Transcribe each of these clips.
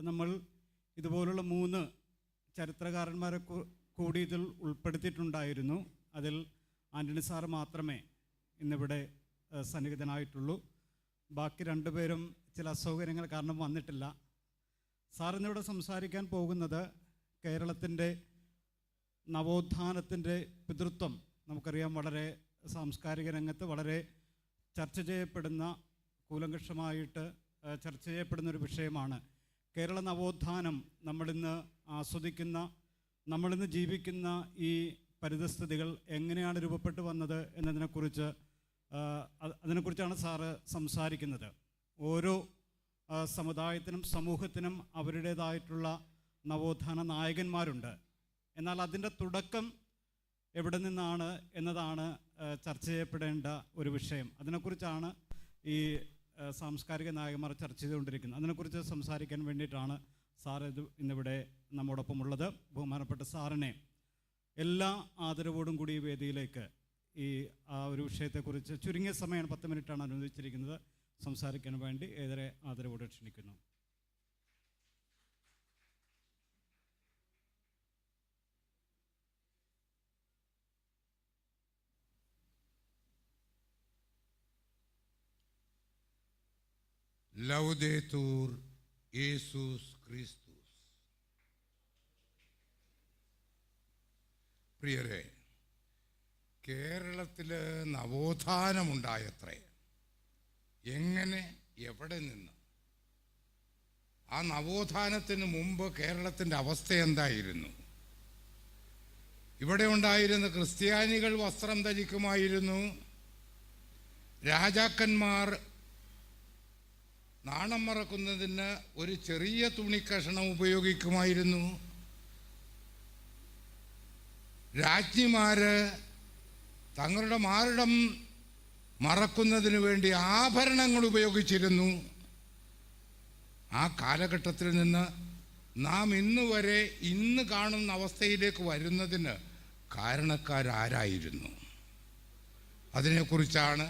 നമ്മൾ ഇതുപോലുള്ള 3 ചരിത്രകാരന്മാരെ കൂടി ഇതിൽ ഉൾപ്പെടുത്തിയിട്ടുണ്ടായിരുന്നു. അതിൽ ആൻ്റണി സാറ് മാത്രമേ ഇന്നിവിടെ സന്നിഹിതനായിട്ടുള്ളൂ. ബാക്കി 2 പേരും ചില അസൗകര്യങ്ങൾ കാരണം വന്നിട്ടില്ല. സാറിന്നിവിടെ സംസാരിക്കാൻ പോകുന്നത് കേരളത്തിൻ്റെ നവോത്ഥാനത്തിൻ്റെ പിതൃത്വം. നമുക്കറിയാം, വളരെ സാംസ്കാരിക രംഗത്ത് വളരെ ചർച്ച ചെയ്യപ്പെടുന്ന, കൂലങ്കഷമായിട്ട് ചർച്ച ചെയ്യപ്പെടുന്നൊരു വിഷയമാണ്. കേരള നവോത്ഥാനം നമ്മളിന്ന് ആസ്വദിക്കുന്ന, നമ്മളിന്ന് ജീവിക്കുന്ന ഈ പരിതസ്ഥിതികൾ എങ്ങനെയാണ് രൂപപ്പെട്ടു വന്നത് അതിനെക്കുറിച്ചാണ് സാറ് സംസാരിക്കുന്നത്. ഓരോ സമുദായത്തിനും സമൂഹത്തിനും അവരുടേതായിട്ടുള്ള നവോത്ഥാന നായകന്മാരുണ്ട്. എന്നാൽ അതിൻ്റെ തുടക്കം എവിടെ നിന്നാണ് എന്നതാണ് ചർച്ച ചെയ്യപ്പെടേണ്ട ഒരു വിഷയം. അതിനെക്കുറിച്ചാണ് ഈ സാംസ്കാരിക നായകന്മാർ ചർച്ച ചെയ്തുകൊണ്ടിരിക്കുന്നത്. അതിനെക്കുറിച്ച് സംസാരിക്കാൻ വേണ്ടിയിട്ടാണ് സാർ ഇന്നിവിടെ നമ്മോടൊപ്പമുള്ളത്. ബഹുമാനപ്പെട്ട സാറിനെ എല്ലാ ആദരവോടും കൂടി ഈ വേദിയിലേക്ക് ഒരു വിഷയത്തെക്കുറിച്ച് ചുരുങ്ങിയ സമയം 10 മിനിറ്റാണ് അനുവദിച്ചിരിക്കുന്നത്, സംസാരിക്കാൻ വേണ്ടി ഏറെ ആദരവോടെ ക്ഷണിക്കുന്നു. ലൗദേത്തൂർ യേശുസ് ക്രിസ്തുസ്. പ്രിയരെ, കേരളത്തിൽ നവോത്ഥാനമുണ്ടായത്രേ. എങ്ങനെ, എവിടെ നിന്ന്? ആ നവോത്ഥാനത്തിന് മുമ്പ് കേരളത്തിൻ്റെ അവസ്ഥ എന്തായിരുന്നു? ഇവിടെ ഉണ്ടായിരുന്ന ക്രിസ്ത്യാനികൾ വസ്ത്രം ധരിക്കുമായിരുന്നു. രാജാക്കന്മാർ നാണം മറക്കുന്നതിന് ഒരു ചെറിയ തുണിക്കഷണം ഉപയോഗിക്കുമായിരുന്നു. രാജ്ഞിമാര് തങ്ങളുടെ മാറിടം മറക്കുന്നതിന് വേണ്ടി ആഭരണങ്ങൾ ഉപയോഗിച്ചിരുന്നു. ആ കാലഘട്ടത്തിൽ നിന്ന് നാം ഇന്ന് കാണുന്ന അവസ്ഥയിലേക്ക് വരുന്നതിന് കാരണക്കാരാരായിരുന്നു? അതിനെക്കുറിച്ചാണ്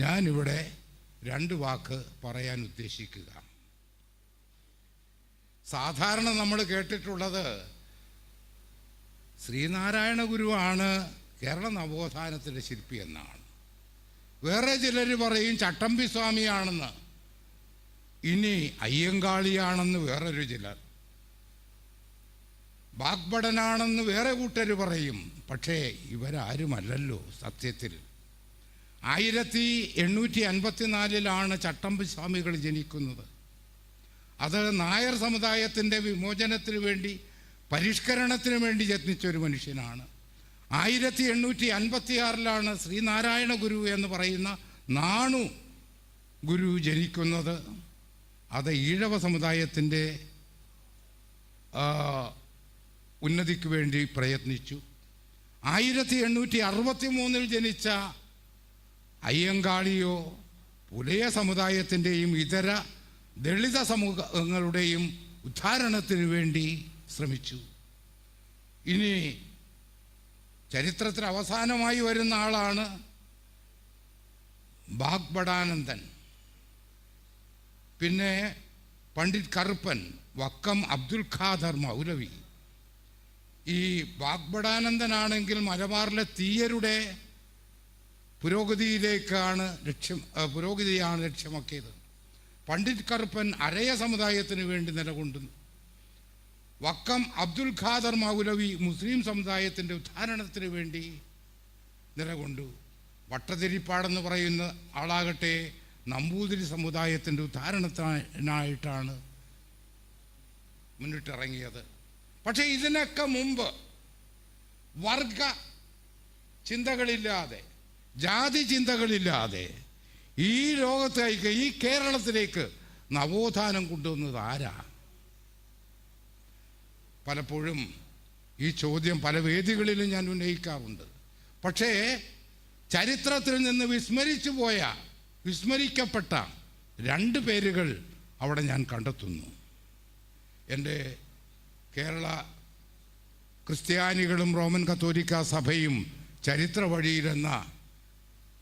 ഞാനിവിടെ 2 വാക്ക് പറയാൻ ഉദ്ദേശിക്കുക. സാധാരണ നമ്മൾ കേട്ടിട്ടുള്ളത് ശ്രീനാരായണ ഗുരുവാണ് കേരള നവോത്ഥാനത്തിൻ്റെ ശില്പി എന്നാണ്. വേറെ ചിലർ പറയും ചട്ടമ്പി സ്വാമിയാണെന്ന്, ഇനി അയ്യങ്കാളിയാണെന്ന് വേറൊരു ചിലർ, വാഗ്ഭടനാണെന്ന് വേറെ കൂട്ടർ പറയും. പക്ഷേ ഇവരാരുമല്ലല്ലോ സത്യത്തിൽ. 1854 ചട്ടമ്പി സ്വാമികൾ ജനിക്കുന്നത്. അത് നായർ സമുദായത്തിൻ്റെ വിമോചനത്തിന് വേണ്ടി, പരിഷ്കരണത്തിന് വേണ്ടി യത്നിച്ചൊരു മനുഷ്യനാണ്. 1856 ശ്രീനാരായണ ഗുരു എന്ന് പറയുന്ന നാണു ഗുരു ജനിക്കുന്നത്. അത് ഈഴവ സമുദായത്തിൻ്റെ ഉന്നതിക്ക് വേണ്ടി പ്രയത്നിച്ചു. 1863 ജനിച്ച അയ്യങ്കാളിയോ പുലയ സമുദായത്തിൻ്റെയും ഇതര ദളിത സമൂഹങ്ങളുടെയും ഉദ്ധാരണത്തിന് വേണ്ടി ശ്രമിച്ചു. ഇനി ചരിത്രത്തിൽ അവസാനമായി വരുന്ന ആളാണ് വാഗ്ഭടാനന്ദൻ, പിന്നെ പണ്ഡിറ്റ് കറുപ്പൻ, വക്കം അബ്ദുൽ ഖാദർ മൗലവി. ഈ വാഗ്ഭടാനന്ദനാണെങ്കിൽ മലബാറിലെ തീയരുടെ പുരോഗതിയാണ് ലക്ഷ്യമാക്കിയത്. പണ്ഡിറ്റ് കറുപ്പൻ അരയ സമുദായത്തിന് വേണ്ടി നിലകൊണ്ടുന്നു. വക്കം അബ്ദുൽ ഖാദർ മൗലവി മുസ്ലിം സമുദായത്തിൻ്റെ ഉദ്ധാരണത്തിന് വേണ്ടി നിലകൊണ്ടു. വട്ടതിരിപ്പാടെന്ന് പറയുന്ന ആളാകട്ടെ നമ്പൂതിരി സമുദായത്തിൻ്റെ ഉദ്ധാരണത്തിനായിട്ടാണ് മുന്നിട്ടിറങ്ങിയത്. പക്ഷേ ഇതിനൊക്കെ മുമ്പ് വർഗ ചിന്തകളില്ലാതെ, ജാതി ചിന്തകളില്ലാതെ ഈ ലോകത്തേക്ക്, ഈ കേരളത്തിലേക്ക് നവോത്ഥാനം കൊണ്ടുവന്നത് ആരാ? പലപ്പോഴും ഈ ചോദ്യം പല വേദികളിലും ഞാൻ ഉന്നയിക്കാറുണ്ട്. പക്ഷേ ചരിത്രത്തിൽ നിന്ന് വിസ്മരിക്കപ്പെട്ട 2 പേരുകൾ അവിടെ ഞാൻ കണ്ടെത്തുന്നു. എൻ്റെ കേരള ക്രിസ്ത്യാനികളും റോമൻ കത്തോലിക്ക സഭയും ചരിത്ര വഴിയിലെന്ന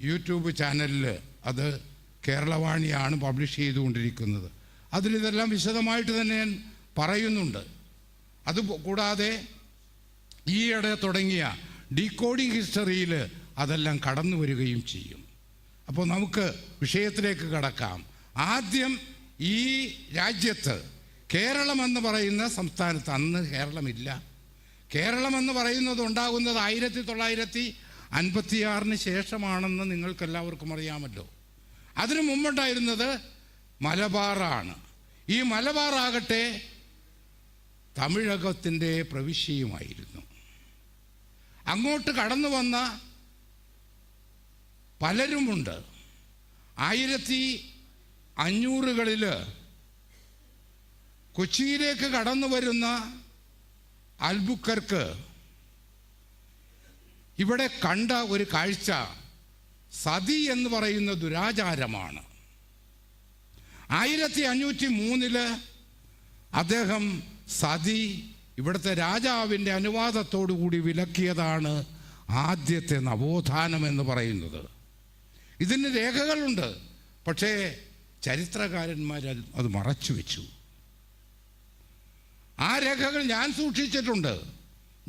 യൂട്യൂബ് ചാനലിൽ അത് കേരളവാണിയാണ് പബ്ലിഷ് ചെയ്തുകൊണ്ടിരിക്കുന്നത്. അതിലിതെല്ലാം വിശദമായിട്ട് തന്നെ ഞാൻ പറയുന്നുണ്ട്. അത് കൂടാതെ ഈയിടെ തുടങ്ങിയ ഡീകോഡിംഗ് ഹിസ്റ്ററിയിൽ അതെല്ലാം കടന്നു വരികയും ചെയ്യും. അപ്പോൾ നമുക്ക് വിഷയത്തിലേക്ക് കടക്കാം. ആദ്യം ഈ രാജ്യത്ത് കേരളമെന്ന് പറയുന്ന സംസ്ഥാനത്ത്, അന്ന് കേരളമില്ല, കേരളമെന്ന് പറയുന്നത് ഉണ്ടാകുന്നത് 1956 ശേഷമാണെന്ന് നിങ്ങൾക്കെല്ലാവർക്കും അറിയാമല്ലോ. അതിനു മുമ്പുണ്ടായിരുന്നത് മലബാറാണ്. ഈ മലബാറാകട്ടെ തമിഴകത്തിൻ്റെ പ്രവിശ്യയുമായിരുന്നു. അങ്ങോട്ട് കടന്നു വന്ന പലരുമുണ്ട്. 1500കളിൽ കൊച്ചിയിലേക്ക് കടന്നു വരുന്ന അൽബുക്കർക്ക് ഇവിടെ കണ്ട ഒരു കാഴ്ച സതി എന്ന് പറയുന്ന ദുരാചാരമാണ്. 1503 അദ്ദേഹം സതി ഇവിടുത്തെ രാജാവിൻ്റെ അനുവാദത്തോടു കൂടി വിലക്കിയതാണ് ആദ്യത്തെ നവോത്ഥാനം എന്ന് പറയുന്നത്. ഇതിന് രേഖകളുണ്ട്, പക്ഷേ ചരിത്രകാരന്മാർ അത് മറച്ചു വെച്ചു. ആ രേഖകൾ ഞാൻ സൂക്ഷിച്ചിട്ടുണ്ട്,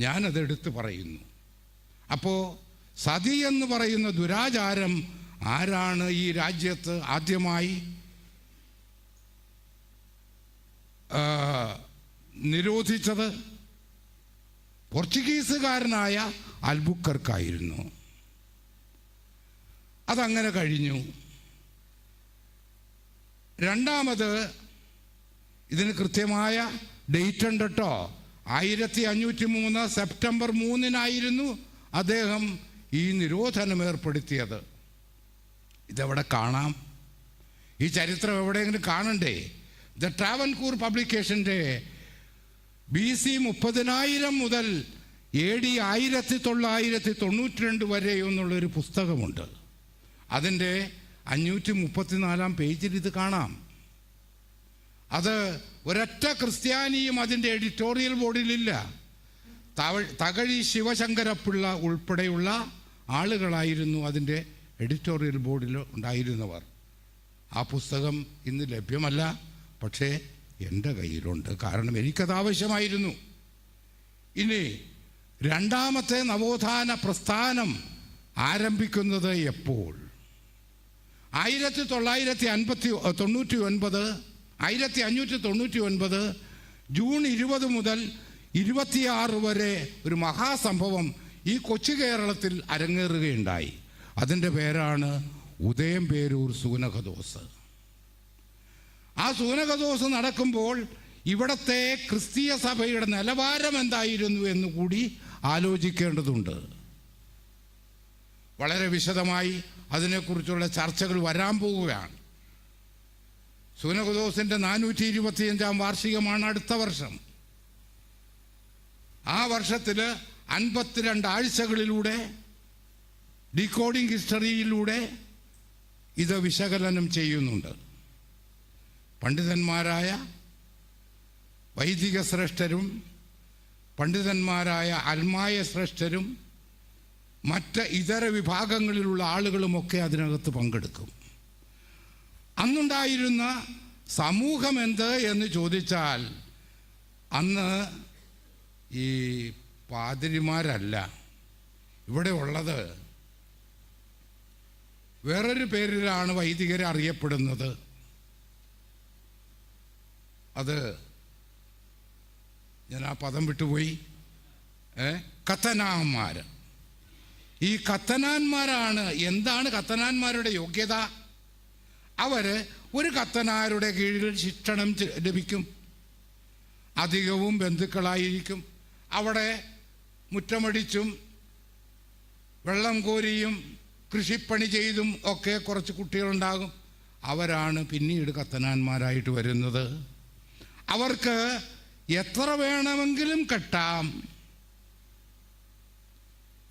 ഞാനതെടുത്ത് പറയുന്നു. അപ്പോൾ സതി എന്ന് പറയുന്ന ദുരാചാരം ആരാണ് ഈ രാജ്യത്ത് ആദ്യമായി നിരോധിച്ചത്? പോർച്ചുഗീസുകാരനായ അൽബുക്കർക്കായിരുന്നു. അതങ്ങനെ കഴിഞ്ഞു. രണ്ടാമത് ഇതിന് കൃത്യമായ ഡേറ്റ് ഉണ്ട് കേട്ടോ. 1503 സെപ്റ്റംബർ 3 അദ്ദേഹം ഈ നിരോധനം ഏർപ്പെടുത്തിയത്. ഇതെവിടെ കാണാം? ഈ ചരിത്രം എവിടെയെങ്കിലും കാണണ്ടേ? ദ ട്രാവൻകൂർ പബ്ലിക്കേഷൻ്റെ BC 30,000 മുതൽ AD 1992 വരെ എന്നുള്ളൊരു പുസ്തകമുണ്ട്. അതിൻ്റെ 534 പേജിൽ ഇത് കാണാം. അത് ഒരൊറ്റ ക്രിസ്ത്യാനിയും അതിൻ്റെ എഡിറ്റോറിയൽ ബോർഡിലില്ല. തകഴി ശിവശങ്കരപ്പിള്ള ഉൾപ്പെടെയുള്ള ആളുകളായിരുന്നു അതിൻ്റെ എഡിറ്റോറിയൽ ബോർഡിൽ ഉണ്ടായിരുന്നവർ. ആ പുസ്തകം ഇന്ന് ലഭ്യമല്ല, പക്ഷേ എൻ്റെ കയ്യിലുണ്ട്, കാരണം എനിക്കത് ആവശ്യമായിരുന്നു. ഇനി രണ്ടാമത്തെ നവോത്ഥാന പ്രസ്ഥാനം ആരംഭിക്കുന്നത് എപ്പോൾ? 1599 ജൂൺ 20 മുതൽ 26 വരെ ഒരു മഹാസംഭവം ഈ കൊച്ചു കേരളത്തിൽ അരങ്ങേറുകയുണ്ടായി. അതിൻ്റെ പേരാണ് ഉദയംപേരൂർ സൂനകദോസ്. ആ സൂനകദോസ് നടക്കുമ്പോൾ ഇവിടത്തെ ക്രിസ്തീയ സഭയുടെ നിലവാരം എന്തായിരുന്നു എന്ന് കൂടി ആലോചിക്കേണ്ടതുണ്ട്. വളരെ വിശദമായി അതിനെക്കുറിച്ചുള്ള ചർച്ചകൾ വരാൻ പോവുകയാണ്. സൂനകദോസിൻ്റെ 425 വാർഷികമാണ് അടുത്ത വർഷം. ആ വർഷത്തിൽ 52 ആഴ്ചകളിലൂടെ ഡീകോഡിംഗ് ഹിസ്റ്ററിയിലൂടെ ഇത് വിശകലനം ചെയ്യുന്നുണ്ട്. പണ്ഡിതന്മാരായ വൈദിക ശ്രേഷ്ഠരും പണ്ഡിതന്മാരായ അൽമായ ശ്രേഷ്ഠരും മറ്റ് ഇതര വിഭാഗങ്ങളിലുള്ള ആളുകളുമൊക്കെ അതിനകത്ത് പങ്കെടുക്കും. അന്നുണ്ടായിരുന്ന സമൂഹം എന്ത് എന്ന് ചോദിച്ചാൽ, അന്ന് ഈ പാതിരിമാരല്ല ഇവിടെ ഉള്ളത്. വേറൊരു പേരിലാണ് വൈദികരെ അറിയപ്പെടുന്നത്. അത് ഞാൻ ആ പദം വിട്ടുപോയി. കത്തനാന്മാർ. ഈ കത്തനാന്മാരാണ്. എന്താണ് കത്തനാന്മാരുടെ യോഗ്യത? അവർ ഒരു കത്തനാരുടെ കീഴിൽ ശിക്ഷണം ലഭിക്കും. അധികവും ബന്ധുക്കളായിരിക്കും. അവിടെ മുറ്റമടിച്ചും വെള്ളം കോരിയും കൃഷിപ്പണി ചെയ്തും ഒക്കെ കുറച്ച് കുട്ടികളുണ്ടാകും. അവരാണ് പിന്നീട് കത്തനാന്മാരായിട്ട് വരുന്നത്. അവർക്ക് എത്ര വേണമെങ്കിലും കെട്ടാം.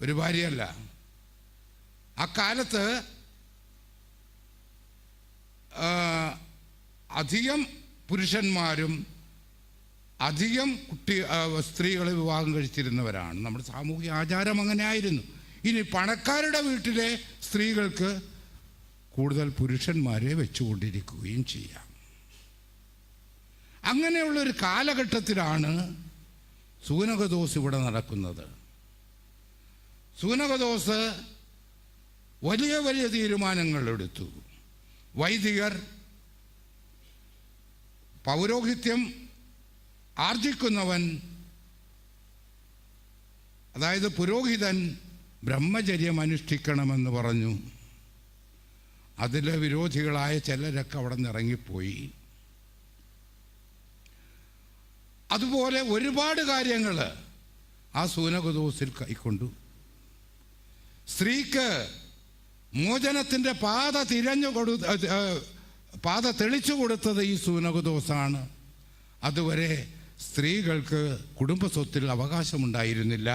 ഒരു ഭാര്യയല്ല. അക്കാലത്ത് അധികം പുരുഷന്മാരും അധികം സ്ത്രീകളെ വിവാഹം കഴിച്ചിരുന്നവരാണ്. നമ്മുടെ സാമൂഹിക ആചാരം അങ്ങനെ ആയിരുന്നു. ഇനി പണക്കാരുടെ വീട്ടിലെ സ്ത്രീകൾക്ക് കൂടുതൽ പുരുഷന്മാരെ വെച്ചുകൊണ്ടിരിക്കുകയും ചെയ്യാം. അങ്ങനെയുള്ളൊരു കാലഘട്ടത്തിലാണ് സൂനകദോസ് ഇവിടെ നടക്കുന്നത്. സൂനകദോസ് വലിയ വലിയ തീരുമാനങ്ങൾ എടുത്തു. വൈദികർ പൗരോഹിത്യം ആർജിക്കുന്നവൻ, അതായത് പുരോഹിതൻ ബ്രഹ്മചര്യം അനുഷ്ഠിക്കണമെന്ന് പറഞ്ഞു. അതിലെ വിരോധികളായ ചിലരൊക്കെ അവിടെ നിന്ന് ഇറങ്ങിപ്പോയി. അതുപോലെ ഒരുപാട് കാര്യങ്ങൾ ആ സൂനകദോസിൽ കൈക്കൊണ്ടു. സ്ത്രീക്ക് മോചനത്തിൻ്റെ പാത തെളിച്ചു കൊടുത്തത് ഈ സൂനകദോസാണ്. അതുവരെ സ്ത്രീകൾക്ക് കുടുംബസ്വത്തിൽ അവകാശമുണ്ടായിരുന്നില്ല.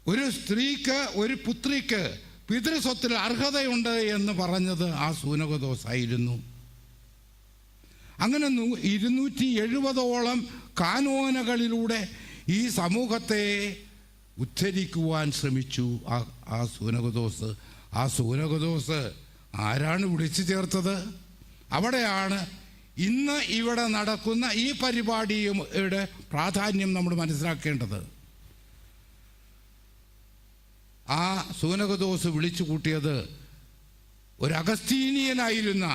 ഒരു സ്ത്രീക്ക്, ഒരു പുത്രിക്ക് പിതൃസ്വത്തിൽ അർഹതയുണ്ട് എന്ന് പറഞ്ഞത് ആ സൂനകദോസായിരുന്നു. അങ്ങനെ 270ഓളം കാനോനകളിലൂടെ ഈ സമൂഹത്തെ ഉദ്ധരിക്കുവാൻ ശ്രമിച്ചു ആ സൂനകദോസ്. ആ സൂനകദോസ് ആരാണ് വിളിച്ചു ചേർത്തത്? അവിടെയാണ് ഇന്ന് ഇവിടെ നടക്കുന്ന ഈ പരിപാടിയുടെ പ്രാധാന്യം നമ്മൾ മനസ്സിലാക്കേണ്ടത്. ആ സൂനകദോസ് വിളിച്ചു കൂട്ടിയത് ഒരു അഗസ്തീനിയനായിരുന്ന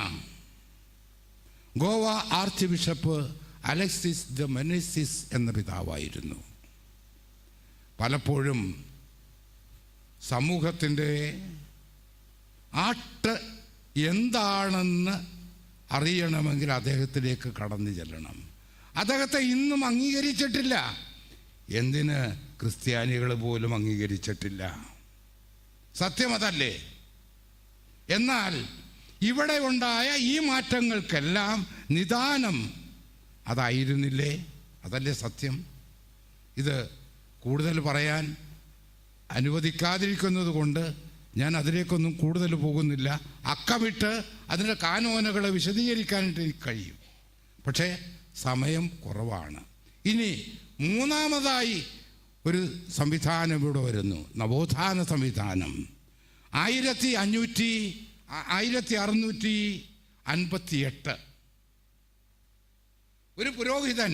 Goa archbishop Alexis de Menezes എന്ന പിതാവായിരുന്നു. പലപ്പോഴും സമൂഹത്തിൻ്റെ ആട്ട് എന്താണെന്ന് അറിയണമെങ്കിൽ അദ്ദേഹത്തിലേക്ക് കടന്നു ചെല്ലണം. അദ്ദേഹത്തെ ഇന്നും അംഗീകരിച്ചിട്ടില്ല. എന്തിന്? ക്രിസ്ത്യാനികൾ പോലും അംഗീകരിച്ചിട്ടില്ല. സത്യം അതല്ലേ? എന്നാൽ ഇവിടെ ഉണ്ടായ ഈ മാറ്റങ്ങൾക്കെല്ലാം നിദാനം അതായിരുന്നില്ലേ? അതല്ലേ സത്യം? ഇത് കൂടുതൽ പറയാൻ അനുവദിക്കാതിരിക്കുന്നത് കൊണ്ട് ഞാൻ അതിലേക്കൊന്നും കൂടുതൽ പോകുന്നില്ല. അക്കമിട്ട് അതിൻ്റെ കാനോനകളെ വിശദീകരിക്കാനായിട്ട് എനിക്ക് കഴിയും. പക്ഷേ സമയം കുറവാണ്. ഇനി മൂന്നാമതായി ഒരു സംവിധാനം ഇവിടെ വരുന്നു, നവോത്ഥാന സംവിധാനം. 1658 ഒരു പുരോഹിതൻ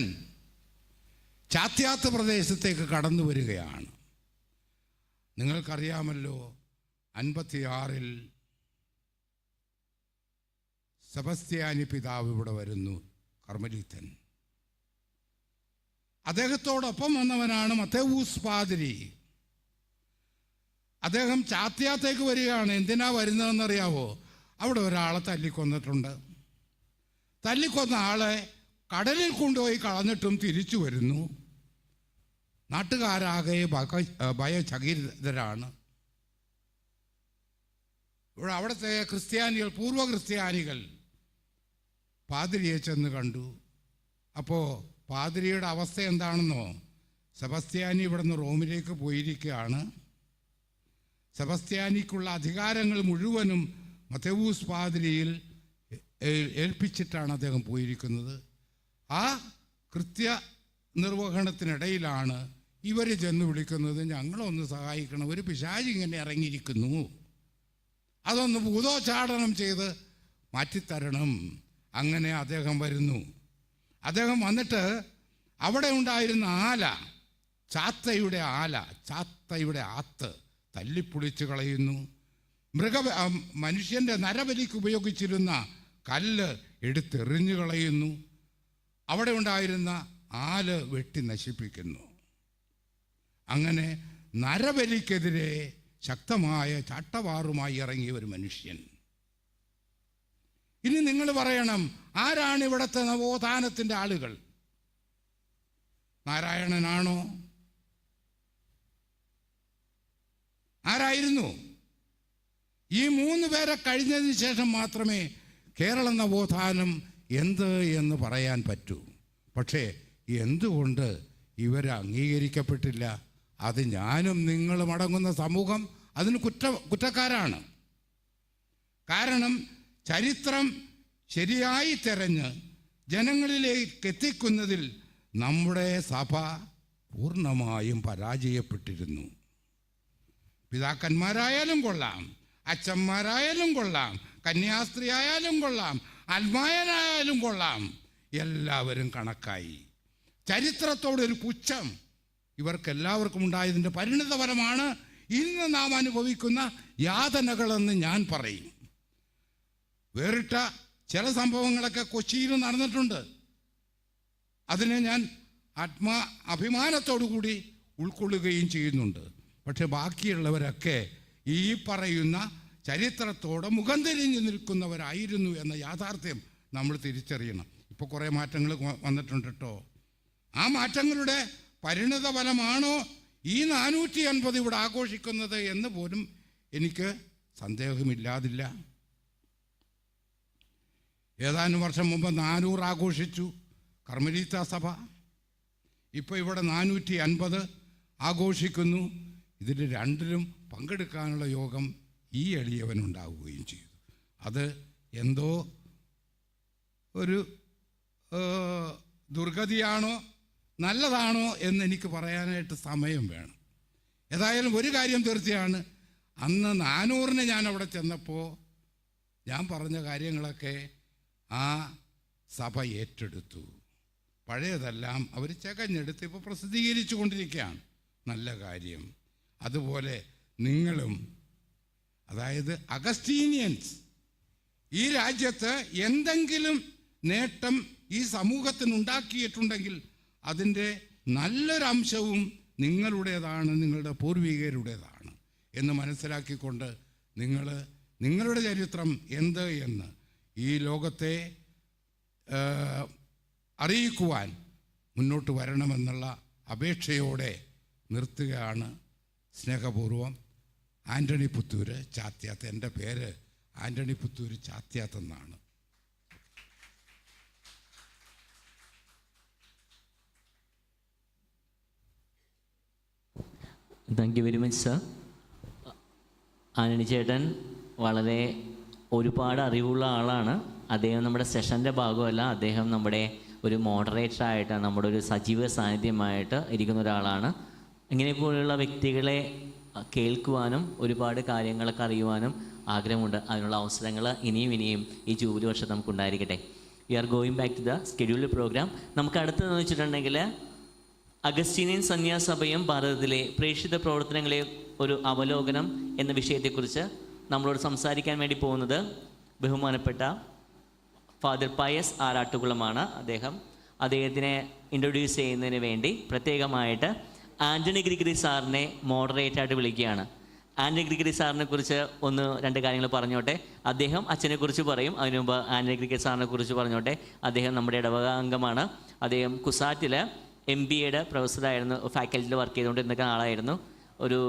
ചാത്യാത്ത് പ്രദേശത്തേക്ക് കടന്നു വരികയാണ്. നിങ്ങൾക്കറിയാമല്ലോ, 56 സെബസ്ത്യാനി പിതാവ് ഇവിടെ വരുന്നു, കർമ്മലീത്തൻ. അദ്ദേഹത്തോടൊപ്പം വന്നവനാണ് മത്തേവൂസ് പാതിരി. അദ്ദേഹം ചാത്യാത്തേക്ക് വരികയാണ്. എന്തിനാ വരുന്നതെന്നറിയാവോ? അവിടെ ഒരാളെ തല്ലിക്കൊന്നിട്ടുണ്ട്. തല്ലിക്കൊന്ന ആളെ കടലിൽ കൊണ്ടുപോയി കളഞ്ഞിട്ടും തിരിച്ചു വരുന്നു. നാട്ടുകാരാകെ ഭയചകിതരാണ്. ഇവിടെ അവിടുത്തെ ക്രിസ്ത്യാനികൾ, പൂർവ്വ ക്രിസ്ത്യാനികൾ പാതിരിയെ ചെന്ന് കണ്ടു. അപ്പോൾ പാതിരിയുടെ അവസ്ഥ എന്താണെന്നോ? സെബസ്ത്യാനി ഇവിടുന്ന് റോമിലേക്ക് പോയിരിക്കുകയാണ്. സെബസ്ത്യാനിക്കുള്ള അധികാരങ്ങൾ മുഴുവനും മത്തേവൂസ് പാതിരിയിൽ ഏൽപ്പിച്ചിട്ടാണ് അദ്ദേഹം പോയിരിക്കുന്നത്. ആ കൃത്യ നിർവഹണത്തിനിടയിലാണ് ഇവർ ചെന്ന് വിളിക്കുന്നത്, ഞങ്ങളൊന്ന് സഹായിക്കണം, ഒരു പിശാച് ഇങ്ങനെ ഇറങ്ങിയിരിക്കുന്നു, അതൊന്ന് ഭൂതോച്ചാടനം ചെയ്ത് മാറ്റിത്തരണം. അങ്ങനെ അദ്ദേഹം വരുന്നു. അദ്ദേഹം വന്നിട്ട് അവിടെ ഉണ്ടായിരുന്ന ആല, ചാത്തയുടെ ആത്ത് തല്ലിപ്പൊളിച്ച് കളയുന്നു. മനുഷ്യൻ്റെ നരബലിക്ക് ഉപയോഗിച്ചിരുന്ന കല്ല് എടുത്തെറിഞ്ഞു കളയുന്നു. അവിടെ ഉണ്ടായിരുന്ന ആല് വെട്ടി നശിപ്പിക്കുന്നു. അങ്ങനെ നരബലിക്കെതിരെ ശക്തമായ ചാട്ടവാറുമായി ഇറങ്ങിയ ഒരു മനുഷ്യൻ. ഇനി നിങ്ങൾ പറയണം, ആരാണ് ഇവിടുത്തെ നവോത്ഥാനത്തിൻ്റെ ആളുകൾ? നാരായണനാണോ? ആരായിരുന്നു? ഈ 3 പേരെ കഴിഞ്ഞതിന് ശേഷം മാത്രമേ കേരള നവോത്ഥാനം എന്ത് എന്ന് പറയാൻ പറ്റൂ. പക്ഷേ എന്തുകൊണ്ട് ഇവരെ അംഗീകരിക്കപ്പെട്ടില്ല? അത് ഞാനും നിങ്ങളും അടങ്ങുന്ന സമൂഹം അതിന് കുറ്റക്കാരാണ്. കാരണം ചരിത്രം ശരിയായി തിരഞ്ഞ് ജനങ്ങളിലേക്ക് എത്തിക്കുന്നതിൽ നമ്മുടെ സഭ പൂർണ്ണമായും പരാജയപ്പെട്ടിരുന്നു. പിതാക്കന്മാരായാലും കൊള്ളാം, അച്ഛന്മാരായാലും കൊള്ളാം, കന്യാസ്ത്രീ ആയാലും കൊള്ളാം, അൽമായനായാലും കൊള്ളാം, എല്ലാവരും കണക്കായി. ചരിത്രത്തോടൊരു പുച്ഛം ഇവർക്കെല്ലാവർക്കും ഉണ്ടായതിൻ്റെ പരിണിതഫലമാണ് ഇന്ന് നാം അനുഭവിക്കുന്ന യാതനകളെന്ന് ഞാൻ പറയും. വേറിട്ട ചില സംഭവങ്ങളൊക്കെ കൊച്ചിയിൽ നടന്നിട്ടുണ്ട്. അതിനെ ഞാൻ അഭിമാനത്തോടു കൂടി ഉൾക്കൊള്ളുകയും ചെയ്യുന്നുണ്ട്. പക്ഷെ ബാക്കിയുള്ളവരൊക്കെ ഈ പറയുന്ന ചരിത്രത്തോടെ മുഖം തിരിഞ്ഞു നിൽക്കുന്നവരായിരുന്നു എന്ന യാഥാർത്ഥ്യം നമ്മൾ തിരിച്ചറിയണം. ഇപ്പോൾ കുറേ മാറ്റങ്ങൾ വന്നിട്ടുണ്ട് കേട്ടോ. ആ മാറ്റങ്ങളുടെ പരിണിത ഫലമാണോ ഈ 450 ഇവിടെ ആഘോഷിക്കുന്നത് എന്ന് പോലും എനിക്ക് സന്ദേഹമില്ലാതില്ല. ഏതാനും വർഷം മുമ്പ് 400 ആഘോഷിച്ചു കർമ്മലീത്ത സഭ. ഇപ്പോൾ ഇവിടെ 450 ആഘോഷിക്കുന്നു. ഇതിൽ രണ്ടിലും പങ്കെടുക്കാനുള്ള യോഗം ഈ എളിയവനുണ്ടാവുകയും ചെയ്തു. അത് എന്തോ ഒരു ദുർഗതിയാണോ നല്ലതാണോ എന്നെനിക്ക് പറയാനായിട്ട് സമയം വേണം. ഏതായാലും ഒരു കാര്യം തീർച്ചയാണ്, അന്ന് 400-ന് ഞാൻ അവിടെ ചെന്നപ്പോൾ ഞാൻ പറഞ്ഞ കാര്യങ്ങളൊക്കെ ആ സഭ ഏറ്റെടുത്തു. പഴയതെല്ലാം അവർ ചകഞ്ഞെടുത്ത് ഇപ്പോൾ പ്രസിദ്ധീകരിച്ചു കൊണ്ടിരിക്കുകയാണ്. നല്ല കാര്യം. അതുപോലെ നിങ്ങളും, അതായത് അഗസ്റ്റീനിയൻസ്, ഈ രാജ്യത്ത് എന്തെങ്കിലും നേട്ടം ഈ സമൂഹത്തിനുണ്ടാക്കിയിട്ടുണ്ടെങ്കിൽ അതിൻ്റെ നല്ലൊരംശവും നിങ്ങളുടേതാണ്, നിങ്ങളുടെ പൂർവികരുടേതാണ് എന്ന് മനസ്സിലാക്കിക്കൊണ്ട് നിങ്ങളുടെ ചരിത്രം എന്ത് എന്ന് ഈ ലോകത്തെ അറിയിക്കുവാൻ മുന്നോട്ട് വരണമെന്നുള്ള അപേക്ഷയോടെ നിർത്തുകയാണ്. സ്നേഹപൂർവം ആൻ്റണി പുത്തൂര് ചാത്യാത്ത്. എൻ്റെ പേര് ആൻ്റണി പുത്തൂര് ചാത്യാത്ത് എന്നാണ്. Thank you very much sir. Antony ചേട്ടൻ വളരെ ഒരുപാട് അറിവുള്ള ആളാണ്. അദ്ദേഹം നമ്മുടെ സെഷൻ്റെ ഭാഗമല്ല, അദ്ദേഹം നമ്മുടെ ഒരു മോഡറേറ്ററായിട്ട്, നമ്മുടെ ഒരു സജീവ സാന്നിധ്യമായിട്ട് ഇരിക്കുന്ന ഒരാളാണ്. ഇങ്ങനെപ്പോലുള്ള വ്യക്തികളെ കേൾക്കുവാനും ഒരുപാട് കാര്യങ്ങളൊക്കെ അറിയുവാനും ആഗ്രഹമുണ്ട്. അതിനുള്ള അവസരങ്ങൾ ഇനിയും ഈ ജൂബിലി വർഷം നമുക്കുണ്ടായിരിക്കട്ടെ. We are going back to the scheduled programme. നമുക്ക് അടുത്തതെന്ന് വെച്ചിട്ടുണ്ടെങ്കിൽ അഗസ്റ്റീനിയൻ സന്യാസഭയും ഭാരതത്തിലെ പ്രേക്ഷിത പ്രവർത്തനങ്ങളെ ഒരു അവലോകനം എന്ന വിഷയത്തെക്കുറിച്ച് നമ്മളോട് സംസാരിക്കാൻ വേണ്ടി പോകുന്നത് ബഹുമാനപ്പെട്ട ഫാദർ പയസ് ആറാട്ടുകുളമാണ്. അദ്ദേഹത്തിനെ ഇൻട്രൊഡ്യൂസ് ചെയ്യുന്നതിന് വേണ്ടി പ്രത്യേകമായിട്ട് ആൻ്റണി ഗ്രിഗറി സാറിനെ മോഡറേറ്റായിട്ട് വിളിക്കുകയാണ്. ആൻ്റണി ഗ്രിഗറി സാറിനെ കുറിച്ച് 1-2 കാര്യങ്ങൾ പറഞ്ഞോട്ടെ. അദ്ദേഹം അച്ഛനെക്കുറിച്ച് പറയും. അതിനു മുമ്പ് ആൻ്റണി ഗ്രിഗറി സാറിനെ കുറിച്ച് പറഞ്ഞോട്ടെ. അദ്ദേഹം നമ്മുടെ ഇടവക അംഗമാണ്. അദ്ദേഹം കുസാറ്റിൽ MBA പ്രൊഫസറായിരുന്നു, ഫാക്കൽറ്റിയിൽ വർക്ക് ചെയ്തുകൊണ്ടിരുന്ന ആളായിരുന്നു. ഒരു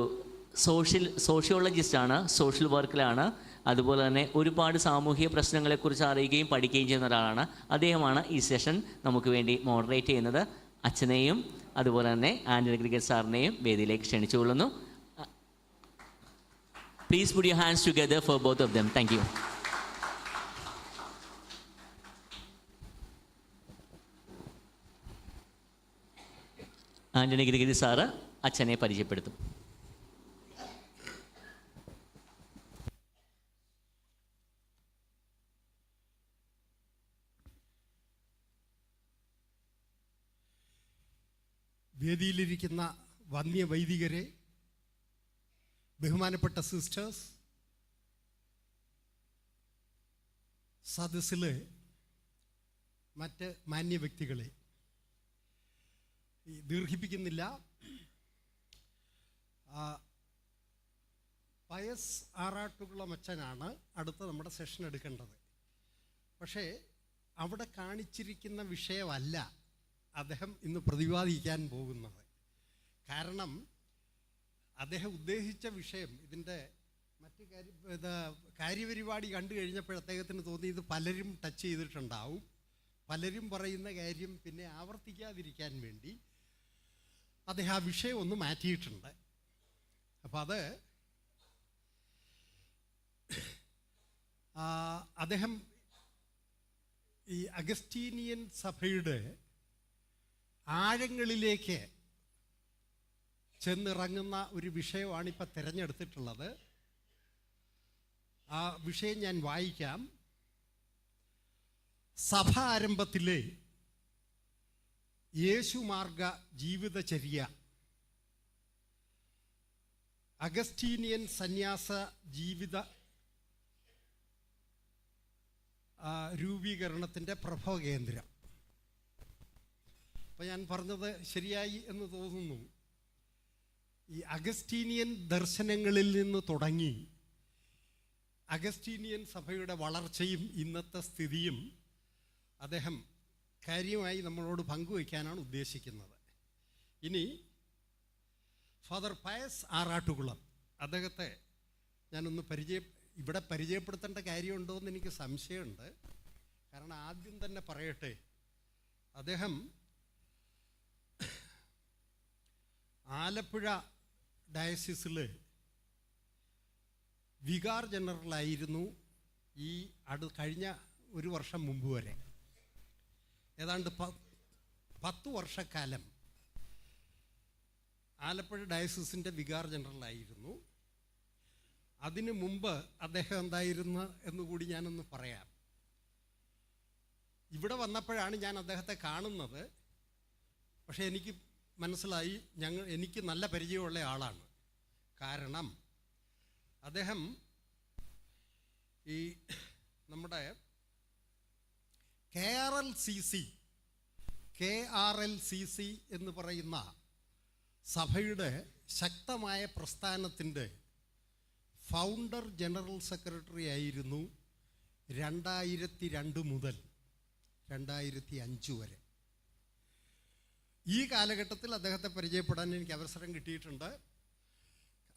സോഷ്യോളജിസ്റ്റാണ്, സോഷ്യൽ വർക്കിലാണ്. അതുപോലെ തന്നെ ഒരുപാട് സാമൂഹിക പ്രശ്നങ്ങളെക്കുറിച്ച് അറിയുകയും പഠിക്കുകയും ചെയ്യുന്ന ഒരാളാണ്. അദ്ദേഹമാണ് ഈ സെഷൻ നമുക്ക് വേണ്ടി മോഡറേറ്റ് ചെയ്യുന്നത്. അച്ഛനെയും അതുപോലെ തന്നെ ആൻ്റണി ഗ്രിഗറി സാറിനെയും വേദിയിലേക്ക് ക്ഷണിച്ചുകൊള്ളുന്നു. Please put your hands together for both of them. Thank you. Antony Gregory sir അച്ഛനെ പരിചയപ്പെടുത്തും. വേദിയിലിരിക്കുന്ന വന്യ വൈദികരെ, ബഹുമാനപ്പെട്ട സിസ്റ്റേഴ്സ്, സദസ്സിലെ മറ്റ് മാന്യ വ്യക്തികളെ, ദീർഘിപ്പിക്കുന്നില്ല. പയസ് ആറാട്ടുകുളം അച്ഛനാണ് അടുത്ത നമ്മുടെ സെഷൻ എടുക്കേണ്ടത്. പക്ഷേ അവിടെ കാണിച്ചിരിക്കുന്ന വിഷയമല്ല അദ്ദേഹം ഇന്ന് പ്രതിപാദിക്കാൻ പോകുന്നത്. കാരണം അദ്ദേഹം ഉദ്ദേശിച്ച വിഷയം, ഇതിൻ്റെ മറ്റ് കാര്യപരിപാടി കണ്ടു കഴിഞ്ഞപ്പോൾ അദ്ദേഹത്തിന് തോന്നി ഇത് പലരും ടച്ച് ചെയ്തിട്ടുണ്ടാവും. പലരും പറയുന്ന കാര്യം പിന്നെ ആവർത്തിക്കാതിരിക്കാൻ വേണ്ടി അദ്ദേഹം ആ വിഷയം ഒന്ന് മാറ്റിയിട്ടുണ്ട്. അപ്പം അത് അദ്ദേഹം ഈ അഗസ്റ്റീനിയൻ സഭയുടെ ആഴങ്ങളിലേക്ക് ചെന്നിറങ്ങുന്ന ഒരു വിഷയമാണ് ഇപ്പം തിരഞ്ഞെടുത്തിട്ടുള്ളത്. ആ വിഷയം ഞാൻ വായിക്കാം. സഭ ആരംഭത്തിലെ യേശുമാർഗ ജീവിതചര്യ, അഗസ്റ്റീനിയൻ സന്യാസ ജീവിത രൂപീകരണത്തിൻ്റെ പ്രഭവകേന്ദ്രം. അപ്പോൾ ഞാൻ പറഞ്ഞത് ശരിയായി എന്ന് തോന്നുന്നു. ഈ അഗസ്റ്റീനിയൻ ദർശനങ്ങളിൽ നിന്ന് തുടങ്ങി അഗസ്റ്റീനിയൻ സഭയുടെ വളർച്ചയും ഇന്നത്തെ സ്ഥിതിയും അദ്ദേഹം കാര്യമായി നമ്മളോട് പങ്കുവയ്ക്കാനാണ് ഉദ്ദേശിക്കുന്നത്. ഇനി ഫാദർ പയസ് ആറാട്ടുകുളം, അദ്ദേഹത്തെ ഞാനൊന്ന് ഇവിടെ പരിചയപ്പെടുത്തേണ്ട കാര്യമുണ്ടോ എന്ന് എനിക്ക് സംശയമുണ്ട്. കാരണം ആദ്യം തന്നെ പറയട്ടെ, അദ്ദേഹം ആലപ്പുഴ ഡയസിസിൽ വികാർ ജനറലായിരുന്നു ഈ കഴിഞ്ഞ ഒരു വർഷം മുമ്പ് വരെ. ഏതാണ്ട് 10 വർഷക്കാലം ആലപ്പുഴ ഡയസിസിൻ്റെ വികാർ ജനറലായിരുന്നു. അതിനു മുമ്പ് അദ്ദേഹം എന്തായിരുന്നു എന്നുകൂടി ഞാനൊന്ന് പറയാം. ഇവിടെ വന്നപ്പോഴാണ് ഞാൻ അദ്ദേഹത്തെ കാണുന്നത്. പക്ഷേ എനിക്ക് മനസ്സിലായി എനിക്ക് നല്ല പരിചയമുള്ള ആളാണ്. കാരണം അദ്ദേഹം ഈ നമ്മുടെ KRLCC എന്ന് പറയുന്ന സഭയുടെ ശക്തമായ പ്രസ്ഥാനത്തിൻ്റെ ഫൗണ്ടർ ജനറൽ സെക്രട്ടറി ആയിരുന്നു 2002 മുതൽ 2005 വരെ. ഈ കാലഘട്ടത്തിൽ അദ്ദേഹത്തെ പരിചയപ്പെടാൻ എനിക്ക് അവസരം കിട്ടിയിട്ടുണ്ട്.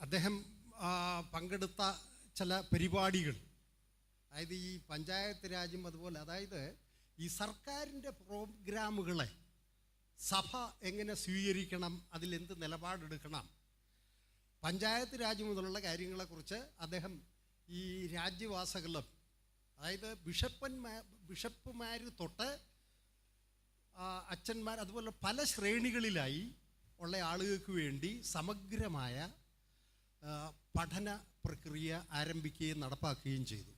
അദ്ദേഹം പങ്കെടുത്ത ചില പരിപാടികൾ, അതായത് ഈ പഞ്ചായത്ത് രാജ്യം, അതുപോലെ അതായത് ഈ സർക്കാരിൻ്റെ പ്രോഗ്രാമുകളെ സഭ എങ്ങനെ സ്വീകരിക്കണം, അതിലെന്ത് നിലപാടെടുക്കണം, പഞ്ചായത്ത് രാജ് മുതലുള്ള കാര്യങ്ങളെക്കുറിച്ച് അദ്ദേഹം ഈ രാജ്യവാസികളും, അതായത് ബിഷപ്പുമാർ തൊട്ട് അച്ഛന്മാർ, അതുപോലെ പല ശ്രേണികളിലായി ഉള്ള ആളുകൾക്ക് വേണ്ടി സമഗ്രമായ പഠന പ്രക്രിയ ആരംഭിക്കുകയും നടപ്പാക്കുകയും ചെയ്തു.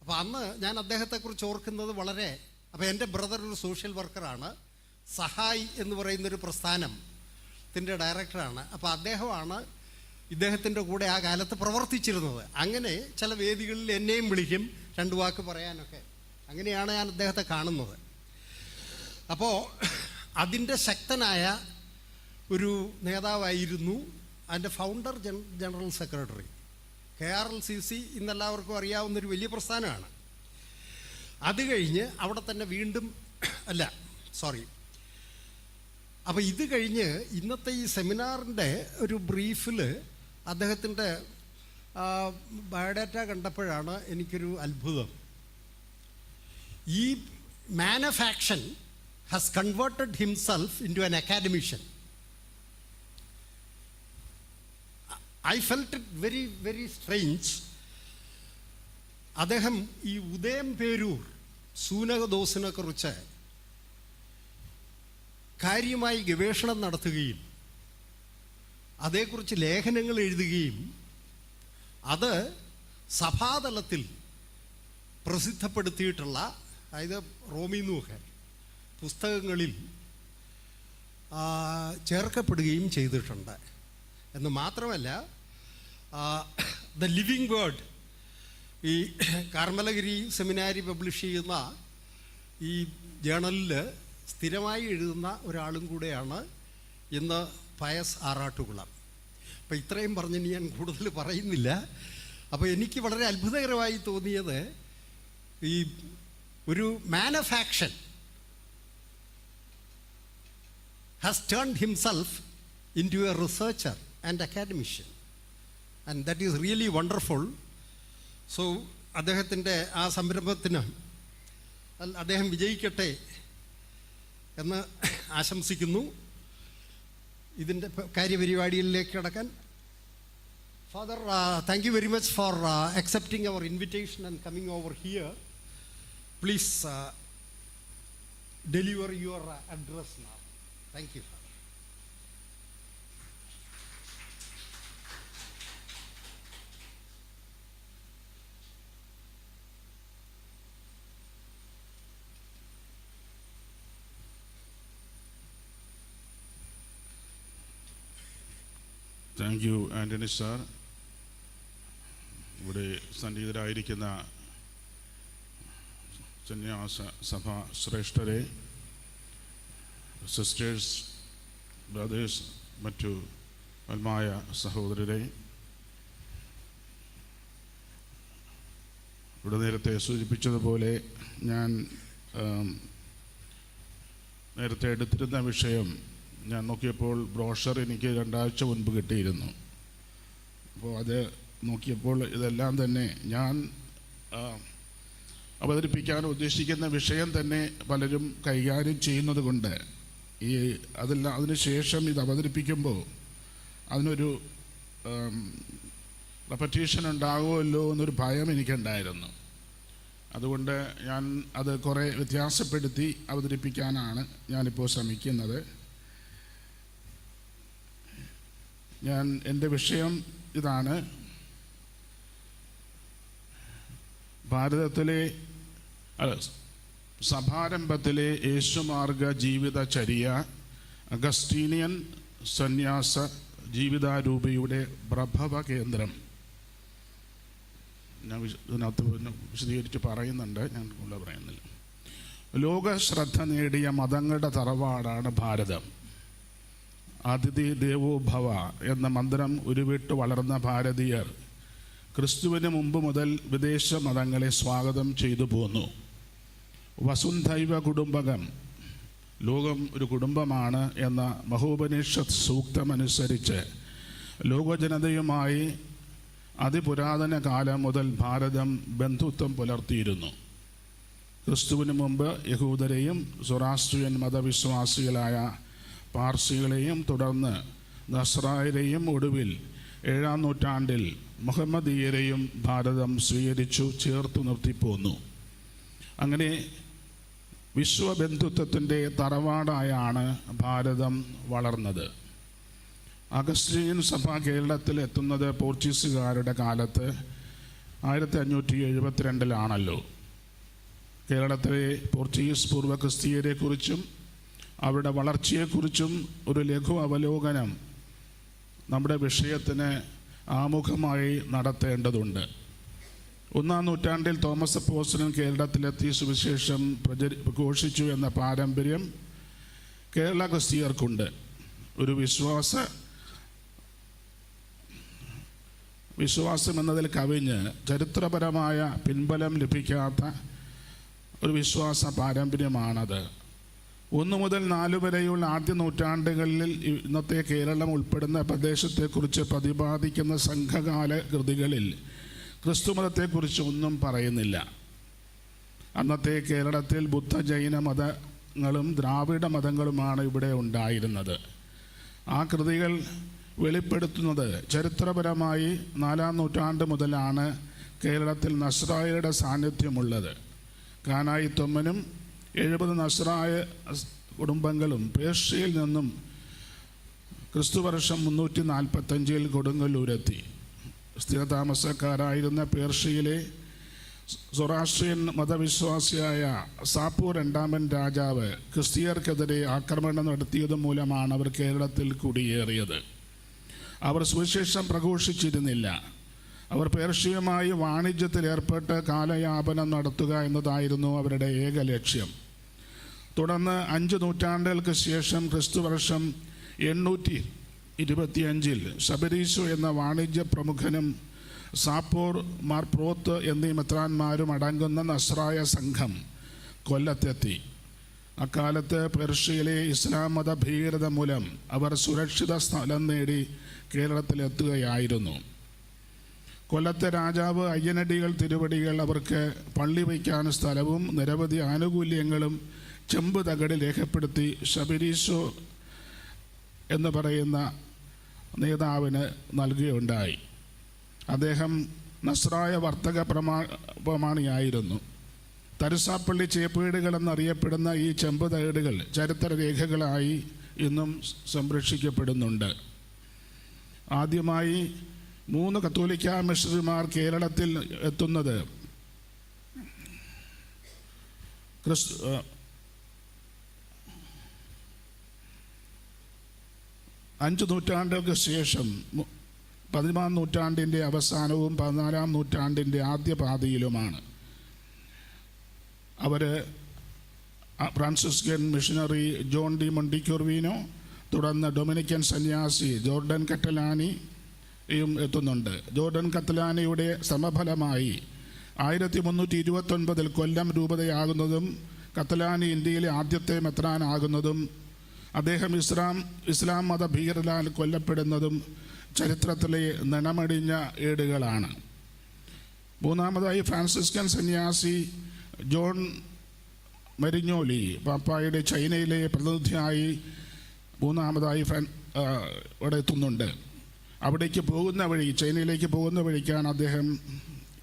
അപ്പോൾ അന്ന് ഞാൻ അദ്ദേഹത്തെക്കുറിച്ച് ഓർക്കുന്നത് വളരെ, അപ്പോൾ എൻ്റെ ബ്രദർ ഒരു സോഷ്യൽ വർക്കറാണ്, സഹായ് എന്ന് പറയുന്നൊരു പ്രസ്ഥാനത്തിൻ്റെ ഡയറക്ടറാണ്. അപ്പോൾ അദ്ദേഹമാണ് ഇദ്ദേഹത്തിൻ്റെ കൂടെ ആ കാലത്ത് പ്രവർത്തിച്ചിരുന്നത്. അങ്ങനെ ചില വേദികളിൽ എന്നെയും വിളിക്കും 2 വാക്ക് പറയാനൊക്കെ. അങ്ങനെയാണ് ഞാൻ അദ്ദേഹത്തെ കാണുന്നത്. അപ്പോൾ അതിൻ്റെ ശക്തനായ ഒരു നേതാവായിരുന്നു അതിൻ്റെ ഫൗണ്ടർ ജനറൽ സെക്രട്ടറി. KRLCC ഇന്നെല്ലാവർക്കും അറിയാവുന്നൊരു വലിയ പ്രസ്ഥാനമാണ്. അത് കഴിഞ്ഞ് അവിടെ തന്നെ വീണ്ടും അപ്പോൾ ഇത് കഴിഞ്ഞ് ഇന്നത്തെ ഈ സെമിനാറിൻ്റെ ഒരു ബ്രീഫിൽ അദ്ദേഹത്തിൻ്റെ ബയോഡാറ്റ കണ്ടപ്പോഴാണ് എനിക്കൊരു അത്ഭുതം. ഈ man of action has converted himself into an academician. I felt it very, very strange. അദ്ദേഹം ഈ ഉദയം പേരൂർ സൂനകദോസിനെ കുറിച്ച് കാര്യമായി ഗവേഷണം നടത്തുകയും അതേക്കുറിച്ച് ലേഖനങ്ങൾ എഴുതുകയും അത് സഭാതലത്തിൽ പ്രസിദ്ധപ്പെടുത്തിയിട്ടുള്ള, അതായത് റോമിനൂഹൻ പുസ്തകങ്ങളിൽ ചേർക്കപ്പെടുകയും ചെയ്തിട്ടുണ്ട്. എന്ന് മാത്രമല്ല, ദ ലിവിങ് വേർഡ്, ഈ കാർമലഗിരി സെമിനാരി പബ്ലിഷ് ചെയ്യുന്ന ഈ ജേണലിൽ സ്ഥിരമായി എഴുതുന്ന ഒരാളും കൂടെയാണ് ഇന്ന് പയസ് ആറാട്ടുകുളം. അപ്പോൾ ഇത്രയും പറഞ്ഞ് ഞാൻ കൂടുതൽ പറയുന്നില്ല. അപ്പോൾ എനിക്ക് വളരെ അത്ഭുതകരമായി തോന്നിയത്, ഈ ഒരു man of action has turned himself into a researcher and academician, and that is really wonderful. So അദ്ദേഹത്തിൻ്റെ ആ സംരംഭത്തിന് അദ്ദേഹം വിജയിക്കട്ടെ എന്ന് ആശംസിക്കുന്നു. ഇതിൻ്റെ കാര്യപരിപാടികളിലേക്ക് കടക്കാൻ, father, thank you very much for accepting our invitation and coming over here. Please deliver your address now. Thank you. Thank you Antony sir. ഇവിടെ സന്നിഹിതരായിരിക്കുന്ന സന്യാസ സഭ ശ്രേഷ്ഠരെ, സിസ്റ്റേഴ്സ്, ബ്രദേഴ്സ്, മറ്റു ആത്മായ സഹോദരരെ, ഇവിടെ നേരത്തെ സൂചിപ്പിച്ചതുപോലെ ഞാൻ നേരത്തെ എടുത്തിരുന്ന വിഷയം ഞാൻ നോക്കിയപ്പോൾ ബ്രോഷർ എനിക്ക് 2 ആഴ്ച മുൻപ് കിട്ടിയിരുന്നു. അപ്പോൾ അത് നോക്കിയപ്പോൾ ഇതെല്ലാം തന്നെ ഞാൻ അവതരിപ്പിക്കാൻ ഉദ്ദേശിക്കുന്ന വിഷയം തന്നെ പലരും കൈകാര്യം ചെയ്യുന്നത് കൊണ്ട് അതിനുശേഷം ഇത് അവതരിപ്പിക്കുമ്പോൾ അതിനൊരു റെപ്പറ്റീഷൻ ഉണ്ടാകുമല്ലോ എന്നൊരു ഭയം എനിക്കുണ്ടായിരുന്നു. അതുകൊണ്ട് ഞാൻ അത് കുറേ വ്യത്യാസപ്പെടുത്തി അവതരിപ്പിക്കാനാണ് ഞാനിപ്പോൾ ശ്രമിക്കുന്നത്. എൻ്റെ വിഷയം ഇതാണ്: ഭാരതത്തിലെ സഭാരംഭത്തിലെ യേശുമാർഗ ജീവിതചര്യ, അഗസ്റ്റീനിയൻ സന്യാസ ജീവിതാരൂപിയുടെ പ്രഭവ കേന്ദ്രം. ഞാൻ ഇതിനകത്ത് വിശദീകരിച്ച് പറയുന്നുണ്ട്, ഞാൻ കൂടുതൽ പറയുന്നില്ല. ലോക ശ്രദ്ധ നേടിയ മതങ്ങളുടെ തറവാടാണ് ഭാരതം. അതിഥി ദേവോ ഭവ എന്ന മന്ത്രം ഉരുവിട്ട് വളർന്ന ഭാരതീയർ ക്രിസ്തുവിന് മുമ്പ് മുതൽ വിദേശ മതങ്ങളെ സ്വാഗതം ചെയ്തു പോന്നു. വസുന്ധൈവ കുടുംബകം, ലോകം ഒരു കുടുംബമാണ് എന്ന മഹോപനിഷത്ത് സൂക്തമനുസരിച്ച് ലോകജനതയുമായി അതിപുരാതന കാലം മുതൽ ഭാരതം ബന്ധുത്വം പുലർത്തിയിരുന്നു. ക്രിസ്തുവിന് മുമ്പ് യഹൂദരെയും സൊറാസ്ട്രിയൻ മതവിശ്വാസികളായ പാർസികളെയും തുടർന്ന് നസ്രായരെയും ഒടുവിൽ 7-ാം നൂറ്റാണ്ടിൽ മുഹമ്മദീയരെയും ഭാരതം സ്വീകരിച്ചു, ചേർത്തു നിർത്തിപ്പോന്നു. അങ്ങനെ വിശ്വബന്ധുത്വത്തിൻ്റെ തറവാടായാണ് ഭാരതം വളർന്നത്. അഗസ്റ്റീനിയൻ സഭ കേരളത്തിൽ എത്തുന്നത് പോർച്ചുഗീസുകാരുടെ കാലത്ത് 1572 കേരളത്തിലെ പോർച്ചുഗീസ് പൂർവ്വ ക്രിസ്തീയരെക്കുറിച്ചും അവരുടെ വളർച്ചയെക്കുറിച്ചും ഒരു ലഘു അവലോകനം നമ്മുടെ വിഷയത്തിന് ആമുഖമായി നടത്തേണ്ടതുണ്ട്. 1-ാം നൂറ്റാണ്ടിൽ തോമസ് അപ്പോസ്തലൻ കേരളത്തിലെത്തി സുവിശേഷം പ്രഘോഷിച്ചു എന്ന പാരമ്പര്യം കേരള ക്രിസ്തീയർക്കുണ്ട്. ഒരു വിശ്വാസം എന്നതിൽ കവിഞ്ഞ് ചരിത്രപരമായ പിൻബലം ലഭിക്കാത്ത ഒരു വിശ്വാസ പാരമ്പര്യമാണത്. 1 മുതൽ 4 വരെയുള്ള ആദ്യ നൂറ്റാണ്ടുകളിൽ ഇന്നത്തെ കേരളം ഉൾപ്പെടുന്ന പ്രദേശത്തെക്കുറിച്ച് പ്രതിപാദിക്കുന്ന സംഘകാല കൃതികളിൽ ക്രിസ്തുമതത്തെക്കുറിച്ച് ഒന്നും പറയുന്നില്ല. അന്നത്തെ കേരളത്തിൽ ബുദ്ധ ജൈന മതങ്ങളും ദ്രാവിഡ മതങ്ങളുമാണ് ഇവിടെ ഉണ്ടായിരുന്നത്. ആ കൃതികൾ വെളിപ്പെടുത്തുന്നത് ചരിത്രപരമായി 4-ാം നൂറ്റാണ്ട് മുതലാണ് കേരളത്തിൽ നസ്രായരുടെ സാന്നിധ്യമുള്ളത്. കാനായിത്തൊമ്മനും 70 നസ്രായ കുടുംബങ്ങളും പേർഷ്യയിൽ നിന്നും ക്രിസ്തുവർഷം 345 കൊടുങ്ങല്ലൂരെത്തി. സ്ഥിരതാമസക്കാരായിരുന്ന പേർഷ്യയിലെ സൊറാസ്ട്രിയൻ മതവിശ്വാസിയായ സാപ്പൂർ 2-ാമൻ രാജാവ് ക്രിസ്തീയർക്കെതിരെ ആക്രമണം നടത്തിയത് മൂലമാണ് അവർ കേരളത്തിൽ കുടിയേറിയത്. അവർ സുവിശേഷം പ്രഘോഷിച്ചിരുന്നില്ല. അവർ പേർഷ്യയുമായി വാണിജ്യത്തിൽ ഏർപ്പെട്ട് കാലയാപനം നടത്തുക എന്നതായിരുന്നു അവരുടെ ഏക ലക്ഷ്യം. തുടർന്ന് 5 നൂറ്റാണ്ടുകൾക്ക് ശേഷം ക്രിസ്തുവർഷം 825 ശബരീശോ എന്ന വാണിജ്യ പ്രമുഖനും സാപ്പോർ, മാർ പ്രോത്ത് എന്നീ മെത്രാന്മാരും അടങ്ങുന്ന നസ്രായ സംഘം കൊല്ലത്തെത്തി. അക്കാലത്ത് പേർഷ്യയിലെ ഇസ്ലാം മത ഭീകരത മൂലം അവർ സുരക്ഷിത സ്ഥലം നേടി കേരളത്തിലെത്തുകയായിരുന്നു. കൊല്ലത്തെ രാജാവ് അയ്യനടികൾ തിരുവടികൾ അവർക്ക് പള്ളി വയ്ക്കാൻ സ്ഥലവും നിരവധി ആനുകൂല്യങ്ങളും ചെമ്പ് തകടിൽ രേഖപ്പെടുത്തി ശബരീശോ എന്ന് പറയുന്ന നേതാവിന് നൽകുകയുണ്ടായി. അദ്ദേഹം നസ്രായ വർത്തക പ്രമാണിയായിരുന്നു. തരുസാപ്പള്ളി ചേപ്പേടുകൾ എന്നറിയപ്പെടുന്ന ഈ ചെമ്പ് തകടുകൾ ചരിത്രരേഖകളായി ഇന്നും സംരക്ഷിക്കപ്പെടുന്നുണ്ട്. ആദ്യമായി 3 കത്തോലിക്ക മിഷണറിമാർ കേരളത്തിൽ എത്തുന്നത് 5 നൂറ്റാണ്ടുകൾക്ക് ശേഷം 11-ാം നൂറ്റാണ്ടിൻ്റെ അവസാനവും 14-ാം നൂറ്റാണ്ടിൻ്റെ ആദ്യ പാതിയിലുമാണ് അവർ ഫ്രാൻസിസ്കൻ മിഷണറി ജോൺ ഡി മൊണ്ടിക്യൂർവിനോ, തുടർന്ന് ഡൊമിനിക്കൻ സന്യാസി ജോർഡൻ കത്തലാനിയും എത്തുന്നുണ്ട്. ജോർഡൻ കത്തലാനിയുടെ സമഫലമായി 1329 കൊല്ലം രൂപതയാകുന്നതും കത്തലാനി ഇന്ത്യയിലെ ആദ്യത്തെ മെത്രാനാകുന്നതും അദ്ദേഹം ഇസ്ലാം മത ഭീകരരാൽ കൊല്ലപ്പെടുന്നതും ചരിത്രത്തിലെ നിണമടിഞ്ഞ ഏടുകളാണ്. മൂന്നാമതായി ഫ്രാൻസിസ്കൻ സന്യാസി ജോൺ മരിഞ്ഞോലി പാപ്പായുടെ ചൈനയിലെ പ്രതിനിധിയായി മൂന്നാമതായി അവിടെ എത്തുന്നുണ്ട്. അവിടേക്ക് പോകുന്ന വഴി, ചൈനയിലേക്ക് പോകുന്ന വഴിക്കാണ് അദ്ദേഹം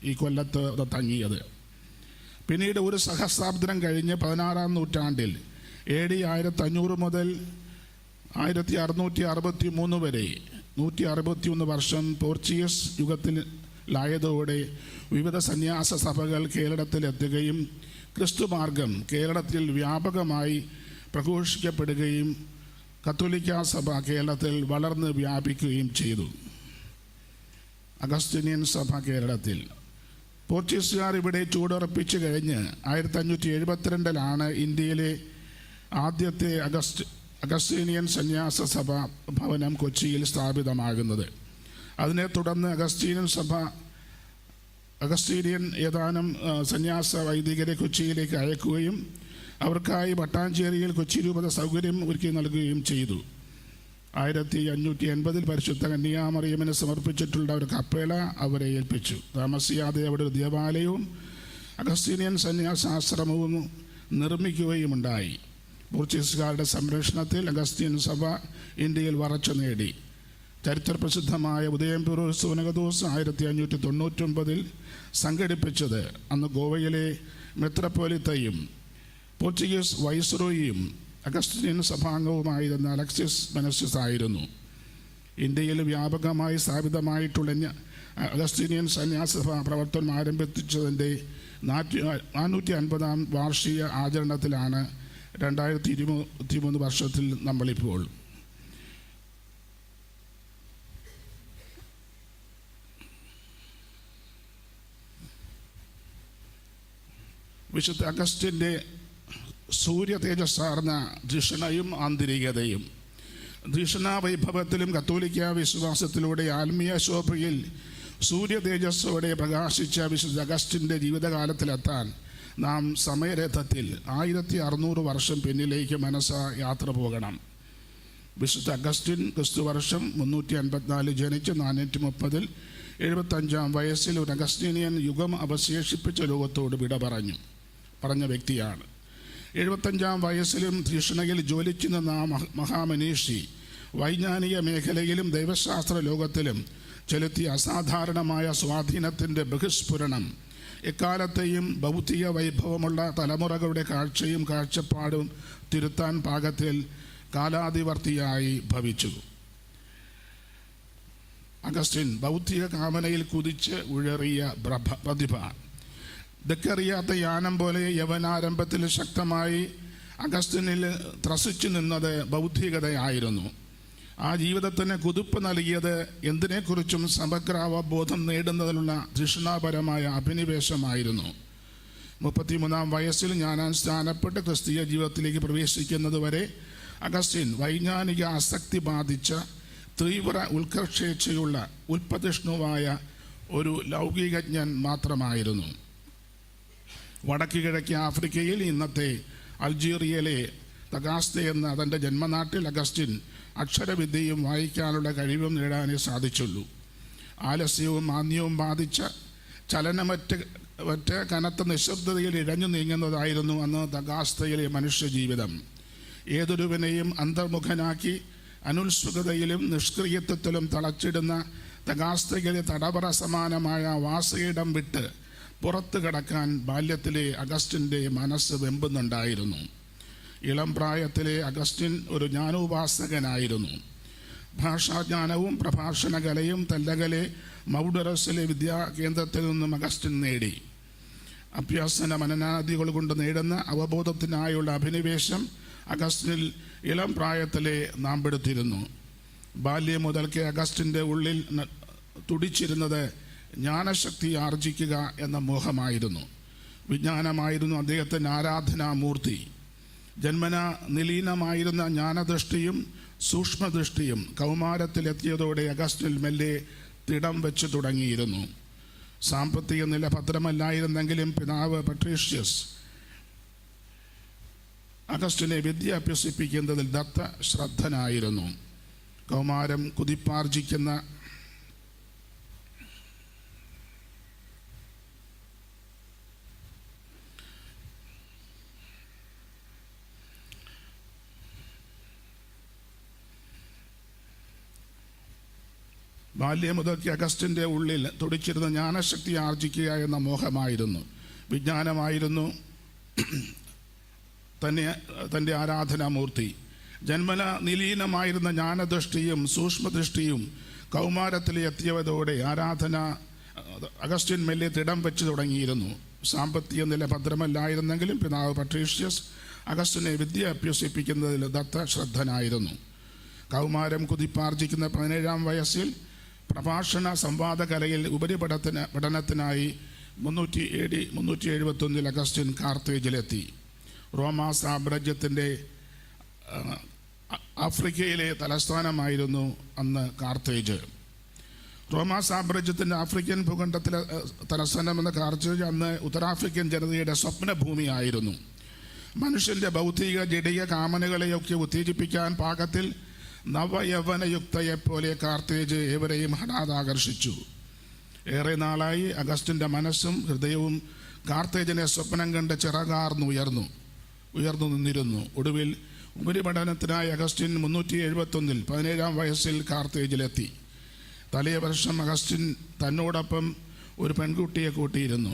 ഈ കൊല്ലത്ത് തങ്ങിയത്. പിന്നീട് ഒരു സഹസ്രാബ്ദം കഴിഞ്ഞ് 16-ാം നൂറ്റാണ്ടിൽ AD 1500 മുതൽ 1663 വരെ 161 വർഷം പോർച്ചുഗീസ് യുഗത്തിലായതോടെ വിവിധ സന്യാസ സഭകൾ കേരളത്തിലെത്തുകയും ക്രിസ്തുമാർഗം കേരളത്തിൽ വ്യാപകമായി പ്രഘോഷിക്കപ്പെടുകയും കത്തോലിക്ക സഭ കേരളത്തിൽ വളർന്ന് വ്യാപിക്കുകയും ചെയ്തു. അഗസ്റ്റിനിയൻ സഭ കേരളത്തിൽ പോർച്ചുഗീസുകാർ ഇവിടെ ചൂടുറപ്പിച്ചു കഴിഞ്ഞ് 1572 ഇന്ത്യയിലെ ആദ്യത്തെ അഗസ്തീനിയൻ സന്യാസ സഭ ഭവനം കൊച്ചിയിൽ സ്ഥാപിതമാകുന്നത്. അതിനെ തുടർന്ന് അഗസ്തീനിയൻ ഏതാനും സന്യാസ വൈദികരെ കൊച്ചിയിലേക്ക് അയക്കുകയും അവർക്കായി മട്ടാഞ്ചേരിയിൽ കൊച്ചി രൂപത സൗകര്യം ഒരുക്കി നൽകുകയും ചെയ്തു. 1580 പരിശുദ്ധ കന്യാമറിയമ്മിന് സമർപ്പിച്ചിട്ടുള്ള ഒരു കപ്പേള അവരെ ഏൽപ്പിച്ചു. താമസിയാതെ അവിടെ ഒരു ദേവാലയവും അഗസ്തീനിയൻ സന്യാസാശ്രമവും നിർമ്മിക്കുകയുമുണ്ടായി. പോർച്ചുഗീസുകാരുടെ സംരക്ഷണത്തിൽ അഗസ്തീൻ സഭ ഇന്ത്യയിൽ വളർച്ച നേടി. ചരിത്രപ്രസിദ്ധമായ ഉദയംപൂർ സുനകദോസ് 1599 സംഘടിപ്പിച്ചത് അന്ന് ഗോവയിലെ മെത്രാപ്പൊലീത്തയും പോർച്ചുഗീസ് വൈസ്രോയിയും അഗസ്റ്റിനിയൻ സഭാംഗവുമായിരുന്ന അലക്സിസ് മെനസിസ് ആയിരുന്നു. ഇന്ത്യയിൽ വ്യാപകമായി സ്ഥാപിതമായിട്ടുള്ള അഗസ്റ്റിനിയൻ സന്യാസഭ പ്രവർത്തനം ആരംഭിച്ചതിൻ്റെ 450-ാം വാർഷിക ആചരണത്തിലാണ് 2023 വർഷത്തിൽ നമ്മളിപ്പോൾ. വിശുദ്ധ അഗസ്റ്റിൻ്റെ സൂര്യ തേജസ്സാർന്ന ധിഷണയും ആന്തരികതയും, ധിഷണാവൈഭവത്തിലും കത്തോലിക്ക വിശ്വാസത്തിലൂടെ ആത്മീയ ശോഭയിൽ സൂര്യ തേജസ്സോടെ പ്രകാശിച്ച വിശുദ്ധ അഗസ്റ്റിൻ്റെ ജീവിതകാലത്തിലെത്താൻ നാം സമയരഥത്തിൽ 1600 വർഷം പിന്നിലേക്ക് യാത്ര പോകണം. വിശുദ്ധ അഗസ്റ്റിൻ ക്രിസ്തുവർഷം 354 ജനിച്ച് 430 75-ാം വയസ്സിൽ ഒരു അഗസ്തീനിയൻ യുഗം അവശേഷിപ്പിച്ച ലോകത്തോട് വിട പറഞ്ഞ വ്യക്തിയാണ്. 75-ാം വയസ്സിലും ധിഷണയിൽ ജ്വലിച്ചു നിന്ന ആ മഹാമനീഷി വൈജ്ഞാനിക മേഖലയിലും ദൈവശാസ്ത്ര ലോകത്തിലും ചെലുത്തിയ അസാധാരണമായ സ്വാധീനത്തിൻ്റെ ബഹിസ്ഫുരണം എക്കാലത്തെയും ഭൗതിക വൈഭവമുള്ള തലമുറകളുടെ കാഴ്ചയും കാഴ്ചപ്പാടും തിരുത്താൻ പാകത്തിൽ കാലാതിവർത്തിയായി ഭവിച്ചു. അഗസ്റ്റിൻ ഭൗതിക കാമനയിൽ കുതിച്ച് ഉഴറിയ പ്രതിഭ. ദക്കറിയാത്ത യാനം പോലെ യവനാരംഭത്തിൽ ശക്തമായി അഗസ്റ്റിനിൽ ത്രസിച്ചു നിന്നത് ബൗദ്ധികതയായിരുന്നു. ആ ജീവിതത്തിന് കുതിപ്പ് നൽകിയത് എന്തിനെക്കുറിച്ചും സമഗ്ര അവബോധം നേടുന്നതിനുള്ള തൃഷ്ണാപരമായ അഭിനിവേശമായിരുന്നു. 33-ാം വയസ്സിൽ ജ്ഞാനാൻ സ്ഥാനപ്പെട്ട് ക്രിസ്തീയ ജീവിതത്തിലേക്ക് പ്രവേശിക്കുന്നതുവരെ അഗസ്റ്റിൻ വൈജ്ഞാനിക ആസക്തി ബാധിച്ച തീവ്ര ഉത്കർഷേച്ഛയുള്ള ഉൽപ്പതിഷ്ണുവായ ഒരു ലൗകികജ്ഞൻ മാത്രമായിരുന്നു. വടക്ക് കിഴക്ക് ആഫ്രിക്കയിൽ ഇന്നത്തെ അൾജീരിയയിലെ തഗാസ്ത എന്ന തൻ്റെ ജന്മനാട്ടിൽ അഗസ്റ്റിൻ അക്ഷരവിദ്യയും വായിക്കാനുള്ള കഴിവും നേടാനേ സാധിച്ചുള്ളൂ. ആലസ്യവും മാന്ദ്യവും ബാധിച്ച ചലനമറ്റ കനത്ത നിശബ്ദതയിൽ ഇഴഞ്ഞു നീങ്ങുന്നതായിരുന്നു അന്ന് തഗാസ്തയിലെ മനുഷ്യജീവിതം. ഏതൊരുവനെയും അന്തർമുഖനാക്കി അനുത്സുകതയിലും നിഷ്ക്രിയത്വത്തിലും തളച്ചിടുന്ന തഗാസ്തയിലെ തടവറ സമാനമായ വാസയിടം വിട്ട് പുറത്തു കടക്കാൻ ബാല്യത്തിലെ അഗസ്റ്റിൻ്റെ മനസ്സ് വെമ്പുന്നുണ്ടായിരുന്നു. ഇളം പ്രായത്തിലെ അഗസ്റ്റിൻ ഒരു ജ്ഞാനോപാസകനായിരുന്നു. ഭാഷാജ്ഞാനവും പ്രഭാഷണ കലയും തെല്ലകലെ മൗഡറസിലെ വിദ്യാകേന്ദ്രത്തിൽ നിന്നും അഗസ്റ്റിൻ നേടി. അഭ്യാസന മനനാദികൾ കൊണ്ട് നേടുന്ന അവബോധത്തിനായുള്ള അഭിനിവേശം അഗസ്റ്റിനിൽ ഇളം പ്രായത്തിലെ നാമ്പെടുത്തിരുന്നു. ബാല്യം മുതൽക്കേ അഗസ്റ്റിൻ്റെ ഉള്ളിൽ തുടിച്ചിരുന്നത് ജ്ഞാനശക്തി ആർജിക്കുക എന്ന മോഹമായിരുന്നു. വിജ്ഞാനമായിരുന്നു അദ്ദേഹത്തിൻ്റെ ആരാധനാമൂർത്തി. ജന്മന നിലീനമായിരുന്ന ജ്ഞാനദൃഷ്ടിയും സൂക്ഷ്മദൃഷ്ടിയും കൗമാരത്തിലെത്തിയതോടെ അഗസ്റ്റിൽ മെല്ലെ തിടം വെച്ച് തുടങ്ങിയിരുന്നു. സാമ്പത്തിക നില ഭദ്രമല്ലായിരുന്നെങ്കിലും പിതാവ് പട്രീഷ്യസ് അഗസ്റ്റിനെ വിദ്യ അഭ്യസിപ്പിക്കുന്നതിൽ ദത്ത ശ്രദ്ധനായിരുന്നു. കൗമാരം കുതിപ്പാർജിക്കുന്ന ബാല്യം മുതൽക്ക് അഗസ്റ്റിൻ്റെ ഉള്ളിൽ തുടിച്ചിരുന്ന ജ്ഞാനശക്തി ആർജിക്കുക എന്ന മോഹമായിരുന്നു. വിജ്ഞാനമായിരുന്നു തൻ്റെ ആരാധനാമൂർത്തി. ജന്മന നിലീനമായിരുന്ന ജ്ഞാനദൃഷ്ടിയും സൂക്ഷ്മദൃഷ്ടിയും കൗമാരത്തിലെത്തിയതോടെ അഗസ്റ്റിൻ മെല്ലെ തിടം വെച്ച് തുടങ്ങിയിരുന്നു. സാമ്പത്തിക നില ഭദ്രമല്ലായിരുന്നെങ്കിലും പിതാവ് പട്രീഷ്യസ് അഗസ്റ്റിനെ വിദ്യ അഭ്യസിപ്പിക്കുന്നതിൽ ദത്ത ശ്രദ്ധനായിരുന്നു. കൗമാരം കുതിപ്പാർജിക്കുന്ന 17-ാം വയസ്സിൽ പ്രഭാഷണ സംവാദ കലയിൽ പഠനത്തിനായി 371 അഗസ്റ്റിൻ കാർത്തേജിലെത്തി. റോമാ സാമ്രാജ്യത്തിൻ്റെ ആഫ്രിക്കയിലെ തലസ്ഥാനമായിരുന്നു അന്ന് കാർത്തേജ്. റോമാ സാമ്രാജ്യത്തിൻ്റെ ആഫ്രിക്കൻ ഭൂഖണ്ഡത്തിലെ തലസ്ഥാനമെന്ന കാർത്തേജ് അന്ന് ഉത്തരാഫ്രിക്കൻ ജനതയുടെ സ്വപ്നഭൂമിയായിരുന്നു. മനുഷ്യൻ്റെ ഭൗതിക ജഡിക കാമനകളെയൊക്കെ ഉത്തേജിപ്പിക്കാൻ പാകത്തിൽ നവയവനയുക്തയെപ്പോലെ കാർത്തേജ് ഏവരെയും ഹഠാതാകർഷിച്ചു. ഏറെ നാളായി അഗസ്റ്റിൻ്റെ മനസ്സും ഹൃദയവും കാർത്തേജിനെ സ്വപ്നം കണ്ട് ചിറകാർന്നുയർന്നു നിന്നിരുന്നു. ഒടുവിൽ ഉപരിപഠനത്തിനായി അഗസ്റ്റിൻ 371 17-ാം വയസ്സിൽ കാർത്തേജിലെത്തി. തലേ വർഷം അഗസ്റ്റിൻ തന്നോടൊപ്പം ഒരു പെൺകുട്ടിയെ കൂട്ടിയിരുന്നു.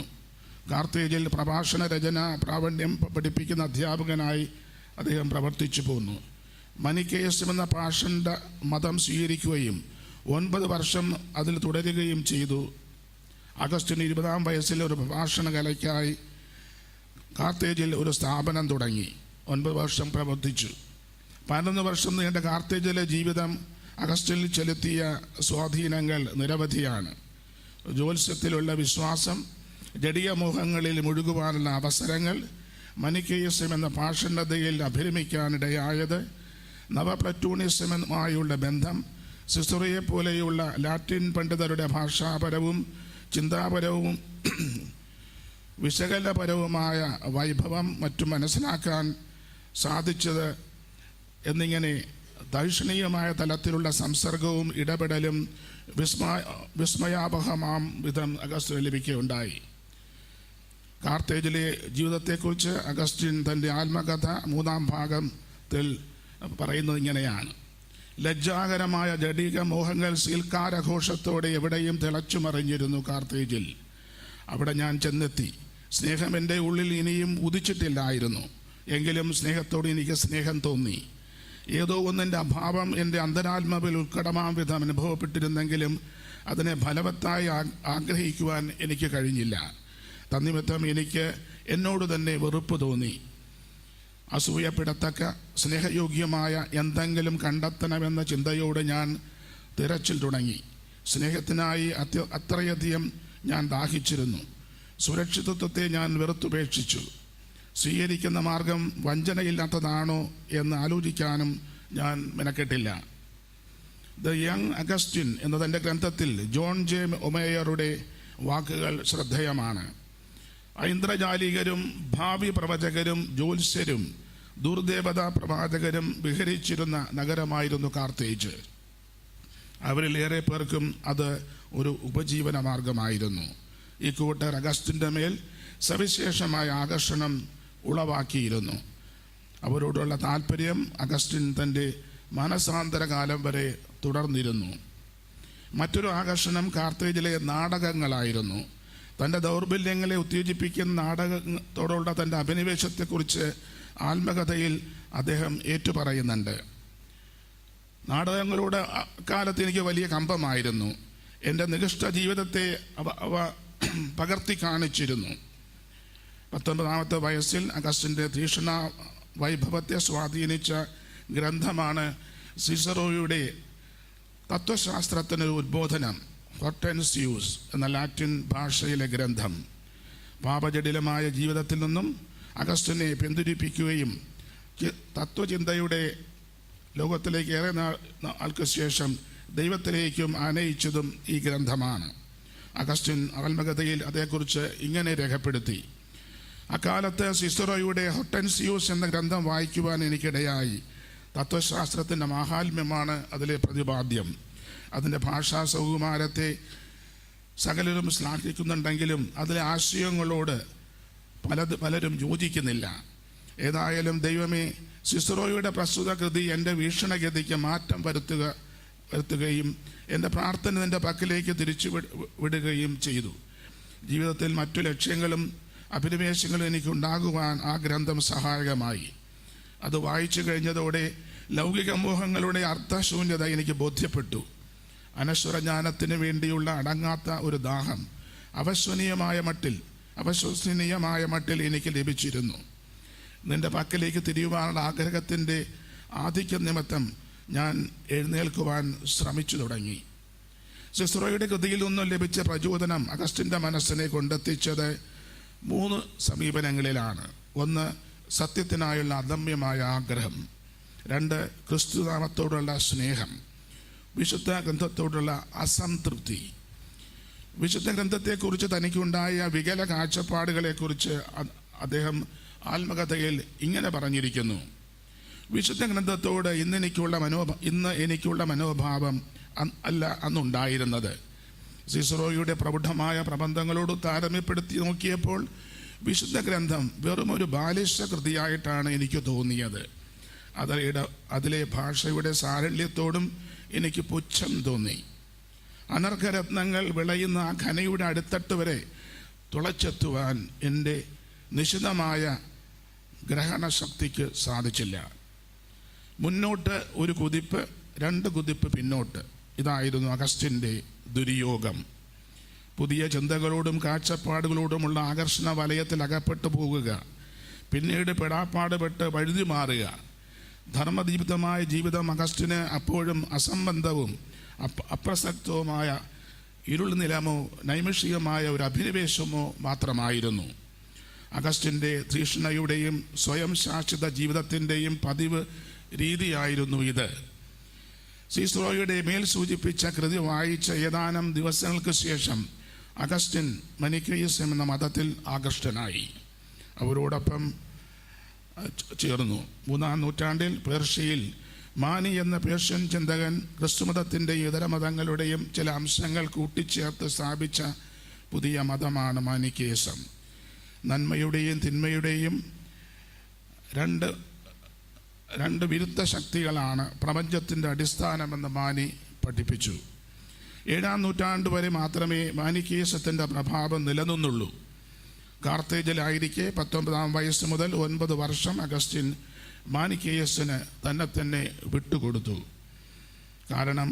കാർത്തേജിൽ പ്രഭാഷണ രചന പ്രാവീണ്യം പഠിപ്പിക്കുന്ന അധ്യാപകനായി അദ്ദേഹം പ്രവർത്തിച്ചു പോന്നു. മനിക്കേയം എന്ന പാഷണ്ഡ മതം സ്വീകരിക്കുകയും 9 വർഷം അതിൽ തുടരുകയും ചെയ്തു. അഗസ്റ്റിന് 20-ാം വയസ്സിൽ ഒരു പ്രഭാഷണ കലയ്ക്കായി കാർത്തേജിൽ ഒരു സ്ഥാപനം തുടങ്ങി. 9 വർഷം പ്രവർത്തിച്ചു. 11 വർഷം നീണ്ട കാർത്തേജിലെ ജീവിതം അഗസ്റ്റിൽ ചെലുത്തിയ സ്വാധീനങ്ങൾ നിരവധിയാണ്. ജ്യോത്സ്യത്തിലുള്ള വിശ്വാസം, ജഡീയ മോഹങ്ങളിൽ മുഴുകുവാനുള്ള അവസരങ്ങൾ, മനിക്കേയിസം എന്ന പാഷണ്ഡതയിൽ അഭിരമിക്കാനിടയായത്, നവപ്ലറ്റോണിസമുമായുള്ള ബന്ധം, സിസറയെ പോലെയുള്ള ലാറ്റിൻ പണ്ഡിതരുടെ ഭാഷാപരവും ചിന്താപരവും വിശകലപരവുമായ വൈഭവം മറ്റും മനസ്സിലാക്കാൻ സാധിച്ചത് എന്നിങ്ങനെ ദൈക്ഷണീയമായ തലത്തിലുള്ള സംസർഗവും ഇടപെടലും വിസ്മയാപഹമാം വിധം അഗസ്റ്റിന് ലഭിക്കുകയുണ്ടായി. കാർത്തേജിലെ ജീവിതത്തെക്കുറിച്ച് അഗസ്റ്റിൻ തൻ്റെ ആത്മകഥ 3-ാം ഭാഗത്തിൽ പറയുന്നത് ഇങ്ങനെയാണ്: ലജ്ജാകരമായ ജഡിക മോഹങ്ങൾ സീൽക്കാരഘോഷത്തോടെ എവിടെയും തിളച്ചുമറിഞ്ഞിരുന്നു കാർത്തേജിൽ. അവിടെ ഞാൻ ചെന്നെത്തി. സ്നേഹം എൻ്റെ ഉള്ളിൽ ഇനിയും ഉദിച്ചിട്ടില്ലായിരുന്നു. എങ്കിലും സ്നേഹത്തോട് എനിക്ക് സ്നേഹം തോന്നി. ഏതോ ഒന്നിൻ്റെ അഭാവം എൻ്റെ അന്തരാത്മാവിൽ ഉത്കടമാം വിധം അനുഭവപ്പെട്ടിരുന്നെങ്കിലും അതിനെ ഫലവത്തായി ആഗ്രഹിക്കുവാൻ എനിക്ക് കഴിഞ്ഞില്ല. തന്നിമിത്തം എനിക്ക് എന്നോട് തന്നെ വെറുപ്പ് തോന്നി. അസൂയപ്പെടത്തക്ക സ്നേഹയോഗ്യമായ എന്തെങ്കിലും കണ്ടെത്തണമെന്ന ചിന്തയോടെ ഞാൻ തിരച്ചിൽ തുടങ്ങി. സ്നേഹത്തിനായി അത്രയധികം ഞാൻ ദാഹിച്ചിരുന്നു. സുരക്ഷിതത്വത്തെ ഞാൻ വെറുത്തുപേക്ഷിച്ചു. സ്വീകരിക്കുന്ന മാർഗം വഞ്ചനയില്ലാത്തതാണോ എന്ന് ആലോചിക്കാനും ഞാൻ മെനക്കെട്ടില്ല. ദ യങ് അഗസ്റ്റിൻ എന്നതെൻ്റെ ഗ്രന്ഥത്തിൽ ജോൺ ജെ ഒമേയറുടെ വാക്കുകൾ ശ്രദ്ധേയമാണ്. ഐന്ദ്രജാലികരും ഭാവി പ്രവചകരും ജ്യോത്സ്യരും ദുർദേവതാ പ്രവാചകരും വിഹരിച്ചിരുന്ന നഗരമായിരുന്നു കാർത്തേജ്. അവരിൽ ഏറെ പേർക്കും അത് ഒരു ഉപജീവന മാർഗമായിരുന്നു. ഈ കൂട്ടർ അഗസ്റ്റിൻ്റെ മേൽ സവിശേഷമായ ആകർഷണം ഉളവാക്കിയിരുന്നു. അവരോടുള്ള താല്പര്യം അഗസ്റ്റിൻ തൻ്റെ മാനസാന്തരകാലം വരെ തുടർന്നിരുന്നു. മറ്റൊരു ആകർഷണം കാർത്തേജിലെ നാടകങ്ങളായിരുന്നു. തൻ്റെ ദൗർബല്യങ്ങളെ ഉത്തേജിപ്പിക്കുന്ന നാടകത്തോടുള്ള തൻ്റെ അഭിനിവേശത്തെക്കുറിച്ച് ആത്മകഥയിൽ അദ്ദേഹം ഏറ്റുപറയുന്നുണ്ട്. നാടകങ്ങളോട് അക്കാലത്ത് എനിക്ക് വലിയ കമ്പമായിരുന്നു. എൻ്റെ നികൃഷ്ട ജീവിതത്തെ അവ പകർത്തി കാണിച്ചിരുന്നു. 19-ാമത്തെ വയസ്സിൽ അഗസ്റ്റിൻ്റെ തീക്ഷ്ണ വൈഭവത്തെ സ്വാധീനിച്ച ഗ്രന്ഥമാണ് സിസറോയുടെ തത്വശാസ്ത്രത്തിനൊരു ഉദ്ബോധനം, ഹൊർട്ടൻസ്യൂസ് എന്ന ലാറ്റിൻ ഭാഷയിലെ ഗ്രന്ഥം, പാപജടിലമായ ജീവിതത്തിൽ നിന്നും അഗസ്റ്റിനെ പിന്തിരിപ്പിക്കുകയും തത്വചിന്തയുടെ ലോകത്തിലേക്ക് ഏറെ നാൾക്ക് ശേഷം ദൈവത്തിലേക്കും ആനയിച്ചതും ഈ ഗ്രന്ഥമാണ്. അഗസ്റ്റിൻ ആത്മകഥയിൽ അതേക്കുറിച്ച് ഇങ്ങനെ രേഖപ്പെടുത്തി: അക്കാലത്ത് സിസറോയുടെ ഹൊർട്ടൻസ്യൂസ് എന്ന ഗ്രന്ഥം വായിക്കുവാൻ എനിക്കിടയായി. തത്വശാസ്ത്രത്തിൻ്റെ മാഹാത്മ്യമാണ് അതിലെ പ്രതിപാദ്യം. അതിൻ്റെ ഭാഷാ സൗകുമാരത്തെ സകലരും ശ്ലാഘിക്കുന്നുണ്ടെങ്കിലും അതിലെ ആശയങ്ങളോട് പലരും യോജിക്കുന്നില്ല. ഏതായാലും ദൈവമേ, സിസറോയുടെ പ്രസ്തുത കൃതി എൻ്റെ വീക്ഷണഗതിക്ക് മാറ്റം വരുത്തുകയും എൻ്റെ പ്രാർത്ഥന നിൻ്റെ പക്കലേക്ക് തിരിച്ചു വിടുകയും ചെയ്തു. ജീവിതത്തിൽ മറ്റു ലക്ഷ്യങ്ങളും അഭിനിവേശങ്ങളും എനിക്കുണ്ടാകുവാൻ ആ ഗ്രന്ഥം സഹായകമായി. അത് വായിച്ചു കഴിഞ്ഞതോടെ ലൗകിക മോഹങ്ങളുടെ അർത്ഥശൂന്യത എനിക്ക് ബോധ്യപ്പെട്ടു. അനശ്വരജ്ഞാനത്തിന് വേണ്ടിയുള്ള അടങ്ങാത്ത ഒരു ദാഹം അവിശ്വസനീയമായ മട്ടിൽ എനിക്ക് ലഭിച്ചിരുന്നു. നിന്റെ പക്കലേക്ക് തിരിയുവാനുള്ള ആഗ്രഹത്തിൻ്റെ ആധിക്യം നിമിത്തം ഞാൻ എഴുന്നേൽക്കുവാൻ ശ്രമിച്ചു തുടങ്ങി. സിസറോയുടെ കൃതിയിൽ നിന്നും ലഭിച്ച പ്രചോദനം അഗസ്റ്റിൻ്റെ മനസ്സിനെ കൊണ്ടെത്തിച്ചത് 3 സമീപനങ്ങളിലാണ്. 1, സത്യത്തിനായുള്ള അദമ്യമായ ആഗ്രഹം. 2, ക്രിസ്തുനാമത്തോടുള്ള സ്നേഹം. വിശുദ്ധ ഗ്രന്ഥത്തോടുള്ള അസംതൃപ്തി. വിശുദ്ധ ഗ്രന്ഥത്തെക്കുറിച്ച് തനിക്കുണ്ടായ വികല കാഴ്ചപ്പാടുകളെക്കുറിച്ച് അദ്ദേഹം ആത്മകഥയിൽ ഇങ്ങനെ പറഞ്ഞിരിക്കുന്നു: വിശുദ്ധ ഗ്രന്ഥത്തോട് ഇന്ന് എനിക്കുള്ള മനോഭാവം അല്ല അന്നുണ്ടായിരുന്നത്. സിസറോയുടെ പ്രൗഢമായ പ്രബന്ധങ്ങളോട് താരതമ്യപ്പെടുത്തി നോക്കിയപ്പോൾ വിശുദ്ധ ഗ്രന്ഥം വെറും ഒരു ബാലിശ കൃതിയായിട്ടാണ് എനിക്ക് തോന്നിയത്. അതിലെ ഭാഷയുടെ സാരല്യത്തോടും എനിക്ക് പുച്ഛം തോന്നി. അനർഘരത്നങ്ങൾ വിളയുന്ന ആ ഖനയുടെ അടിത്തട്ട് വരെ തുളച്ചെത്തുവാൻ എൻ്റെ നിശിതമായ ഗ്രഹണശക്തിക്ക് സാധിച്ചില്ല. മുന്നോട്ട് ഒരു കുതിപ്പ്, 2 കുതിപ്പ് പിന്നോട്ട്. ഇതായിരുന്നു അഗസ്റ്റിൻ്റെ ദുര്യോഗം. പുതിയ ചിന്തകളോടും കാഴ്ചപ്പാടുകളോടുമുള്ള ആകർഷണ വലയത്തിൽ അകപ്പെട്ടു പോകുക, പിന്നീട് പെടാപ്പാടുപെട്ട് വഴുതി മാറുക. ധർമ്മദീപ്തമായ ജീവിതം അഗസ്റ്റിന് അപ്പോഴും അസംബന്ധവും അപ്രസക്തവുമായ ഇരുൾ നിലമോ നൈമിഷികമായ ഒരു അഭിനിവേശമോ മാത്രമായിരുന്നു. അഗസ്റ്റിൻ്റെ തീഷ്ണതയുടെയും സ്വയം ശാശ്വത ജീവിതത്തിൻ്റെയും പതിവ് രീതിയായിരുന്നു ഇത്. സിസറോയുടെ മേൽ സൂചിപ്പിച്ച കൃതി വായിച്ച ഏതാനും ദിവസങ്ങൾക്ക് ശേഷം അഗസ്റ്റിൻ മനിക്കേയിസം എന്ന മതത്തിൽ ആകൃഷ്ടനായി. അവരോടൊപ്പം ചേർന്നു. 3-ാം നൂറ്റാണ്ടിൽ പേർഷ്യയിൽ മാനി എന്ന പേർഷ്യൻ ചിന്തകൻ ക്രിസ്തുമതത്തിൻ്റെയും ഇതര മതങ്ങളുടെയും ചില അംശങ്ങൾ കൂട്ടിച്ചേർത്ത് സ്ഥാപിച്ച പുതിയ മതമാണ് മാനിക്കേയിസം. നന്മയുടെയും തിന്മയുടെയും രണ്ട് വിരുദ്ധ ശക്തികളാണ് പ്രപഞ്ചത്തിൻ്റെ അടിസ്ഥാനമെന്ന് മാനി പഠിപ്പിച്ചു. 7-ാം നൂറ്റാണ്ട് വരെ മാത്രമേ മാനിക്കേയിസത്തിൻ്റെ പ്രഭാവം നിലനിന്നുള്ളൂ. കാർത്തേജിലായിരിക്കെ 19-ാം വയസ്സ് മുതൽ 9 വർഷം അഗസ്റ്റിൻ മാനിക്കേയിസത്തിന് തന്നെ വിട്ടുകൊടുത്തു. കാരണം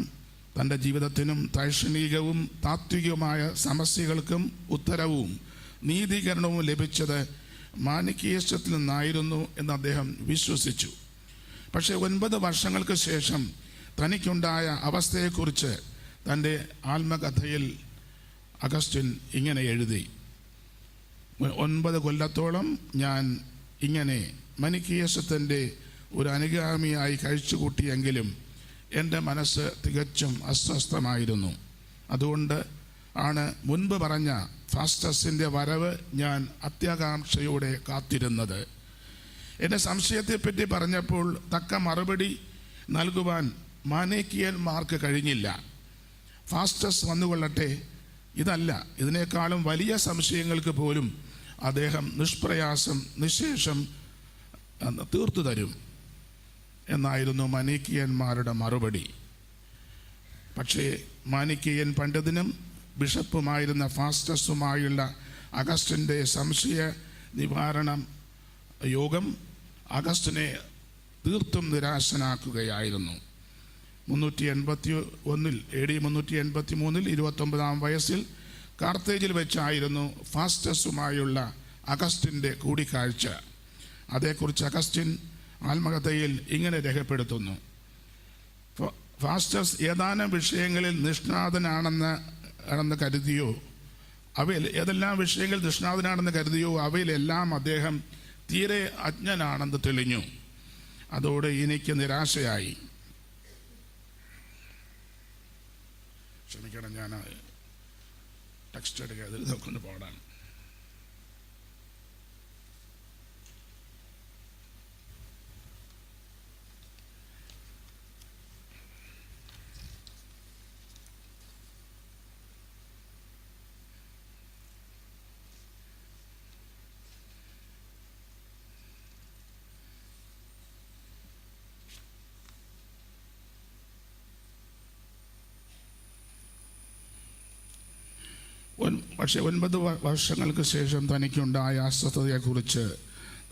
തൻ്റെ ജീവിതത്തിനും ദൈക്ഷണികവും താത്വികവുമായ സമസ്യകൾക്കും ഉത്തരവും നീതീകരണവും ലഭിച്ചത് മാനിക്കേയിസത്തിൽ നിന്നായിരുന്നു എന്ന് അദ്ദേഹം വിശ്വസിച്ചു. പക്ഷേ 9 വർഷങ്ങൾക്ക് ശേഷം തനിക്കുണ്ടായ അവസ്ഥയെക്കുറിച്ച് തൻ്റെ ആത്മകഥയിൽ അഗസ്റ്റിൻ ഇങ്ങനെ എഴുതി: 9 കൊല്ലത്തോളം ഞാൻ ഇങ്ങനെ മനിക്കേയിസത്തിൻ്റെ ഒരു അനുഗാമിയായി കഴിച്ചുകൂട്ടിയെങ്കിലും എൻ്റെ മനസ്സ് തികച്ചും അസ്വസ്ഥമായിരുന്നു. അതുകൊണ്ട് ആണ് മുൻപ് പറഞ്ഞ ഫാസ്റ്റസിൻ്റെ വരവ് ഞാൻ അത്യാകാംക്ഷയോടെ കാത്തിരുന്നത്. എൻ്റെ സംശയത്തെപ്പറ്റി പറഞ്ഞപ്പോൾ തക്ക മറുപടി നൽകുവാൻ മാനേക്കിയന്മാർക്ക് കഴിഞ്ഞില്ല. ഫാസ്റ്റസ് വന്നുകൊള്ളട്ടെ, ഇതല്ല, ഇതിനേക്കാളും വലിയ സംശയങ്ങൾക്ക് പോലും അദ്ദേഹം നിഷ്പ്രയാസം നിശേഷം തീർത്തു തരും എന്നായിരുന്നു മാനേക്കിയന്മാരുടെ മറുപടി. പക്ഷേ മാനിക്കേയൻ പണ്ഡിതനും ബിഷപ്പുമായിരുന്ന ഫാസ്റ്റസുമായുള്ള അഗസ്റ്റിൻ്റെ സംശയ നിവാരണ യോഗം അഗസ്റ്റിനെ തീർത്തും നിരാശനാക്കുകയായിരുന്നു. 381 AD 383 29-ാം വയസ്സിൽ കാർത്തേജിൽ വെച്ചായിരുന്നു ഫാസ്റ്റസുമായുള്ള അഗസ്റ്റിൻ്റെ കൂടിക്കാഴ്ച. അതേക്കുറിച്ച് അഗസ്റ്റിൻ ആത്മകഥയിൽ ഇങ്ങനെ രേഖപ്പെടുത്തുന്നു: ഫാസ്റ്റസ് ഏതാനും വിഷയങ്ങളിൽ നിഷ്ണാതനാണെന്ന് കരുതിയോ, അവയിൽ ഏതെല്ലാം വിഷയങ്ങൾ നിഷ്ണാതനാണെന്ന് കരുതിയോ അവയിലെല്ലാം അദ്ദേഹം തീരെ അജ്ഞനാണെന്ന് തെളിഞ്ഞു. അതോടെ എനിക്ക് നിരാശയായി. ക്ഷമിക്കണം, ഞാൻ ടെക്സ്റ്റ് എടുക്കുക, അതിൽ നോക്കുന്നു പാടാൻ. പക്ഷേ 9 വർഷങ്ങൾക്ക് ശേഷം തനിക്കുണ്ടായ അസ്വസ്ഥതയെക്കുറിച്ച്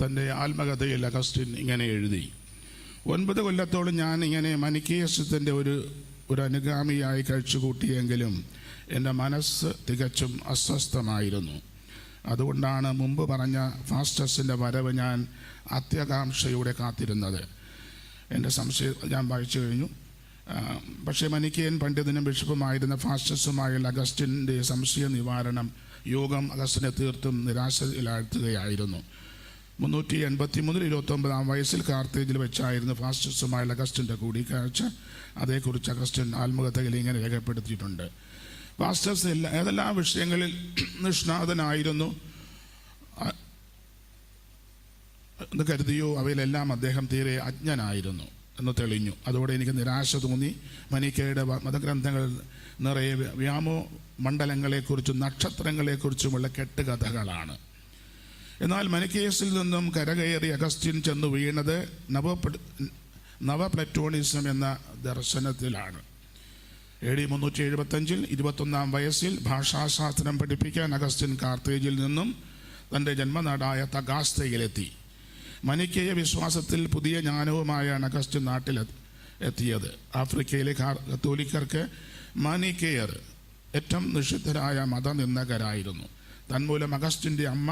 തൻ്റെ ആത്മകഥയിൽ അഗസ്റ്റിൻ ഇങ്ങനെ എഴുതി: 9 കൊല്ലത്തോളം ഞാൻ ഇങ്ങനെ മനിക്കേയസത്തിൻ്റെ ഒരു അനുഗാമിയായി കഴിച്ചുകൂട്ടിയെങ്കിലും എൻ്റെ മനസ്സ് തികച്ചും അസ്വസ്ഥമായിരുന്നു. അതുകൊണ്ടാണ് മുമ്പ് പറഞ്ഞ ഫാസ്റ്റസിൻ്റെ വരവ് ഞാൻ അത്യാകാംക്ഷയോടെ കാത്തിരുന്നത്. എൻ്റെ സംശയം ഞാൻ വായിച്ചു കഴിഞ്ഞു. പക്ഷേ മനിക്കേയൻ പണ്ഡിതനും ബിഷപ്പുമായിരുന്ന ഫാസ്റ്റസുമായുള്ള അഗസ്റ്റിൻ്റെ സംശയ നിവാരണം യോഗം അഗസ്റ്റിനെ തീർത്തും നിരാശയിലാഴ്ത്തുകയായിരുന്നു. 383 29 വയസ്സിൽ കാർത്തേജിൽ വെച്ചായിരുന്നു ഫാസ്റ്റസുമായുള്ള അഗസ്റ്റിൻ്റെ കൂടിക്കാഴ്ച. അതേക്കുറിച്ച് അഗസ്റ്റിൻ ആത്മകഥയിൽ ഇങ്ങനെ രേഖപ്പെടുത്തിയിട്ടുണ്ട്: ഫാസ്റ്റസ് ഏതെല്ലാം വിഷയങ്ങളിൽ നിഷ്ണാതനായിരുന്നു എന്ന് കരുതിയോ അവയിലെല്ലാം അദ്ദേഹം തീരെ അജ്ഞനായിരുന്നു എന്ന് തെളിഞ്ഞു. അതോടെ എനിക്ക് നിരാശ തോന്നി. മനിക്കേയുടെ മതഗ്രന്ഥങ്ങൾ നിറയെ വ്യാമോ മണ്ഡലങ്ങളെക്കുറിച്ചും നക്ഷത്രങ്ങളെക്കുറിച്ചുമുള്ള കെട്ടുകഥകളാണ്. എന്നാൽ മനിക്കേയസിൽ നിന്നും കരകയറി അഗസ്റ്റിൻ ചെന്നു വീണത് നവപ്ലറ്റോണിസം എന്ന ദർശനത്തിലാണ്. AD 375 21 വയസ്സിൽ ഭാഷാശാസ്ത്രം പഠിപ്പിക്കാൻ അഗസ്റ്റിൻ കാർത്തേജിൽ നിന്നും തൻ്റെ ജന്മനാടായ തഗാസ്തയിലെത്തി. മനിക്കേയ വിശ്വാസത്തിൽ പുതിയ ജ്ഞാനവുമായാണ് അഗസ്റ്റിൻ നാട്ടിലെത്തിയത്. ആഫ്രിക്കയിലെ കത്തോലിക്കർക്ക് മനിക്കേയർ ഏറ്റവും നിഷിദ്ധരായ മതനിന്ദകരായിരുന്നു. തന്മൂലം അഗസ്റ്റിൻ്റെ അമ്മ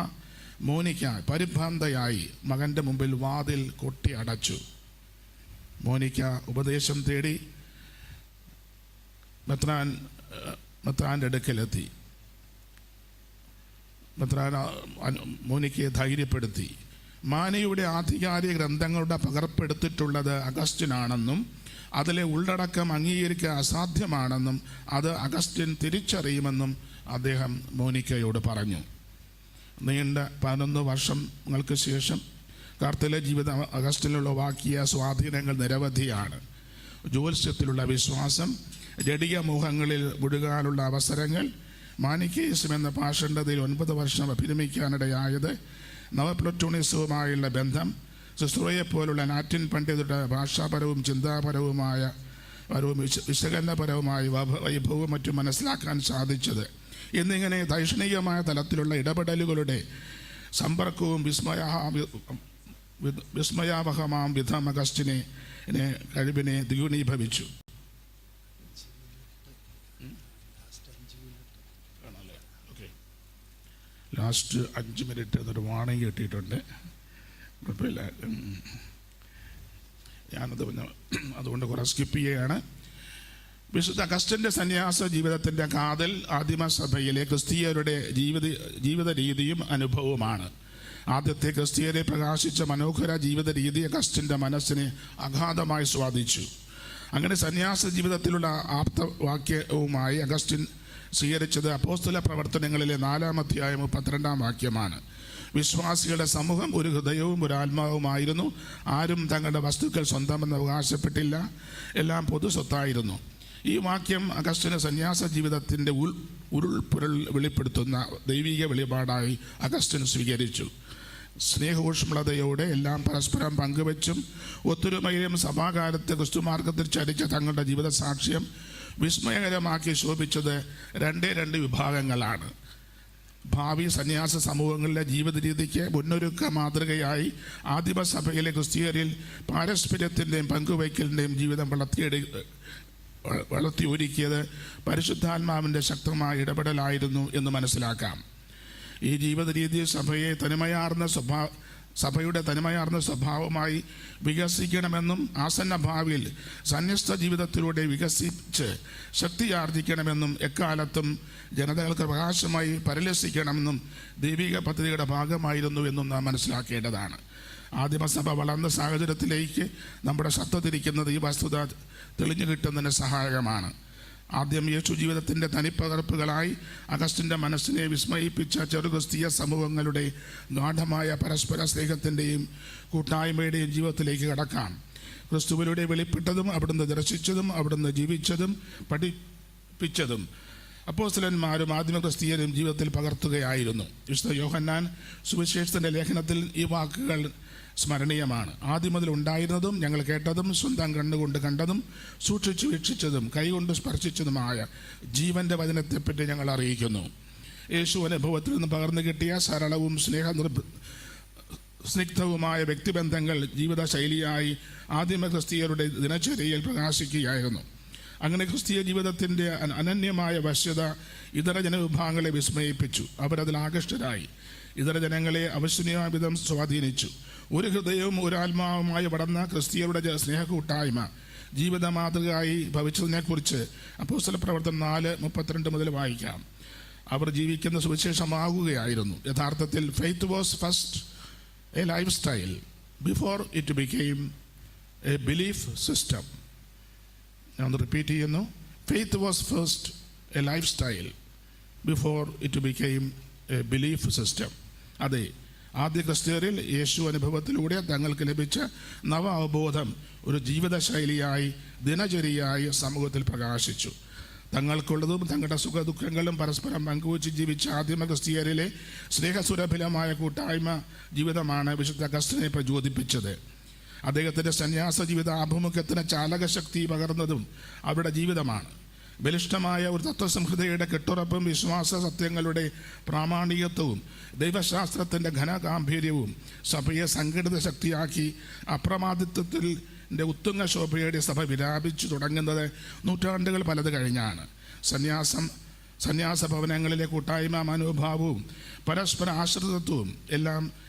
മോനിക്ക പരിഭ്രാന്തയായി മകൻ്റെ മുമ്പിൽ വാതിൽ കൊട്ടി അടച്ചു. മോനിക്ക ഉപദേശം തേടി മെത്രാൻ്റെ അടുക്കലെത്തി. മെത്രാൻ മോനിക്കയെ ധൈര്യപ്പെടുത്തി. മാനിയുടെ ആധികാരിക ഗ്രന്ഥങ്ങളുടെ പകർപ്പെടുത്തിട്ടുള്ളത് അഗസ്റ്റിനാണെന്നും അതിലെ ഉള്ളടക്കം അംഗീകരിക്കാൻ അസാധ്യമാണെന്നും അത് അഗസ്റ്റിൻ തിരിച്ചറിയുമെന്നും അദ്ദേഹം മോനിക്കയോട് പറഞ്ഞു. നീണ്ട 11 വർഷങ്ങൾക്ക് ശേഷം കാർത്തിലെ ജീവിതം അഗസ്റ്റിനുള്ള വാക്കിയ സ്വാധീനങ്ങൾ നിരവധിയാണ്. ജ്യോത്സ്യത്തിലുള്ള വിശ്വാസം, ജഡിക മോഹങ്ങളിൽ മുഴുകാനുള്ള അവസരങ്ങൾ, മാനിക്കേയിസം എന്ന പാഷണ്ഡതയിൽ 9 വർഷം അഭിരമിക്കാനിടയായത്, നവപ്ലറ്റോണിസവുമായുള്ള ബന്ധം, സിസ്രോയെപ്പോലുള്ള ലാറ്റിൻ പണ്ഡിതരുടെ ഭാഷാപരവും ചിന്താപരവുമായ വിശകലനപരവുമായ വൈഭവവും മറ്റും മനസ്സിലാക്കാൻ സാധിച്ചത് എന്നിങ്ങനെ ദൈക്ഷണികമായ തലത്തിലുള്ള ഇടപെടലുകളുടെ സമ്പർക്കവും വിസ്മയാവഹമാം വിധം അഗസ്റ്റിനെ കഴിവിനെ ദ്വിഗുണീഭവിച്ചു. ലാസ്റ്റ് 5 മിനിറ്റ് എന്നൊരു വാണിംഗ് കിട്ടിയിട്ടുണ്ട്. കുഴപ്പമില്ല, അതുകൊണ്ട് കുറെ സ്കിപ്പ് ചെയ്യുകയാണ്. വിശുദ്ധ അഗസ്റ്റിൻ്റെ സന്യാസ ജീവിതത്തിൻ്റെ കാതൽ ആദിമസഭയിലെ ക്രിസ്തീയരുടെ ജീവിത രീതിയും അനുഭവവുമാണ്. ആദ്യത്തെ ക്രിസ്തീയരെ പ്രകാശിച്ച മനോഹര ജീവിത രീതി അഗസ്റ്റിൻ്റെ മനസ്സിനെ അഗാധമായി സ്വാധീനിച്ചു. അങ്ങനെ സന്യാസ ജീവിതത്തിലുള്ള ആപ്തവാക്യവുമായി അഗസ്റ്റിൻ സ്വീകരിച്ചത് അപ്പോസ്തല പ്രവർത്തനങ്ങളിലെ 4-ാം അധ്യായം 32-ാം വാക്യമാണ്. വിശ്വാസികളുടെ സമൂഹം ഒരു ഹൃദയവും ഒരു ആത്മാവുമായിരുന്നു. ആരും തങ്ങളുടെ വസ്തുക്കൾ സ്വന്തമെന്ന് അവകാശപ്പെട്ടില്ല, എല്ലാം പൊതു സ്വത്തായിരുന്നു. ഈ വാക്യം അഗസ്റ്റിന് സന്യാസ ജീവിതത്തിൻ്റെ ഉരുൾപുരൾ വെളിപ്പെടുത്തുന്ന ദൈവിക വെളിപാടായി അഗസ്റ്റിൻ സ്വീകരിച്ചു. സ്നേഹോഷ്മളതയോടെ എല്ലാം പരസ്പരം പങ്കുവെച്ചും ഒത്തൊരുമയിലും സഭാകാലത്ത് ക്രിസ്തുമാർഗത്തിൽ ചരിച്ച തങ്ങളുടെ ജീവിത സാക്ഷ്യം വിസ്മയകരമാക്കി ശോഭിച്ചത് 2 വിഭാഗങ്ങളാണ്. ഭാവി സന്യാസ സമൂഹങ്ങളിലെ ജീവിത രീതിക്ക് മുന്നൊരുക്ക മാതൃകയായി ആദിമസഭയിലെ ക്രിസ്തീയരിൽ പാരസ്പര്യത്തിൻ്റെയും പങ്കുവയ്ക്കലിൻ്റെയും ജീവിതം വളർത്തിയൊരുക്കിയത് പരിശുദ്ധാത്മാവിൻ്റെ ശക്തമായ ഇടപെടലായിരുന്നു എന്ന് മനസ്സിലാക്കാം. ഈ ജീവിത രീതി സഭയെ തനിമയാർന്ന സഭയുടെ തനിമയാർന്ന സ്വഭാവമായി വികസിക്കണമെന്നും ആസന്ന ഭാവിയിൽ സന്യസ്ത ജീവിതത്തിലൂടെ വികസിച്ച് ശക്തിയാർജിക്കണമെന്നും എക്കാലത്തും ജനതകൾക്ക് പ്രകാശമായി പരിലസിക്കണമെന്നും ദൈവിക പദ്ധതിയുടെ ഭാഗമായിരുന്നു എന്നും നാം മനസ്സിലാക്കേണ്ടതാണ്. ആദിമസഭ വളർന്ന സാഹചര്യത്തിലേക്ക് നമ്മുടെ ശ്രദ്ധ തിരിക്കുന്നത് ഈ വസ്തുത തെളിഞ്ഞു കിട്ടുന്നതിന് സഹായകമാണ്. ആദ്യം യേശു ജീവിതത്തിൻ്റെ തനിപ്പകർപ്പുകളായി അഗസ്റ്റിൻ്റെ മനസ്സിനെ വിസ്മയിപ്പിച്ച ചെറുക്രിസ്തീയ സമൂഹങ്ങളുടെ ഗാഢമായ പരസ്പര സ്നേഹത്തിൻ്റെയും കൂട്ടായ്മയുടെയും ജീവിതത്തിലേക്ക് കടക്കാം. ക്രിസ്തുവിലൂടെ വെളിപ്പെട്ടതും അവിടുന്ന് ദർശിച്ചതും അവിടുന്ന് ജീവിച്ചതും പഠിപ്പിച്ചതും അപ്പോസ്തലന്മാരും ആദിമ ക്രിസ്തീയരും ജീവിതത്തിൽ പകർത്തുകയായിരുന്നു. വിശുദ്ധ യോഹന്നാൻ സുവിശേഷത്തിൻ്റെ ലേഖനത്തിൽ ഈ വാക്കുകൾ സ്മരണീയമാണ്. ആദ്യം മുതൽ ഉണ്ടായിരുന്നതും ഞങ്ങൾ കേട്ടതും സ്വന്തം കണ്ണുകൊണ്ട് കണ്ടതും സൂക്ഷിച്ചു വീക്ഷിച്ചതും കൈകൊണ്ട് സ്പർശിച്ചതുമായ ജീവൻ്റെ വചനത്തെപ്പറ്റി ഞങ്ങൾ അറിയിക്കുന്നു. യേശു അനുഭവത്തിൽ നിന്ന് പകർന്നു കിട്ടിയ സരളവും സ്നിഗ്ധവുമായ വ്യക്തിബന്ധങ്ങൾ ജീവിതശൈലിയായി ആദിമ ക്രിസ്തീയരുടെ ദിനചര്യയിൽ പ്രകാശിക്കുകയായിരുന്നു. അങ്ങനെ ക്രിസ്തീയ ജീവിതത്തിൻ്റെ അനന്യമായ വശ്യത ഇതര ജനവിഭാഗങ്ങളെ വിസ്മയിപ്പിച്ചു. അവരതിൽ ആകൃഷ്ടരായി. ഇതര ജനങ്ങളെ അവശ്യനീയ വിധം സ്വാധീനിച്ചു. ഒരു ഹൃദയവും ഒരു ആത്മാവുമായി വളർന്ന ക്രിസ്തീയരുടെ സ്നേഹക്കൂട്ടായ്മ ജീവിത മാതൃകയായി ഭവിച്ചതിനെക്കുറിച്ച് അപ്പോസ്തല പ്രവർത്തനം 4:32 മുതൽ വായിക്കാം. അവർ ജീവിക്കുന്ന സുവിശേഷമാകുകയായിരുന്നു. യഥാർത്ഥത്തിൽ faith was first a life style before it became a belief system. ഞാൻ ഒന്ന് റിപ്പീറ്റ് ചെയ്യുന്നു. Faith was first a life style before it became a belief system. അതെ, ആദ്യ ക്രിസ്ത്യരിൽ യേശു അനുഭവത്തിലൂടെ തങ്ങൾക്ക് ലഭിച്ച നവ അവബോധം ഒരു ജീവിതശൈലിയായി ദിനചര്യയായി സമൂഹത്തിൽ പ്രകാശിച്ചു. തങ്ങൾക്കുള്ളതും തങ്ങളുടെ സുഖദുഃഖങ്ങളും പരസ്പരം പങ്കുവച്ച് ജീവിച്ച ആദിമ ക്രിസ്തീയരിലെ സ്നേഹസുരഭിലമായ കൂട്ടായ്മ ജീവിതമാണ് വിശുദ്ധ അഗസ്റ്റിനെ പ്രചോദിപ്പിച്ചത്. അദ്ദേഹത്തിൻ്റെ സന്യാസ ജീവിത ആഭിമുഖ്യത്തിന് ചാലകശക്തി പകർന്നതും അവരുടെ ജീവിതമാണ്. ബലിഷ്ഠമായ ഒരു തത്വസംഹിതയുടെ കെട്ടുറപ്പും വിശ്വാസ സത്യങ്ങളുടെ പ്രാമാണികത്വവും ദൈവശാസ്ത്രത്തിൻ്റെ ഘനഗാംഭീര്യവും സഭയെ സംഘടിത ശക്തിയാക്കി അപ്രമാദിത്വത്തിൻ്റെ ഉത്തുംഗ ശോഭയുടെ സഭ വിരാപിച്ചു തുടങ്ങുന്നത് നൂറ്റാണ്ടുകൾ പലത് കഴിഞ്ഞാണ്. സന്യാസ ഭവനങ്ങളിലെ കൂട്ടായ്മ മനോഭാവവും പരസ്പര ആശ്രിതത്വവും എല്ലാം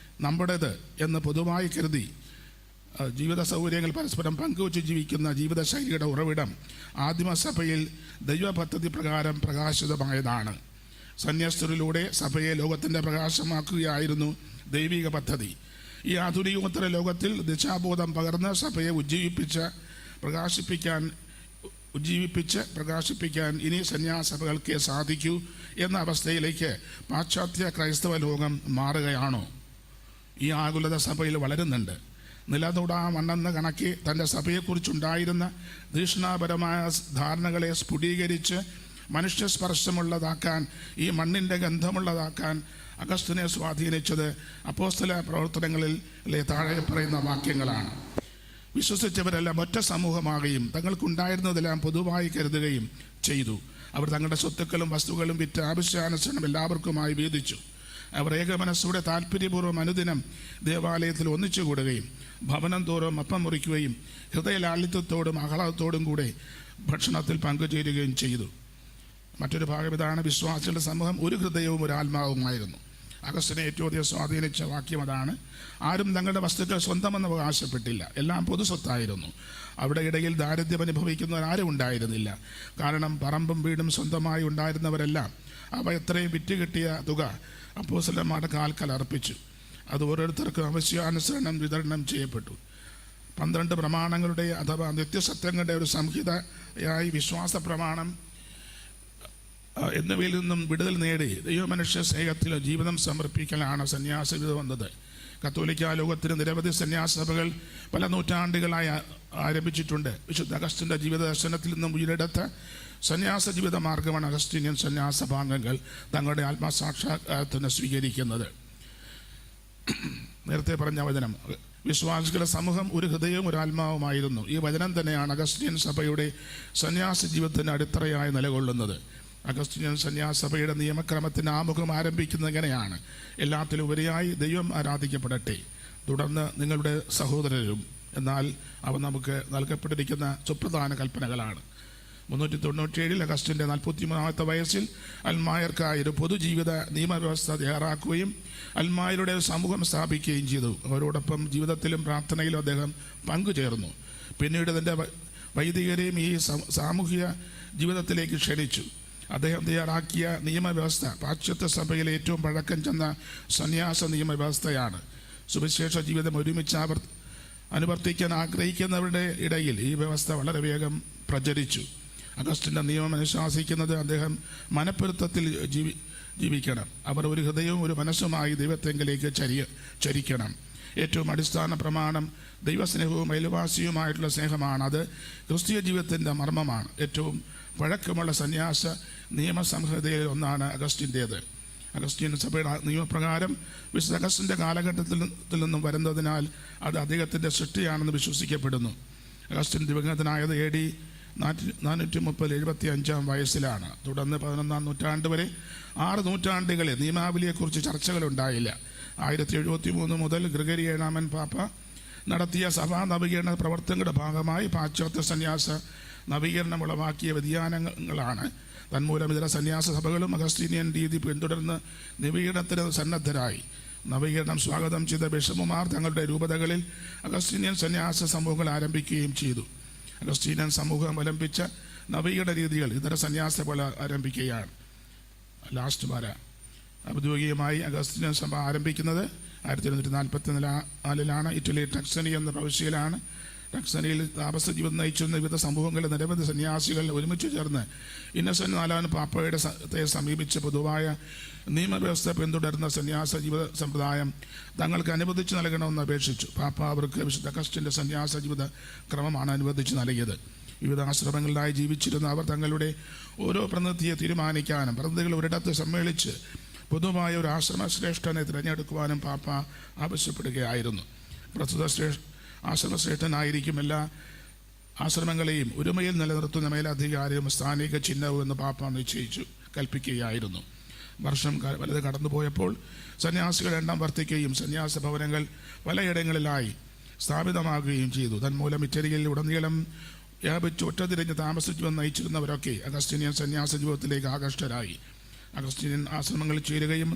നമ്മുടേത് എന്ന് പൊതുവായി കരുതി ജീവിത സൗകര്യങ്ങൾ പരസ്പരം പങ്കുവച്ച് ജീവിക്കുന്ന ജീവിതശൈലിയുടെ ഉറവിടം ആദിമസഭയിൽ ദൈവപദ്ധതി പ്രകാരം പ്രകാശിതമായതാണ്. സന്യസ്തരിലൂടെ സഭയെ ലോകത്തിൻ്റെ പ്രകാശമാക്കുകയായിരുന്നു ദൈവിക പദ്ധതി. ഈ ആധുനികോത്തര ലോകത്തിൽ ദിശാബോധം പകർന്ന് സഭയെ പ്രകാശിപ്പിക്കാൻ ഇനി സന്യാസഭകൾക്ക് സാധിക്കൂ എന്ന അവസ്ഥയിലേക്ക് പാശ്ചാത്യ ക്രൈസ്തവ ലോകം മാറുകയാണോ? ഈ ആകുലത സഭയിൽ വളരുന്നുണ്ട്. നിലതൊടാ മണ്ണെന്ന കണക്കി തൻ്റെ സഭയെക്കുറിച്ചുണ്ടായിരുന്ന തീക്ഷ്ണപരമായ ധാരണകളെ സ്ഫുടീകരിച്ച് മനുഷ്യസ്പർശമുള്ളതാക്കാൻ, ഈ മണ്ണിൻ്റെ ഗന്ധമുള്ളതാക്കാൻ അഗസ്റ്റിനെ സ്വാധീനിച്ചത് അപ്പോസ്തല പ്രവർത്തനങ്ങളിലെ താഴെ പറയുന്ന വാക്യങ്ങളാണ്. വിശ്വസിച്ചവരെല്ലാം ഒറ്റ സമൂഹമാകുകയും തങ്ങൾക്കുണ്ടായിരുന്നതെല്ലാം പൊതുവായി കരുതുകയും ചെയ്തു. അവർ തങ്ങളുടെ സ്വത്തുക്കളും വസ്തുക്കളും വിറ്റ് ആവശ്യാനുസരണം എല്ലാവർക്കുമായി വീതിച്ചു. അവർ ഏകമനസ്സോടെ താല്പര്യപൂർവ്വം അനുദിനം ദേവാലയത്തിൽ ഒന്നിച്ചുകൂടുകയും ഭവനം തോറും അപ്പം മുറിക്കുകയും ഹൃദയലാളിത്യത്തോടും ആഹ്ലാദത്തോടും കൂടെ ഭക്ഷണത്തിൽ പങ്കുചേരുകയും ചെയ്തു. മറ്റൊരു ഭാഗം ഇതാണ്. വിശ്വാസികളുടെ സമൂഹം ഒരു ഹൃദയവും ഒരു ആത്മാവുമായിരുന്നു. അഗസ്റ്റിനെ ഏറ്റവും അധികം സ്വാധീനിച്ച വാക്യം അതാണ്. ആരും തങ്ങളുടെ വസ്തുക്കൾ സ്വന്തമെന്ന് അവകാശപ്പെട്ടില്ല. എല്ലാം പൊതുസ്വത്തായിരുന്നു. അവിടെ ഇടയിൽ ദാരിദ്ര്യം അനുഭവിക്കുന്നവരാരും ഉണ്ടായിരുന്നില്ല. കാരണം പറമ്പും വീടും സ്വന്തമായി ഉണ്ടായിരുന്നവരെല്ലാം അവ എത്രയും വിറ്റുകിട്ടിയ തുക അപ്പോസ്തലന്മാരുടെ കാൽക്കൽ അർപ്പിച്ചു. അത് ഓരോരുത്തർക്കും ആവശ്യാനുസരണം വിതരണം ചെയ്യപ്പെട്ടു. 12 പ്രമാണങ്ങളുടെ അഥവാ നിത്യസത്യങ്ങളുടെ ഒരു സംഹിതയായി വിശ്വാസ പ്രമാണം എന്നിവയിൽ നിന്നും വിടുതൽ നേടി ദൈവമനുഷ്യ സ്നേഹത്തിൽ ജീവിതം സമർപ്പിക്കലാണ് സന്യാസ ജീവിതം വന്നത്. കത്തോലിക്ക ലോകത്തിന് നിരവധി സന്യാസഭകൾ പല നൂറ്റാണ്ടുകളായി ആരംഭിച്ചിട്ടുണ്ട്. വിശുദ്ധ അഗസ്റ്റിൻ്റെ ജീവിത ദർശനത്തിൽ നിന്നും ഉയരെടുത്ത സന്യാസ ജീവിത മാർഗമാണ് അഗസ്റ്റിനിയൻ സന്യാസഭാംഗങ്ങൾ തങ്ങളുടെ ആത്മസാക്ഷാത്കാരത്തിന് സ്വീകരിക്കുന്നത്. നേരത്തെ പറഞ്ഞ വചനം, വിശ്വാസികളുടെ സമൂഹം ഒരു ഹൃദയവും ഒരു ആത്മാവുമായിരുന്നു. ഈ വചനം തന്നെയാണ് അഗസ്റ്റിനിയൻ സഭയുടെ സന്യാസ ജീവിതത്തിന് അടിത്തറയായി നിലകൊള്ളുന്നത്. അഗസ്റ്റിനിയൻ സന്യാസഭയുടെ നിയമക്രമത്തിന് ആമുഖം ആരംഭിക്കുന്നത് എങ്ങനെയാണ്? എല്ലാത്തിലുപരിയായി ദൈവം ആരാധിക്കപ്പെടട്ടെ, തുടർന്ന് നിങ്ങളുടെ സഹോദരരും. എന്നാൽ അവ നമുക്ക് നൽകപ്പെട്ടിരിക്കുന്ന സുപ്രധാന കൽപ്പനകളാണ്. 397 അഗസ്റ്റിൻ്റെ 43-ാമത്തെ വയസ്സിൽ അൽമായർക്കായി ഒരു പൊതുജീവിത നിയമവ്യവസ്ഥ തയ്യാറാക്കുകയും അൽമായരുടെ സമൂഹം സ്ഥാപിക്കുകയും ചെയ്തു. അവരോടൊപ്പം ജീവിതത്തിലും പ്രാർത്ഥനയിലും അദ്ദേഹം പങ്കുചേർന്നു. പിന്നീട് തൻ്റെ വൈദികരെയും ഈ സാമൂഹിക ജീവിതത്തിലേക്ക് ക്ഷണിച്ചു. അദ്ദേഹം തയ്യാറാക്കിയ നിയമവ്യവസ്ഥ പാശ്ചാത്യ സഭയിലെ ഏറ്റവും പഴക്കം ചെന്ന സന്യാസ നിയമവ്യവസ്ഥയാണ്. സുവിശേഷ ജീവിതം ഒരുമിച്ച് അനുവർത്തിക്കാൻ ആഗ്രഹിക്കുന്നവരുടെ ഇടയിൽ ഈ വ്യവസ്ഥ വളരെ വേഗം പ്രചരിച്ചു. അഗസ്റ്റിൻ്റെ നിയമം അനുശാസിക്കുന്നത് അദ്ദേഹം മനപ്പൊരുത്തത്തിൽ ജീവിക്കണം. അവർ ഒരു ഹൃദയവും ഒരു മനസ്സുമായി ദൈവത്തെങ്കിലേക്ക് ചരിക്കണം. ഏറ്റവും അടിസ്ഥാന പ്രമാണം ദൈവസ്നേഹവും അയൽവാസിയുമായിട്ടുള്ള സ്നേഹമാണ്. അത് ക്രിസ്തീയ ജീവിതത്തിൻ്റെ മർമ്മമാണ്. ഏറ്റവും പഴക്കമുള്ള സന്യാസ നിയമസംഹിതയിൽ ഒന്നാണ് അഗസ്റ്റിൻ്റേത്. അഗസ്റ്റിൻ സഭയുടെ നിയമപ്രകാരം വിശുദ്ധ അഗസ്റ്റിൻ്റെ കാലഘട്ടത്തിൽ നിന്നും വരുന്നതിനാൽ അത് അദ്ദേഹത്തിൻ്റെ സൃഷ്ടിയാണെന്ന് വിശ്വസിക്കപ്പെടുന്നു. അഗസ്റ്റിൻ ദിവംഗതനായത് AD 475 വയസ്സിലാണ്. തുടർന്ന് 11-ാം നൂറ്റാണ്ട് വരെ 6 നൂറ്റാണ്ടുകളിൽ നിയമാവലിയെക്കുറിച്ച് ചർച്ചകളുണ്ടായില്ല. 1073 മുതൽ ഗ്രിഗറി 7-ാമൻ പാപ്പ നടത്തിയ സഭാ നവീകരണ പ്രവർത്തനങ്ങളുടെ ഭാഗമായി പാശ്ചാത്യ സന്യാസ നവീകരണം ഉളവാക്കിയ വ്യതിയാനങ്ങളാണ്. തന്മൂലം ഇതര സന്യാസ സഭകളും അഗസ്തീനിയൻ രീതി പിന്തുടർന്ന് നവീകരണത്തിന് സന്നദ്ധരായി. നവീകരണം സ്വാഗതം ചെയ്ത ബിഷപ്പുമാർ തങ്ങളുടെ രൂപതകളിൽ അഗസ്തീനിയൻ സന്യാസ സമൂഹങ്ങൾ ആരംഭിക്കുകയും ചെയ്തു. അഗസ്തീനിയൻ സമൂഹം അവലംബിച്ച നവീകരണ രീതികൾ ഇതര സന്യാസ പോലെ ആരംഭിക്കുകയാണ്. ലാസ്റ്റ് വര ഔദ്യോഗികമായി അഗസ്തീനിയൻ സഭ ആരംഭിക്കുന്നത് 1744 ഇറ്റലി ടക്സനി എന്ന പ്രവിശ്യയിലാണ്. ടക്സനിയിൽ താമസ ജീവിതം നയിച്ചിരുന്ന വിവിധ സമൂഹങ്ങളിലെ നിരവധി സന്യാസികൾ ഒരുമിച്ച് ചേർന്ന് ഇന്നസെന്റ് 4-ാമൻ പാപ്പയുടെ സമീപിച്ച് പൊതുവായ നിയമവ്യവസ്ഥ പിന്തുടരുന്ന സന്യാസ ജീവിത സമ്പ്രദായം തങ്ങൾക്ക് അനുവദിച്ചു നൽകണമെന്ന് അപേക്ഷിച്ചു. പാപ്പ അവർക്ക് വിശുദ്ധ അഗസ്റ്റിൻ്റെ സന്യാസ ജീവിത ക്രമമാണ് അനുവദിച്ചു നൽകിയത്. വിവിധ ആശ്രമങ്ങളിലായി ജീവിച്ചിരുന്ന അവർ തങ്ങളുടെ ഓരോ പ്രതിനിധിയെ തീരുമാനിക്കാനും പ്രതിനിധികൾ ഒരിടത്ത് സമ്മേളിച്ച് പൊതുവായ ഒരു ആശ്രമശ്രേഷ്ഠനെ തിരഞ്ഞെടുക്കുവാനും പാപ്പ ആവശ്യപ്പെടുകയായിരുന്നു. പ്രസ്തുത ആശ്രമശ്രേഷ്ഠനായിരിക്കും എല്ലാ ആശ്രമങ്ങളെയും ഒരുമയിൽ നിലനിർത്തുന്ന മേലധികാരിയും സ്ഥാനിക ചിഹ്നവും എന്ന് പാപ്പ നിശ്ചയിച്ചു കൽപ്പിക്കുകയായിരുന്നു. വർഷം വലുത് കടന്നുപോയപ്പോൾ സന്യാസികളുടെ എണ്ണം വർദ്ധിക്കുകയും സന്യാസ ഭവനങ്ങൾ പലയിടങ്ങളിലായി സ്ഥാപിതമാകുകയും ചെയ്തു. തന്മൂലം ഇറ്റലിയിൽ ഉടനീളം വ്യാപിച്ച് ഒറ്റതിരിഞ്ഞ് താമസിച്ചു നയിച്ചിരുന്നവരൊക്കെ അഗസ്തീനിയൻ സന്യാസ ജീവിതത്തിലേക്ക് ആകർഷ്ടരായി. അഗസ്തീനിയൻ ആശ്രമങ്ങളിൽ ചേരുകയും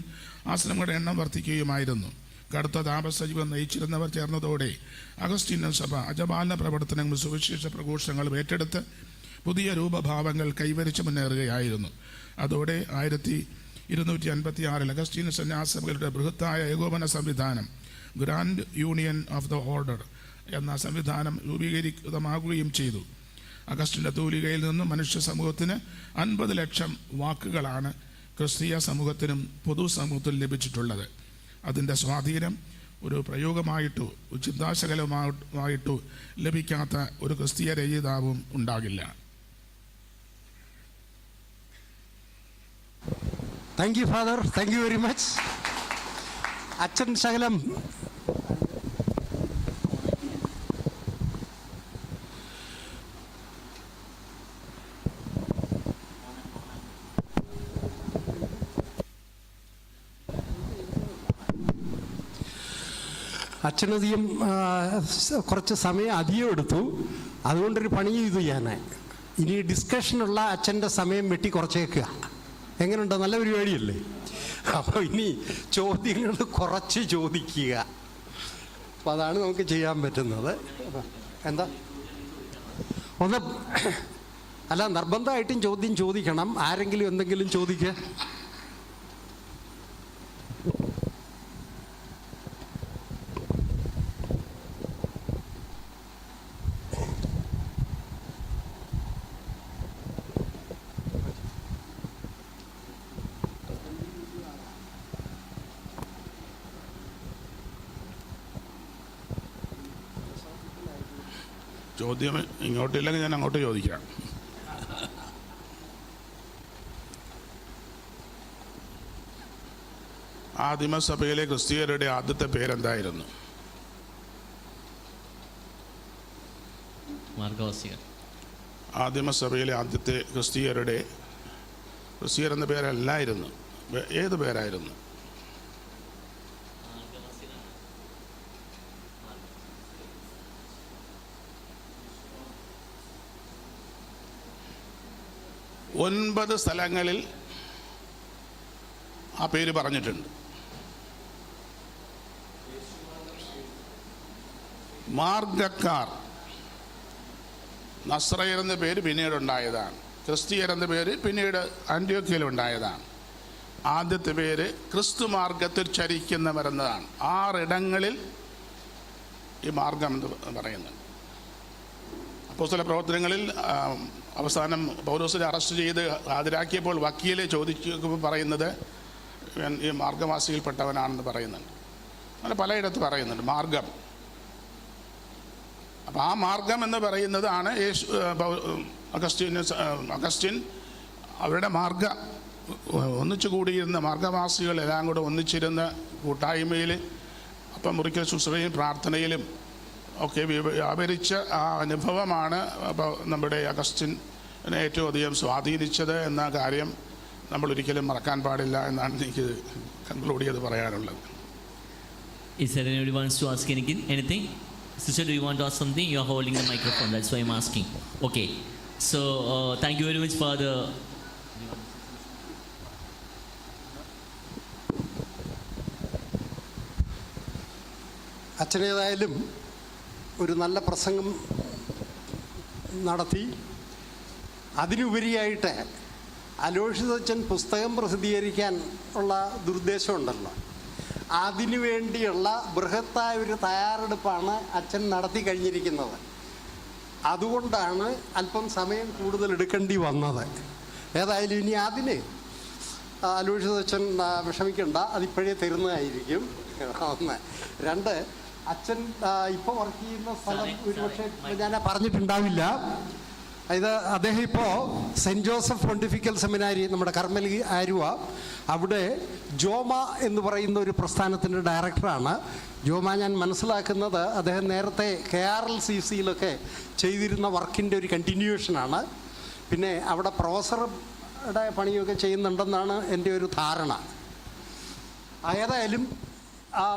ആശ്രമങ്ങളുടെ എണ്ണം വർദ്ധിക്കുകയുമായിരുന്നു. കടുത്ത താമസ ജീവിതം നയിച്ചിരുന്നവർ ചേർന്നതോടെ അഗസ്തീനിയൻ സഭ അജപാലന പ്രവർത്തനങ്ങളും സുവിശേഷ പ്രഘോഷങ്ങളും ഏറ്റെടുത്ത് പുതിയ രൂപഭാവങ്ങൾ കൈവരിച്ച് മുന്നേറുകയായിരുന്നു. അതോടെ 1256 അഗസ്തീനിയൻ സന്യാസഭകളുടെ ബൃഹത്തായ ഏകോപന സംവിധാനം grand union of the order എന്ന സംവിധാനം രൂപീകരിതമാകുകയും ചെയ്തു. അഗസ്റ്റിൻ്റെ തൂലികയിൽ നിന്നും മനുഷ്യ സമൂഹത്തിന് 50 ലക്ഷം വാക്കുകളാണ് ക്രിസ്തീയ സമൂഹത്തിനും പൊതുസമൂഹത്തിനും ലഭിച്ചിട്ടുള്ളത്. അതിൻ്റെ സ്വാധീനം ഒരു പ്രയോഗമായിട്ടോ ചിന്താശകലമായിട്ടോ ലഭിക്കാത്ത ഒരു ക്രിസ്തീയ രചയിതാവും ഉണ്ടാകില്ല. Thank you father, thank you very much. അച്ഛൻ ശകലം അച്ഛനധികം കുറച്ച് സമയം അധികം എടുത്തു. അതുകൊണ്ടൊരു പണി ചെയ്തു ഞാൻ. ഇനി ഡിസ്കഷനുള്ള അച്ഛൻ്റെ സമയം വെട്ടി കുറച്ചേക്കുക. എങ്ങനെയുണ്ടോ? നല്ല പരിപാടിയല്ലേ? അപ്പോൾ ഇനി ചോദ്യങ്ങൾ കുറച്ച് ചോദിക്കുക. അപ്പോൾ അതാണ് നമുക്ക് ചെയ്യാൻ പറ്റുന്നത്. എന്താ ഒന്ന് അല്ല, നിർബന്ധമായിട്ടും ചോദ്യം ചോദിക്കണം. ആരെങ്കിലും എന്തെങ്കിലും ചോദിക്കുക. ചോദ്യം ഇങ്ങോട്ടില്ലെങ്കിൽ ഞാൻ അങ്ങോട്ട് ചോദിക്കാം. ആദിമസഭയിലെ ക്രിസ്തീയരുടെ ആദ്യത്തെ പേരെന്തായിരുന്നു? ആദിമസഭയിലെ ആദ്യത്തെ ക്രിസ്തീയർ എന്ന പേരല്ലായിരുന്നു. ഏത് പേരായിരുന്നു? 9 സ്ഥലങ്ങളിൽ ആ പേര് പറഞ്ഞിട്ടുണ്ട്. മാർഗക്കാർ, നസ്രയർ എന്ന പേര് പിന്നീട് ഉണ്ടായതാണ്. ക്രിസ്തീയർ എന്ന പേര് പിന്നീട് അന്ത്യോക്യയിൽ ഉണ്ടായതാണ്. ആദ്യത്തെ പേര് ക്രിസ്തു മാർഗത്തിൽ ചരിക്കുന്നവരെന്നതാണ്. 6 ഇടങ്ങളിൽ ഈ മാർഗം എന്ന് പറയുന്നത്. അപ്പോസ്തല പ്രവർത്തനങ്ങളിൽ അവസാനം പൗലോസിനെ അറസ്റ്റ് ചെയ്ത് ഹാജരാക്കിയപ്പോൾ വക്കീലെ ചോദിക്കുമ്പോൾ പറയുന്നത് ഈ മാർഗവാസിയിൽപ്പെട്ടവനാണെന്ന് പറയുന്നുണ്ട്. അങ്ങനെ പലയിടത്ത് പറയുന്നുണ്ട് മാർഗം. അപ്പം ആ മാർഗം എന്ന് പറയുന്നതാണ് അഗസ്റ്റിൻ അവരുടെ ഒന്നിച്ചു കൂടിയിരുന്ന മാർഗവാസികളെല്ലാം കൂടെ ഒന്നിച്ചിരുന്ന കൂട്ടായ്മയിൽ അപ്പം മുറിക്കൽ ശുശ്രൂഷയും പ്രാർത്ഥനയിലും ഒക്കെ വ്യാപരിച്ച ആ അനുഭവമാണ് നമ്മുടെ അഗസ്റ്റിനെ ഏറ്റവും അധികം സ്വാധീനിച്ചത് എന്ന കാര്യം നമ്മൾ ഒരിക്കലും മറക്കാൻ പാടില്ല എന്നാണ് എനിക്ക് കൺക്ലൂഡ് ചെയ്ത് പറയാനുള്ളത്. Is there anybody wants to ask anything? Sister, do you want to ask something? You are holding the microphone, that's why I'm asking. Okay, so thank you very much for the... അച്ഛനേതായാലും ഒരു നല്ല പ്രസംഗം നടത്തി. അതിനുപരിയായിട്ട് അലോഷിതച്ഛൻ പുസ്തകം പ്രസിദ്ധീകരിക്കാൻ ഉള്ള ദുർദ്ദേശമുണ്ടല്ലോ, അതിനുവേണ്ടിയുള്ള ബൃഹത്തായ ഒരു തയ്യാറെടുപ്പാണ് അച്ഛൻ നടത്തി കഴിഞ്ഞിരിക്കുന്നത്. അതുകൊണ്ടാണ് അല്പം സമയം കൂടുതൽ എടുക്കേണ്ടി വന്നത്. ഏതായാലും ഇനി അതിന് അലോഷിതച്ഛൻ വിഷമിക്കണ്ട, അതിപ്പോഴേ തരുന്നതായിരിക്കും. 1. 2, അച്ഛൻ ഇപ്പോൾ വർക്ക് ചെയ്യുന്ന സ്ഥലം ഒരുപക്ഷെ ഞാൻ പറഞ്ഞിട്ടുണ്ടാവില്ല. ഇത് അദ്ദേഹം ഇപ്പോൾ സെൻറ്റ് ജോസഫ് പൊണ്ടിഫിക്കൽ സെമിനാരി, നമ്മുടെ കർമ്മലി ആരുവ, അവിടെ ജോമ എന്ന് പറയുന്ന ഒരു പ്രസ്ഥാനത്തിൻ്റെ ഡയറക്ടറാണ്. ജോമ ഞാൻ മനസ്സിലാക്കുന്നത് അദ്ദേഹം നേരത്തെ KRLCCയിലൊക്കെ ചെയ്തിരുന്ന വർക്കിൻ്റെ ഒരു കണ്ടിന്യൂവേഷനാണ്. പിന്നെ അവിടെ പ്രൊഫസറുടെ പണിയൊക്കെ ചെയ്യുന്നുണ്ടെന്നാണ് എൻ്റെ ഒരു ധാരണ. ഏതായാലും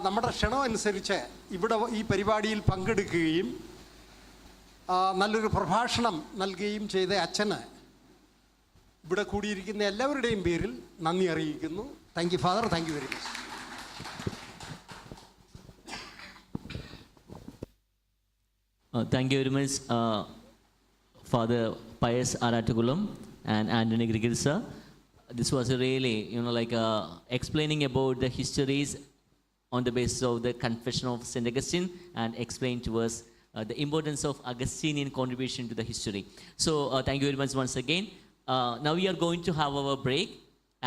നമ്മുടെ ക്ഷണം അനുസരിച്ച് ഇവിടെ ഈ പരിപാടിയിൽ പങ്കെടുക്കുകയും നല്ലൊരു പ്രഭാഷണം നൽകുകയും ചെയ്ത അച്ഛന് ഇവിടെ കൂടിയിരിക്കുന്ന എല്ലാവരുടെയും പേരിൽ നന്ദി അറിയിക്കുന്നു. Thank you father, thank you very much. Thank you very much, Father Pius Aratukulam and Anthony Grigil sir. This was really, explaining about the histories on the basis of the Confession of St. Augustine and explain to us the importance of Augustinian contribution to the history. So thank you very much once again. Now we are going to have our break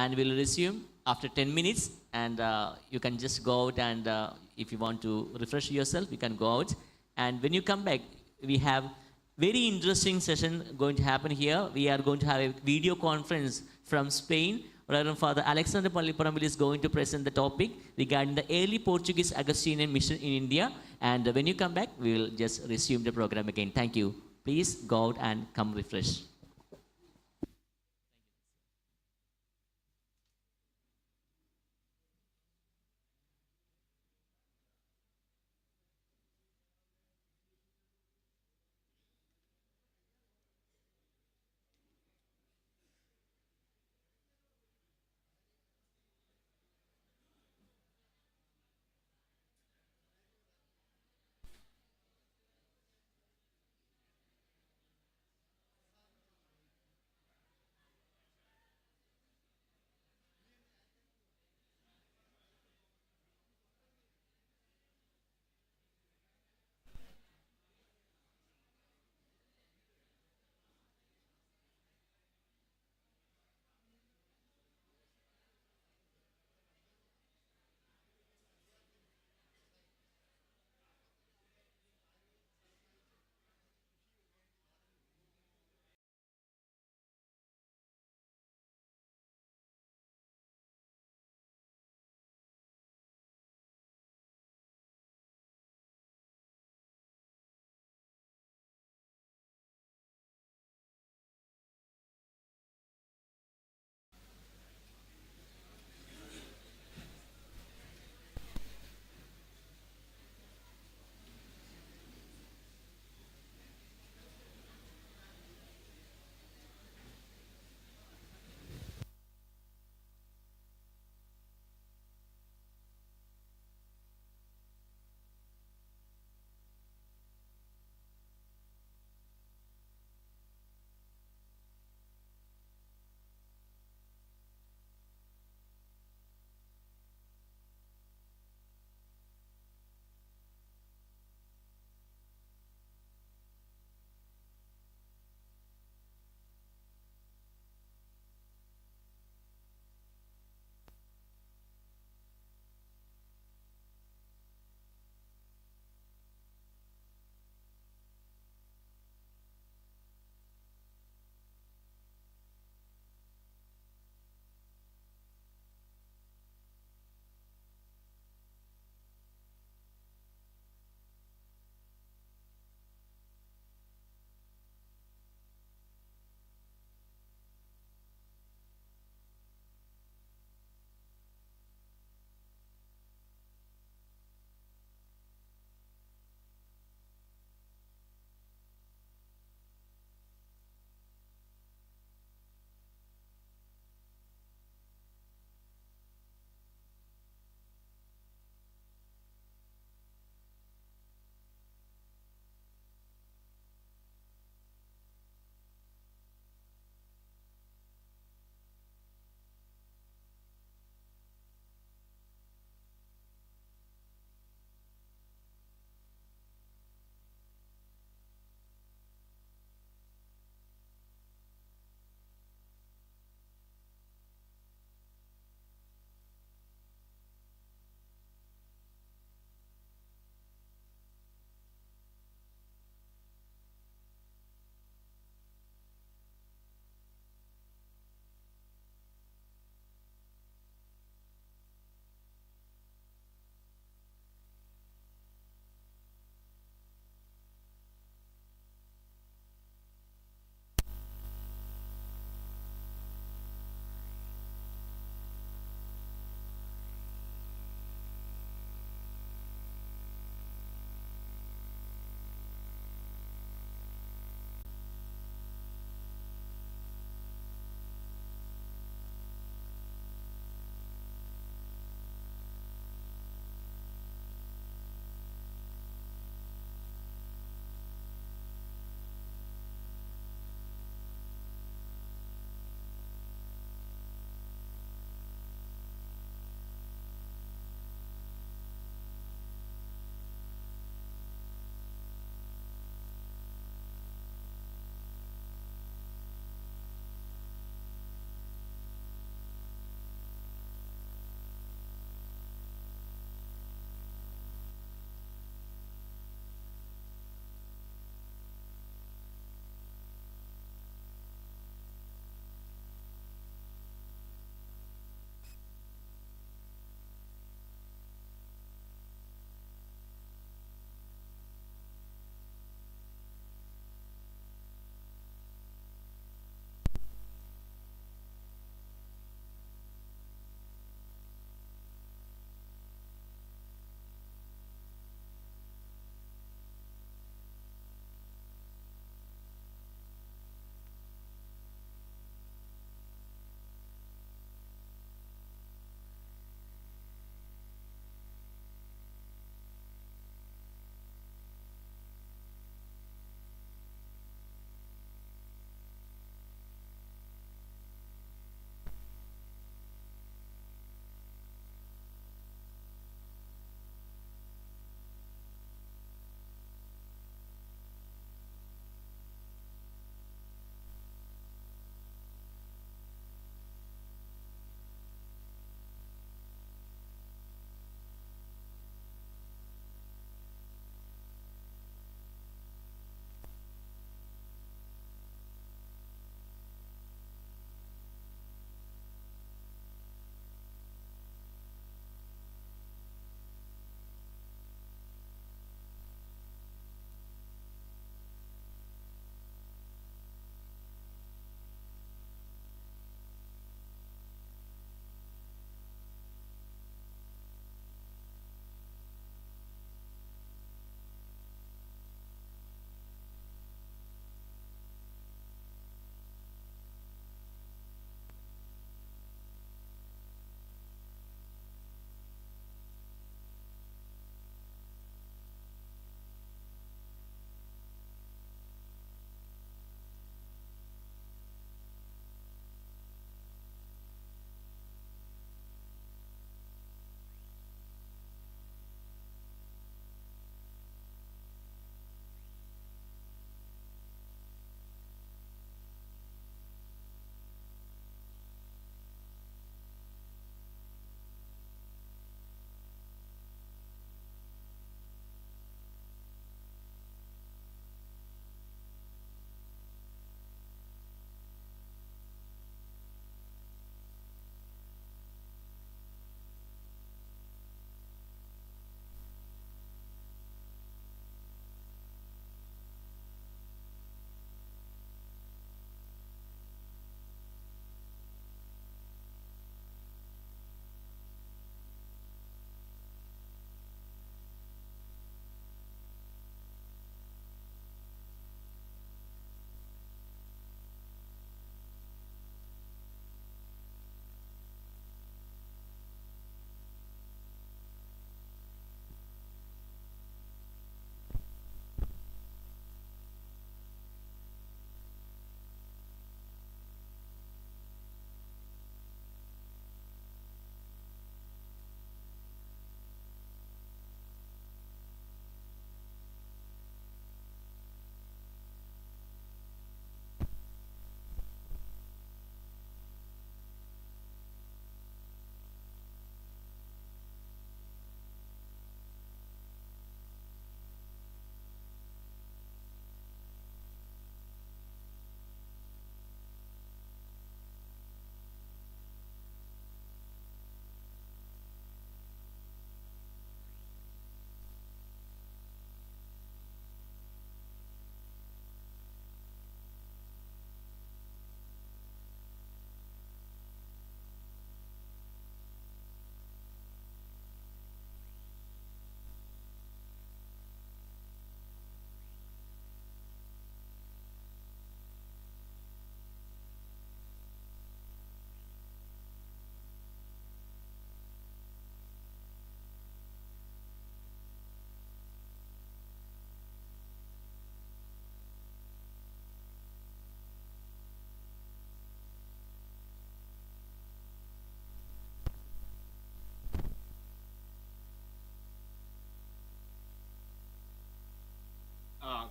and we'll resume after 10 minutes, and you can just go out and if you want to refresh yourself, you can go out. And when you come back, we have very interesting session going to happen here. We are going to have a video conference from Spain. Reverend Father Alexander Palliparambil is going to present the topic regarding the early Portuguese Augustinian mission in India. And when you come back, we will just resume the program again. Thank you. Please go out and come refresh.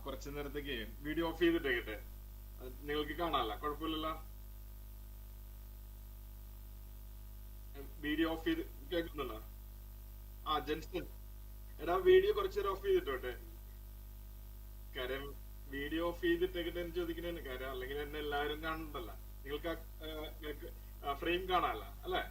കുറച്ചു നേരത്തേക്ക് video of ചെയ്തിട്ടേക്കട്ടെ, നിങ്ങൾക്ക് കാണാല്ല, കുഴപ്പമില്ലല്ലോ. Video of ചെയ്ത് കേൾക്കുന്നുണ്ടോ? ജെൻസൺ എടാ video കുറച്ചു നേരം of ചെയ്തിട്ടോട്ടെ. കാര്യം വീഡിയോ ഓഫ് ചെയ്തിട്ടേക്കട്ടെ എന്ന് ചോദിക്കുന്നതിന് കാര്യം, അല്ലെങ്കിൽ എന്നെ എല്ലാവരും കാണുന്നുണ്ടല്ല, നിങ്ങൾക്ക് ഫ്രെയിം കാണാല്ല അല്ലേ?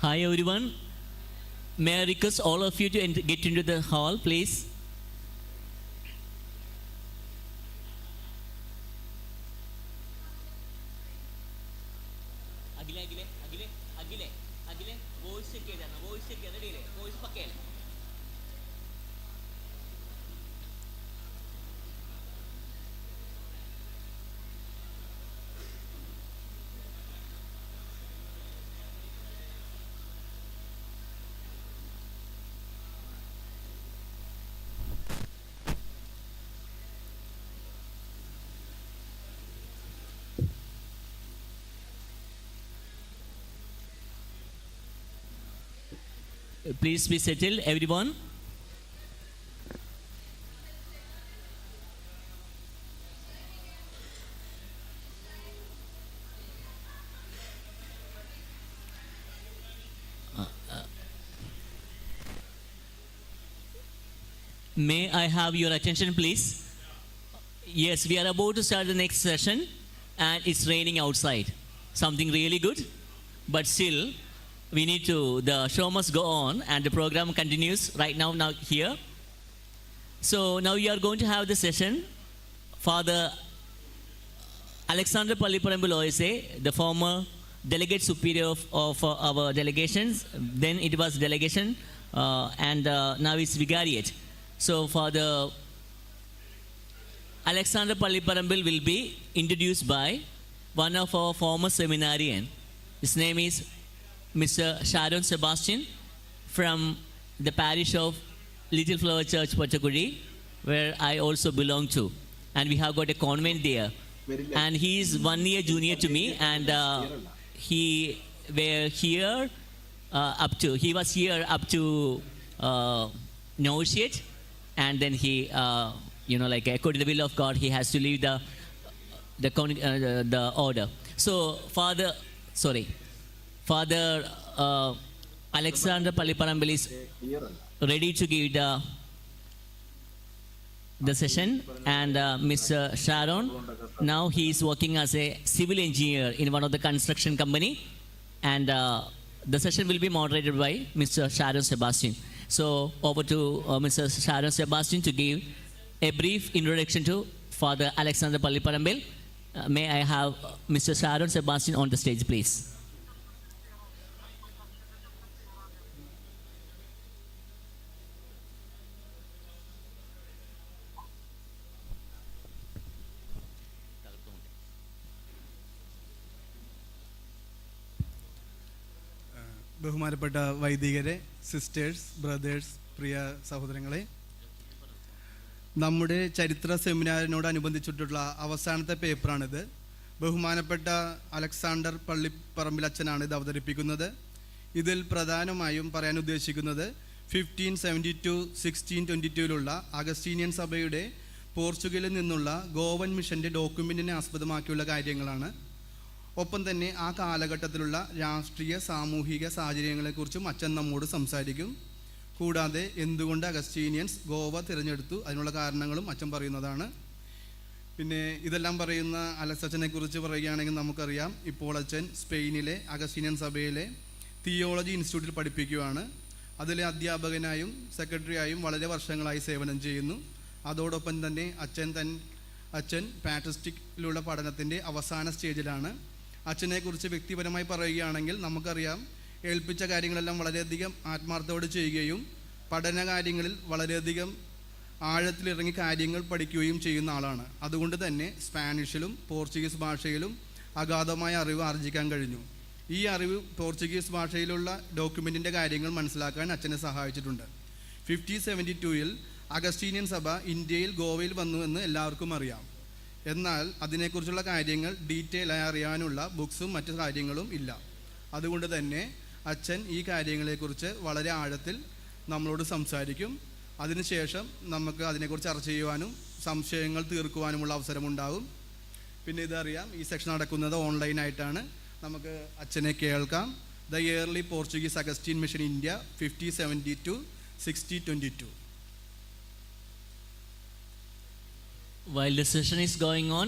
Hi everyone. May I request all of you to get into the hall, please? Please be settled, everyone. May I have your attention, please? Yes, we are about to start the next session, and it's raining outside. Something really good, but still, the show must go on, and the program continues right now here. So now we are going to have the session. Father Alexander Palliparambil OSA, the former delegate superior of our delegations, then it was delegation, and now it's vicariate. So Father Alexander Palliparambil will be introduced by one of our former seminarian. His name is Mr. Sharon Sebastian from the parish of Little Flower Church, Pattakudi, where I also belong to. And we have got a convent there. And he is 1 year junior to me, and he was here up to novitiate, and then he, according to the will of God, he has to leave the order. So Father Alexander Palliparambil is ready to give the session, and Mr. Sharon, now he is working as a civil engineer in one of the construction company, and the session will be moderated by Mr. Sharon Sebastian. So over to Mr. Sharon Sebastian to give a brief introduction to Father Alexander Palliparambil. May I have Mr. Sharon Sebastian on the stage, please? ബഹുമാനപ്പെട്ട വൈദികരെ, sisters, brothers, പ്രിയ സഹോദരങ്ങളെ, നമ്മുടെ ചരിത്ര സെമിനാറിനോടനുബന്ധിച്ചിട്ടുള്ള അവസാനത്തെ പേപ്പറാണിത്. ബഹുമാനപ്പെട്ട Alexander പള്ളിപ്പറമ്പിലച്ചനാണ് ഇത് അവതരിപ്പിക്കുന്നത്. ഇതിൽ പ്രധാനമായും പറയാൻ ഉദ്ദേശിക്കുന്നത് 1572-1622 അഗസ്റ്റീനിയൻ സഭയുടെ പോർച്ചുഗലിൽ നിന്നുള്ള ഗോവൻ മിഷൻ്റെ ഡോക്യുമെൻറ്റിനെ ആസ്പദമാക്കിയുള്ള കാര്യങ്ങളാണ്. ഒപ്പം തന്നെ ആ കാലഘട്ടത്തിലുള്ള രാഷ്ട്രീയ സാമൂഹിക സാഹചര്യങ്ങളെക്കുറിച്ചും അച്ഛൻ നമ്മോട് സംസാരിക്കും. കൂടാതെ എന്തുകൊണ്ട് അഗസ്റ്റീനിയൻസ് ഗോവ തിരഞ്ഞെടുത്തു, അതിനുള്ള കാരണങ്ങളും അച്ഛൻ പറയുന്നതാണ്. പിന്നെ ഇതെല്ലാം പറയുന്ന അലക്സച്ചനെ കുറിച്ച് പറയുകയാണെങ്കിൽ നമുക്കറിയാം, ഇപ്പോൾ അച്ഛൻ സ്പെയിനിലെ അഗസ്റ്റീനിയൻ സഭയിലെ തിയോളജി ഇൻസ്റ്റിറ്റ്യൂട്ടിൽ പഠിപ്പിക്കുകയാണ്. അതിലെ അധ്യാപകനായും സെക്രട്ടറിയായും വളരെ വർഷങ്ങളായി സേവനം ചെയ്യുന്നു. അതോടൊപ്പം തന്നെ അച്ഛൻ പാട്രിസ്റ്റിക്കിലുള്ള പഠനത്തിൻ്റെ അവസാന സ്റ്റേജിലാണ്. അച്ഛനെക്കുറിച്ച് വ്യക്തിപരമായി പറയുകയാണെങ്കിൽ നമുക്കറിയാം, ഏൽപ്പിച്ച കാര്യങ്ങളെല്ലാം വളരെയധികം ആത്മാർത്ഥത്തോടെ ചെയ്യുകയും പഠന കാര്യങ്ങളിൽ വളരെയധികം ആഴത്തിലിറങ്ങി കാര്യങ്ങൾ പഠിക്കുകയും ചെയ്യുന്ന ആളാണ്. അതുകൊണ്ട് തന്നെ സ്പാനിഷിലും പോർച്ചുഗീസ് ഭാഷയിലും അഗാധമായ അറിവ് ആർജിക്കാൻ കഴിഞ്ഞു. ഈ അറിവ് പോർച്ചുഗീസ് ഭാഷയിലുള്ള ഡോക്യുമെൻറ്റിൻ്റെ കാര്യങ്ങൾ മനസ്സിലാക്കാൻ അച്ഛനെ സഹായിച്ചിട്ടുണ്ട്. 1572 അഗസ്റ്റീനിയൻ സഭ ഇന്ത്യയിൽ ഗോവയിൽ വന്നു എന്ന് എല്ലാവർക്കും അറിയാം. എന്നാൽ അതിനെക്കുറിച്ചുള്ള കാര്യങ്ങൾ ഡീറ്റെയിൽ ആയി അറിയാനുള്ള ബുക്സും മറ്റു കാര്യങ്ങളും ഇല്ല. അതുകൊണ്ട് തന്നെ അച്ഛൻ ഈ കാര്യങ്ങളെക്കുറിച്ച് വളരെ ആഴത്തിൽ നമ്മളോട് സംസാരിക്കും. അതിനുശേഷം നമുക്ക് അതിനെക്കുറിച്ച് ചർച്ച ചെയ്യുവാനും സംശയങ്ങൾ തീർക്കുവാനുമുള്ള അവസരമുണ്ടാകും. പിന്നെ ഇതറിയാം, ഈ സെക്ഷൻ നടക്കുന്നത് ഓൺലൈനായിട്ടാണ്. നമുക്ക് അച്ഛനെ കേൾക്കാം. The yearly Portuguese Augustine mission India 1572-1622. While the session is going on,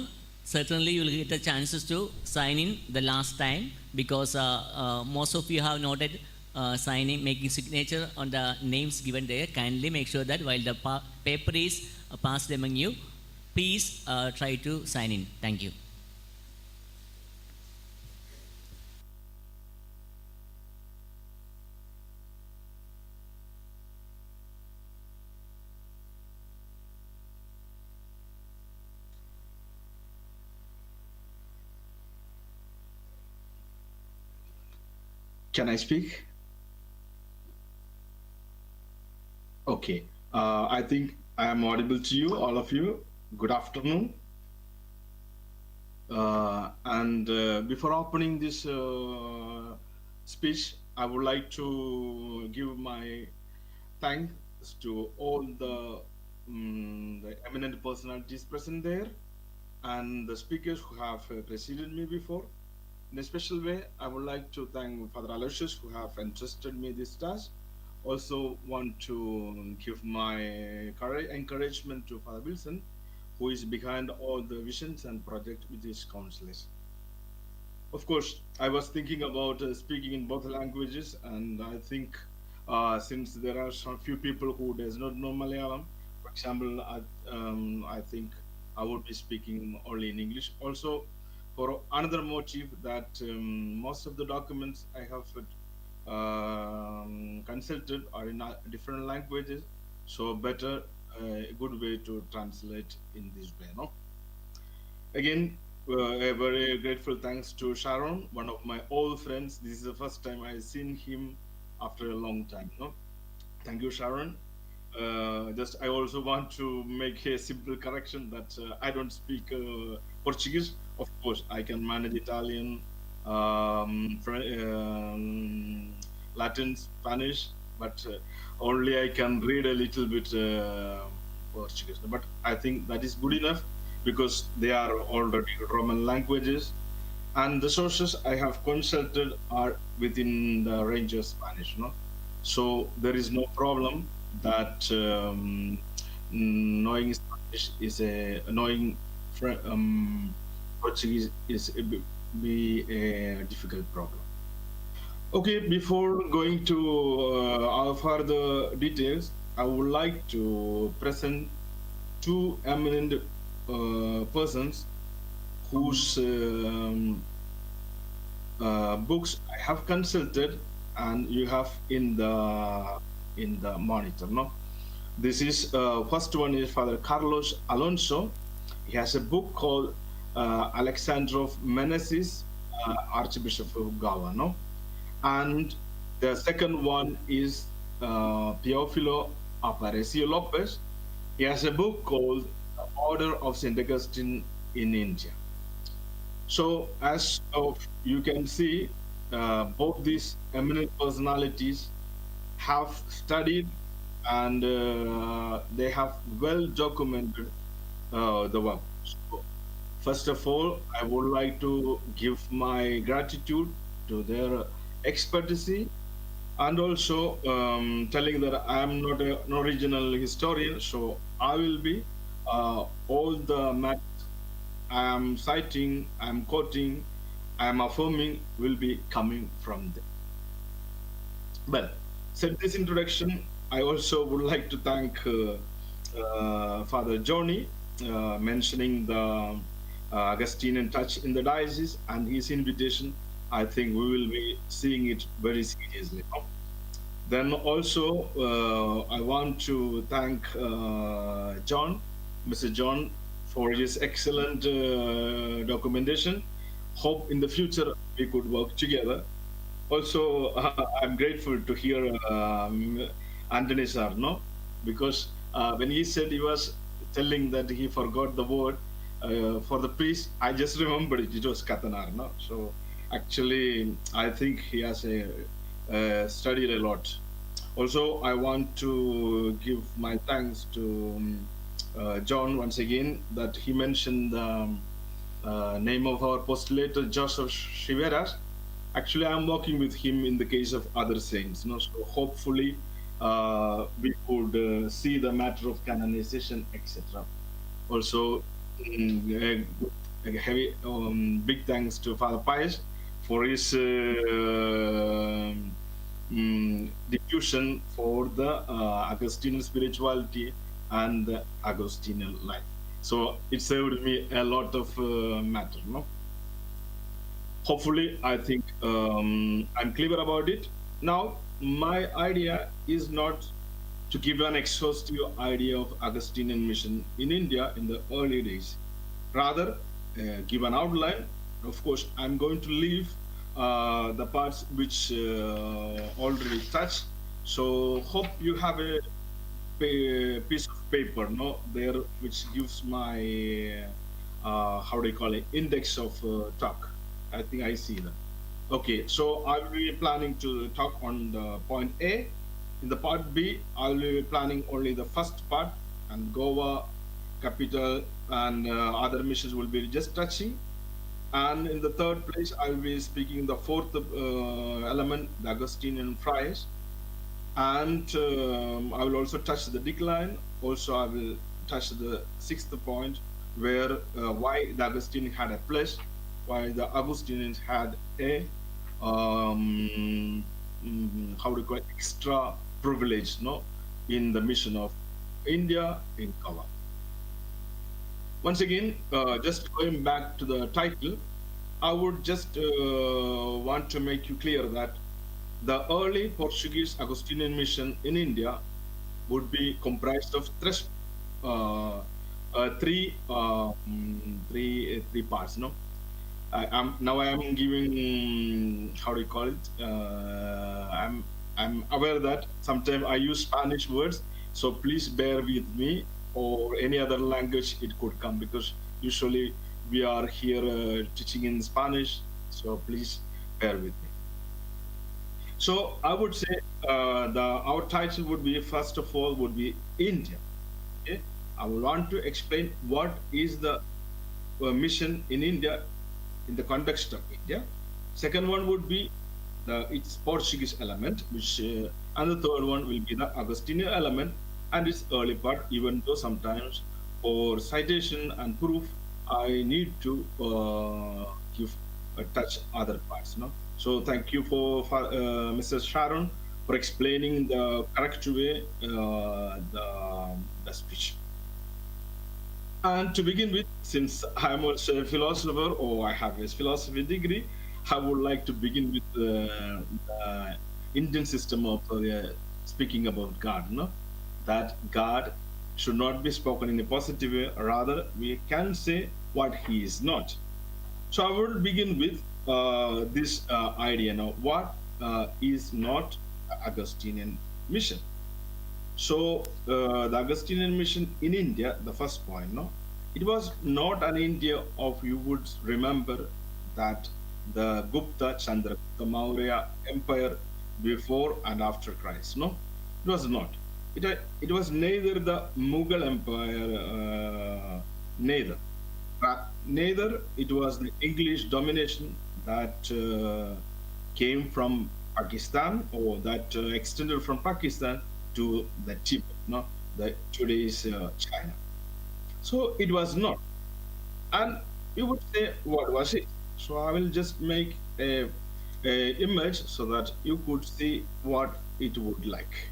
certainly you will get the chances to sign in the last time, because most of you have noted signing, making signature on the names given there. Kindly make sure that while the paper is passed among you, please try to sign in. Thank you. Can I speak? Okay. I think I am audible to you, all of you. Good afternoon. And before opening this speech, I would like to give my thanks to all the eminent personalities present there and the speakers who have preceded me before. In a special way, I would like to thank Father Aloysius who have entrusted me this task. Also want to give my encouragement to Father Wilson, who is behind all the visions and projects with his counselors. Of course, I was thinking about speaking in both languages, and I think since there are some few people who does not know Malayalam, for example, I think I would be speaking only in English. Also, for another motive that most of the documents I have consulted are in different languages, so better a good way to translate in this way. No. Again, a very grateful thanks to Sharon, one of my old friends. This is the first time I've seen him after a long time. No, thank you, Sharon. I also want to make a simple correction that I don't speak Portuguese. Of course, I can manage Italian, Latin, Spanish, but only I can read a little bit Portuguese. But I think that is good enough, because they are already Roman languages, and the sources I have consulted are within the range of Spanish. No, so there is no problem that knowing Spanish is knowing Portuguese is be a difficult problem. Okay, before going to our further details, I would like to present two eminent persons whose books I have consulted and you have in the monitor. No, this is first one is Father Carlos Alonso. He has a book called Alexander of Meneses, Archbishop of Goa. No, and The second one is Teofilo Aparicio Lopez. He has a book called The Order of St. Augustine in India. So as of you can see, both these eminent personalities have studied and they have well documented the work. So, first of all, I would like to give my gratitude to their expertise, and also telling that I am not an original historian, so I will be all the matters I am citing, I am quoting, I am affirming will be coming from them. Well, said this introduction, I also would like to thank Father Johnny mentioning the Augustinian touch in the diocese and his invitation. I think we will be seeing it very seriously. Then also, I want to thank John, Mr. John, for his excellent documentation. Hope in the future we could work together. Also, I'm grateful to hear Anthony sir, no? Because when he said he was telling that he forgot the word for the priest, I just remembered it. It was Katanar, no? So actually, I think he has studied a lot. Also, I want to give my thanks to John once again that he mentioned the name of our postulator Joseph Shiveras. Actually, I'm working with him in the case of other saints. No? So hopefully, we could see the matter of canonization, etc. Also, a heavy, big thanks to Father Pius for his diffusion for the Augustinian spirituality and the Augustinian life. So it saved me a lot of matter. No? Hopefully, I think I'm clear about it. Now, my idea is not to give an exhaustive idea of Augustinian mission in India in the early days. Rather, give an outline. Of course, I'm going to leave the parts which already touched. So, hope you have a piece of paper, no, there, which gives my how do you call it, index of talk. I think I see that. Okay, so I'll be planning to talk on the point A. In the part B, I'll be planning only the first part, and Goa, capital, and other missions will be just touching. And in the third place, I'll be speaking the fourth element, the Augustinian friars. And I will also touch the decline. Also, I will touch the sixth point, where why the Augustinians had a place, why the Augustinians had a how do you call it, extra privilege, no, in the mission of India in Goa. Once again, just going back to the title, I would just want to make you clear that the early Portuguese Augustinian mission in India would be comprised of three parts. No, I am giving how do you call it? I'm aware that sometimes I use Spanish words, so please bear with me, or any other language it could come, because usually we are here teaching in Spanish, so please bear with me. So I would say our title would be, first of all, would be India. Okay? I would want to explain what is the mission in India in the context of India. Second one would be its Portuguese element, which and the third one will be the Augustinian element and its early part, even though sometimes for citation and proof, I need to touch other parts. No? So thank you for Mrs. Sharon for explaining the correct way the speech. And to begin with, since I'm also a philosopher, or I have a philosophy degree, I would like to begin with the Indian system of speaking about God. No? That God should not be spoken in a positive way, rather we can say what he is not. So I will begin with this idea now. What is not Augustinian mission. So the Augustinian mission in India, the first point, no, it was not an India of, you would remember that the Gupta Chandragupta Maurya empire before and after Christ. No, it was not. It was neither the Mughal empire, neither it was the English domination that came from Pakistan, or that extended from Pakistan to the Tibet, no, the today's China. So it was not. And you would say, what was it? So I will just make a image so that you could see what it would like.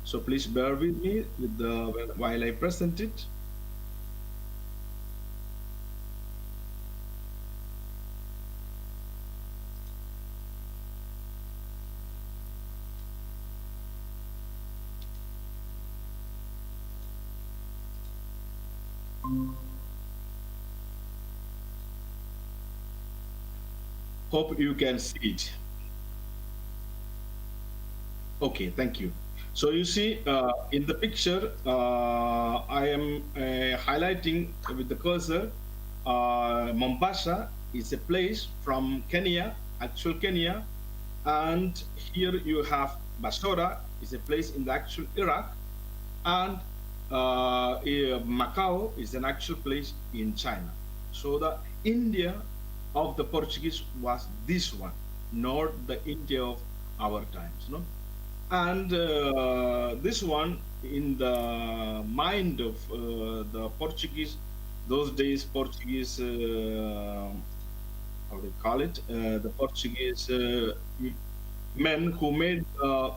So please bear with me with while I present it. Hope you can see it. Okay, thank you. So you see in the picture, I am highlighting with the cursor, Mombasa is a place from Kenya, actual Kenya, and here you have Basora is a place in the actual Iraq, and Macau is an actual place in China. So the India of the Portuguese was this one, not the India of our times, no? And this one, in the mind of the Portuguese, those days Portuguese, how do you call it? The Portuguese men who made the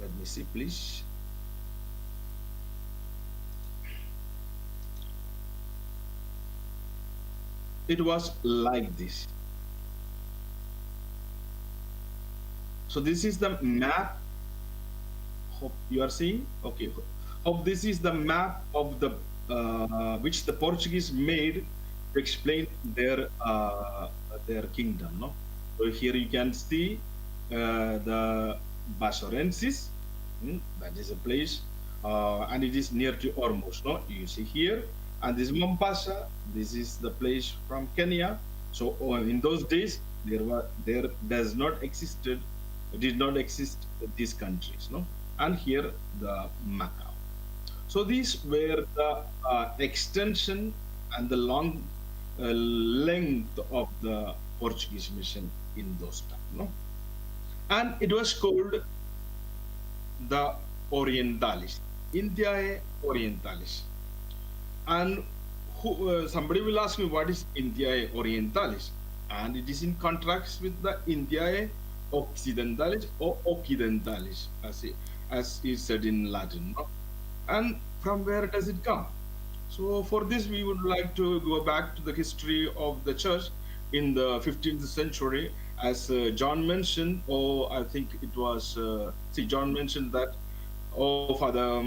let me see, please. It was like this. So this is the map. Hope you are seeing. Okay. Hope this is the map of the which the Portuguese made to explain their kingdom. No. So here you can see the Basorensis. That is a place, and it is near to Ormuz. No, you see here. And this is Mombasa. This is the place from Kenya. So in those days, there did not exist these countries, no. And here the Macau. So these were the extension and the long length of the Portuguese mission in those times, no. And it was called the Orientalis, Indiae Orientalis. And somebody will ask me, what is Indiae Orientalis? And it is in contrast with the Indiae Occidentalis or Occidentalis, as is said in Latin. No? And from where does it come? So for this, we would like to go back to the history of the church in the 15th century, as John mentioned, or I think it was, John mentioned that, Father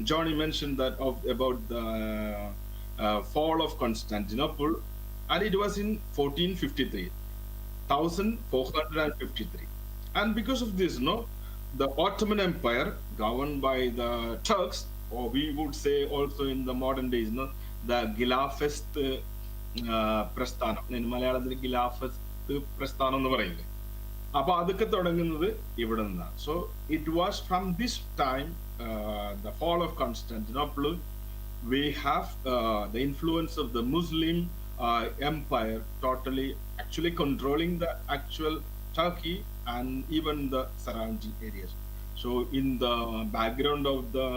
Johnny mentioned that about the fall of Constantinople, and it was in 1453, 1453. And because of this, no, the Ottoman Empire, governed by the Turks, or we would say also in the modern days, no, the Khilafist പ്രസ്ഥാനം, മലയാളത്തിൽ ഖിലാഫത്ത് പ്രസ്ഥാനം എന്ന് പറയുന്നത്. അപ്പൊ അതൊക്കെ തുടങ്ങുന്നത് ഇവിടെ നിന്നാണ്. So it was from this time, the fall of Constantinople, we have the influence of the Muslim empire totally actually controlling the actual Turkey and even the surrounding areas. So in the background of the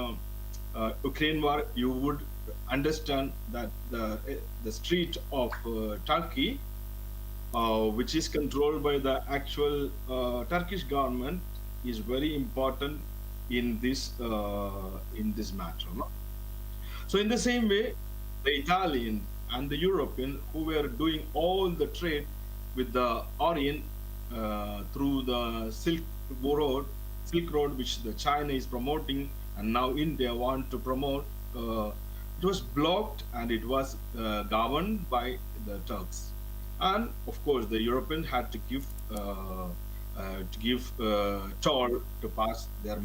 Ukraine war, you would understand that the street of Turkey, which is controlled by the actual Turkish government, is very important in this matter. No? So in the same way, the Italian and the European, who were doing all the trade with the Orient through the Silk Road, which the China is promoting and now India want to promote. It was blocked and it was governed by the Turks, and of course the Europeans had to give toll to pass their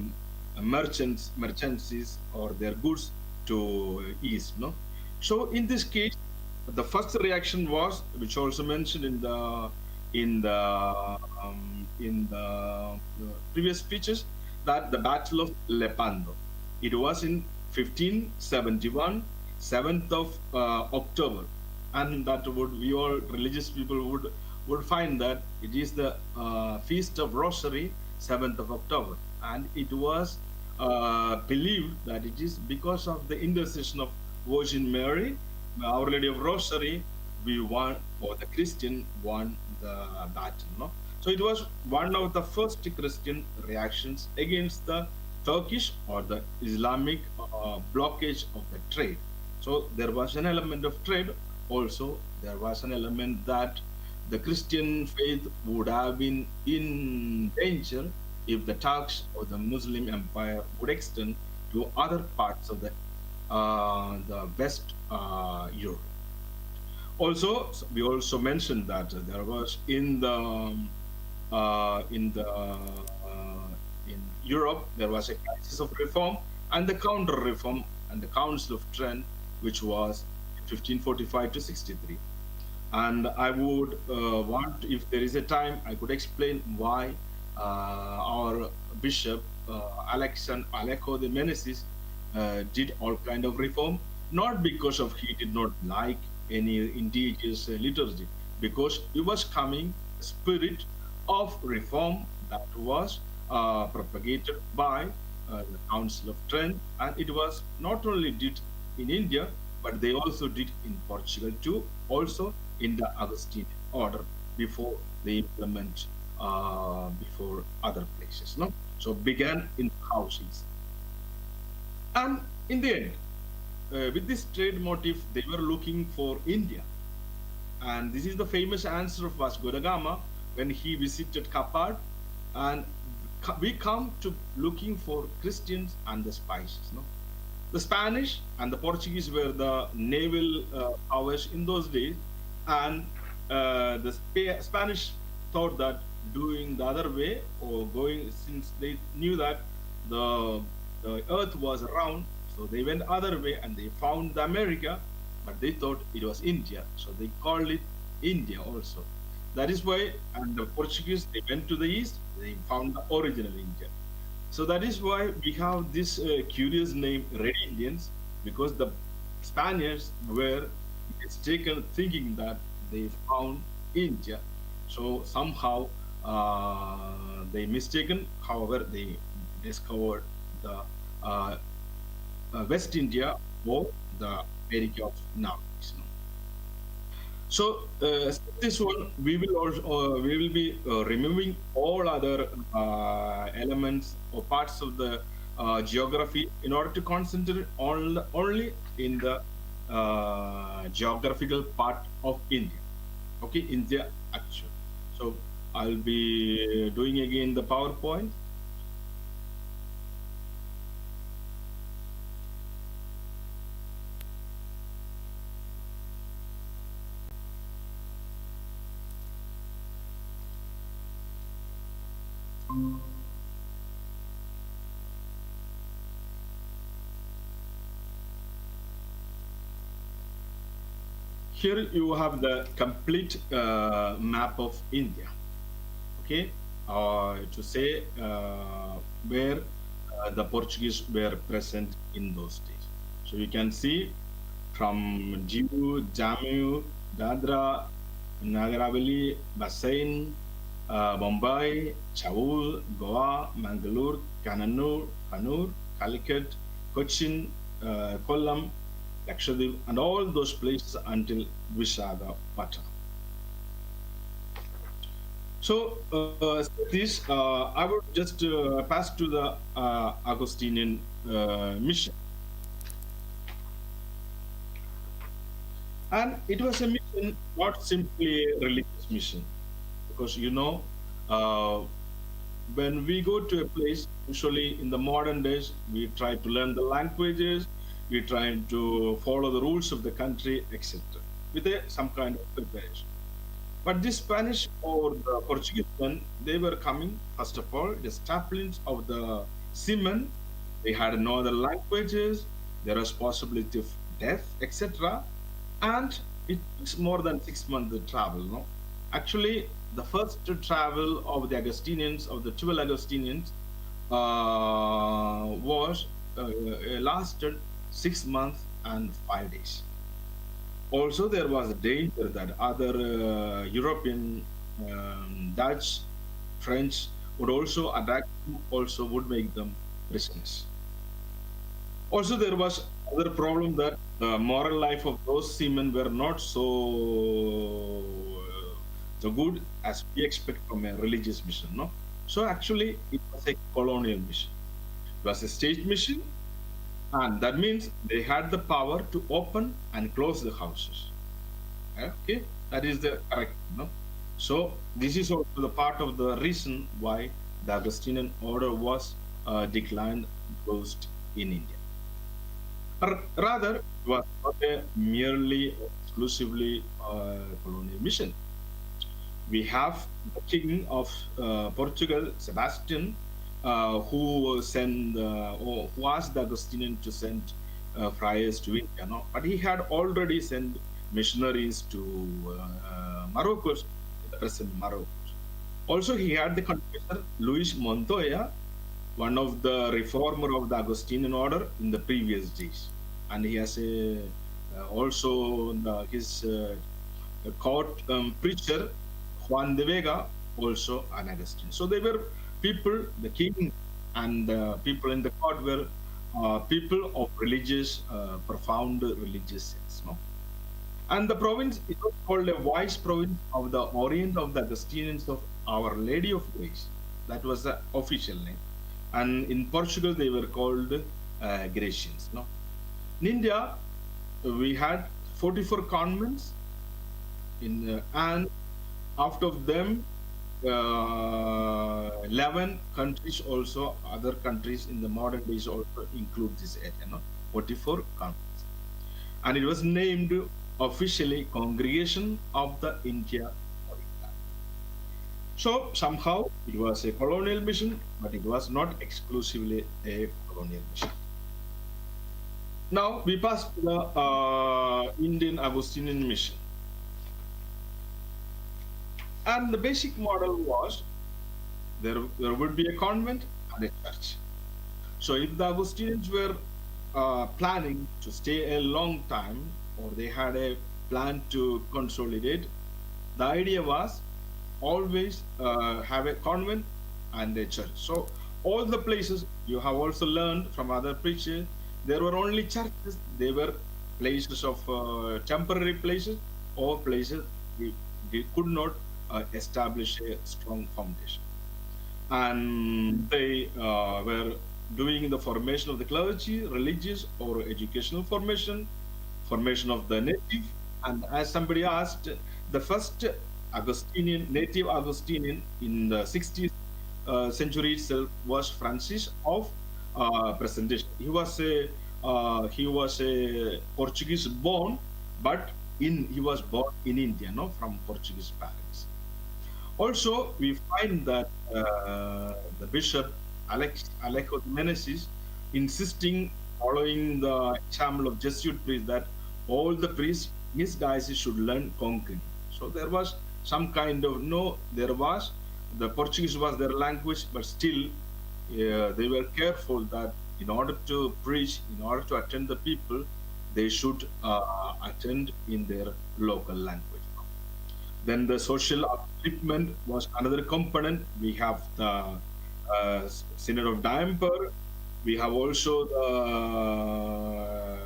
merchancies or their goods to east. No, so in this case, the first reaction was, which also mentioned in the previous speeches, that the Battle of Lepanto. It was in 1571, 7th of October, and that we all religious people would find that it is the feast of Rosary, 7th of October, and it was believed that it is because of the intercession of Virgin Mary, Our Lady of Rosary, we won, or the Christian won the battle. No? So it was one of the first Christian reactions against the Turkish or the Islamic blockage of the trade. So there was an element of trade. Also, there was an element that the Christian faith would have been in danger if the Turks or the Muslim empire would extend to other parts of the West Europe. Also, we also mentioned that there was in Europe there was a crisis of reform and the counter-reform and the Council of Trent, which was 1545 to 63. And I would want, if there is a time, I could explain why our Bishop Aleko the Menesis did all kind of reform, not because of he did not like any indigenous liturgy, because it was coming spirit of reform that was propagated by the Council of Trent, and it was not only did in India, but they also did in Portugal too, also in the Augustinian order before they implement before other places. No, so began in houses, and in the end, with this trade motive, they were looking for India, and this is the famous answer of Vasco da Gama when he visited Kapad, and we come to looking for Christians and the spices. No, the Spanish and the Portuguese were the naval powers in those days, and the Spanish thought that doing the other way or going, since they knew that the earth was round, so they went other way and they found the America, but they thought it was India, so they called it India also. That is why, and the Portuguese, they went to the east, they found the original India. So that is why we have this curious name, Red Indians, because the Spaniards were mistaken thinking that they found India. So somehow they mistaken, however, they discovered the West India or the America of now. So this one we will also we will be removing all other elements or parts of the geography in order to concentrate on only in the geographical part of India. Okay, India actual. So I'll be doing again the PowerPoint. Here you have the complete map of India. Okay, to say where the Portuguese were present in those days. So you can see from Diu, Jammu, Dadra, Nagar Haveli, Bassein, Mumbai, Chaul, Goa, Mangalore, Kannur, Calicut, Cochin, Kollam, Lakshadweep, and all those places until Visakhapatnam. So this I would just pass to the Augustinian mission, and it was a mission, not simply a religious mission, because you know when we go to a place, usually in the modern days, we try to learn the languages, we try to follow the rules of the country, etc., with some kind of preparation. But the Spanish or the Portuguese men, they were coming, first of all, the chaplains of the seamen, they had no other languages, there was possibility of death, etc. And it took more than 6 months to travel, no? Actually, the first travel of the Augustinians, of the 12 Augustinians, lasted 6 months and 5 days. Also, there was a danger that other European, Dutch, French would also attack them, also would make them prisoners. Also, there was other problem that the moral life of those seamen were not so good as we expect from a religious mission, no? So actually, it was a colonial mission. It was a state mission, and that means they had the power to open and close the houses. Okay, that is the correct, no? So this is also the part of the reason why the Augustinian order was declined, closed in India. Rather, it was not a merely exclusively colonial mission. We have the king of Portugal, Sebastian, who who asked the Augustinian to send friars to India, no? But he had already sent missionaries to Morocco, the present Morocco. Also, he had the confessor Luis Montoya, one of the reformer of the Augustinian order in the previous days, and he has also his court preacher Juan de Vega, also an Augustinian. So they were people, the king and people in the court were people of religious, profound religious sense, no? And the province, it was called a vice province of the Orient of the Augustinians of Our Lady of Grace. That was the official name. And in Portugal, they were called Grecians, no? In India, we had 44 convents, and out of them, 11 countries also, other countries in the modern days also include this area, no? 44 convents. And it was named officially Congregation of the India. So somehow it was a colonial mission, but it was not exclusively a colonial mission. Now we pass to the Indian Augustinian mission. And the basic model was there would be a convent and a church. So if the Augustinians were planning to stay a long time, or they had a plan to consolidate, the idea was always have a convent and a church. So all the places you have also learned from other preachers, there were only churches, they were places of temporary places, or places they could not establish a strong foundation. And they were doing the formation of the clergy, religious or educational formation of the native. And as somebody asked, the first Augustinian, native Augustinian in the 60th century itself was Francis of Presentation. He was a Portuguese born, but he was born in India, no, from Portuguese parents. Also, we find that the bishop Alejo de Meneses insisting, following the example of Jesuit priests, that all the priests, his diocese should learn Concrete. So there was some kind of the Portuguese was their language, but still they were careful that in order to preach, in order to attend the people, they should attend in their local language. Then the social upliftment was another component. We have the Synod of Diamper. We have also the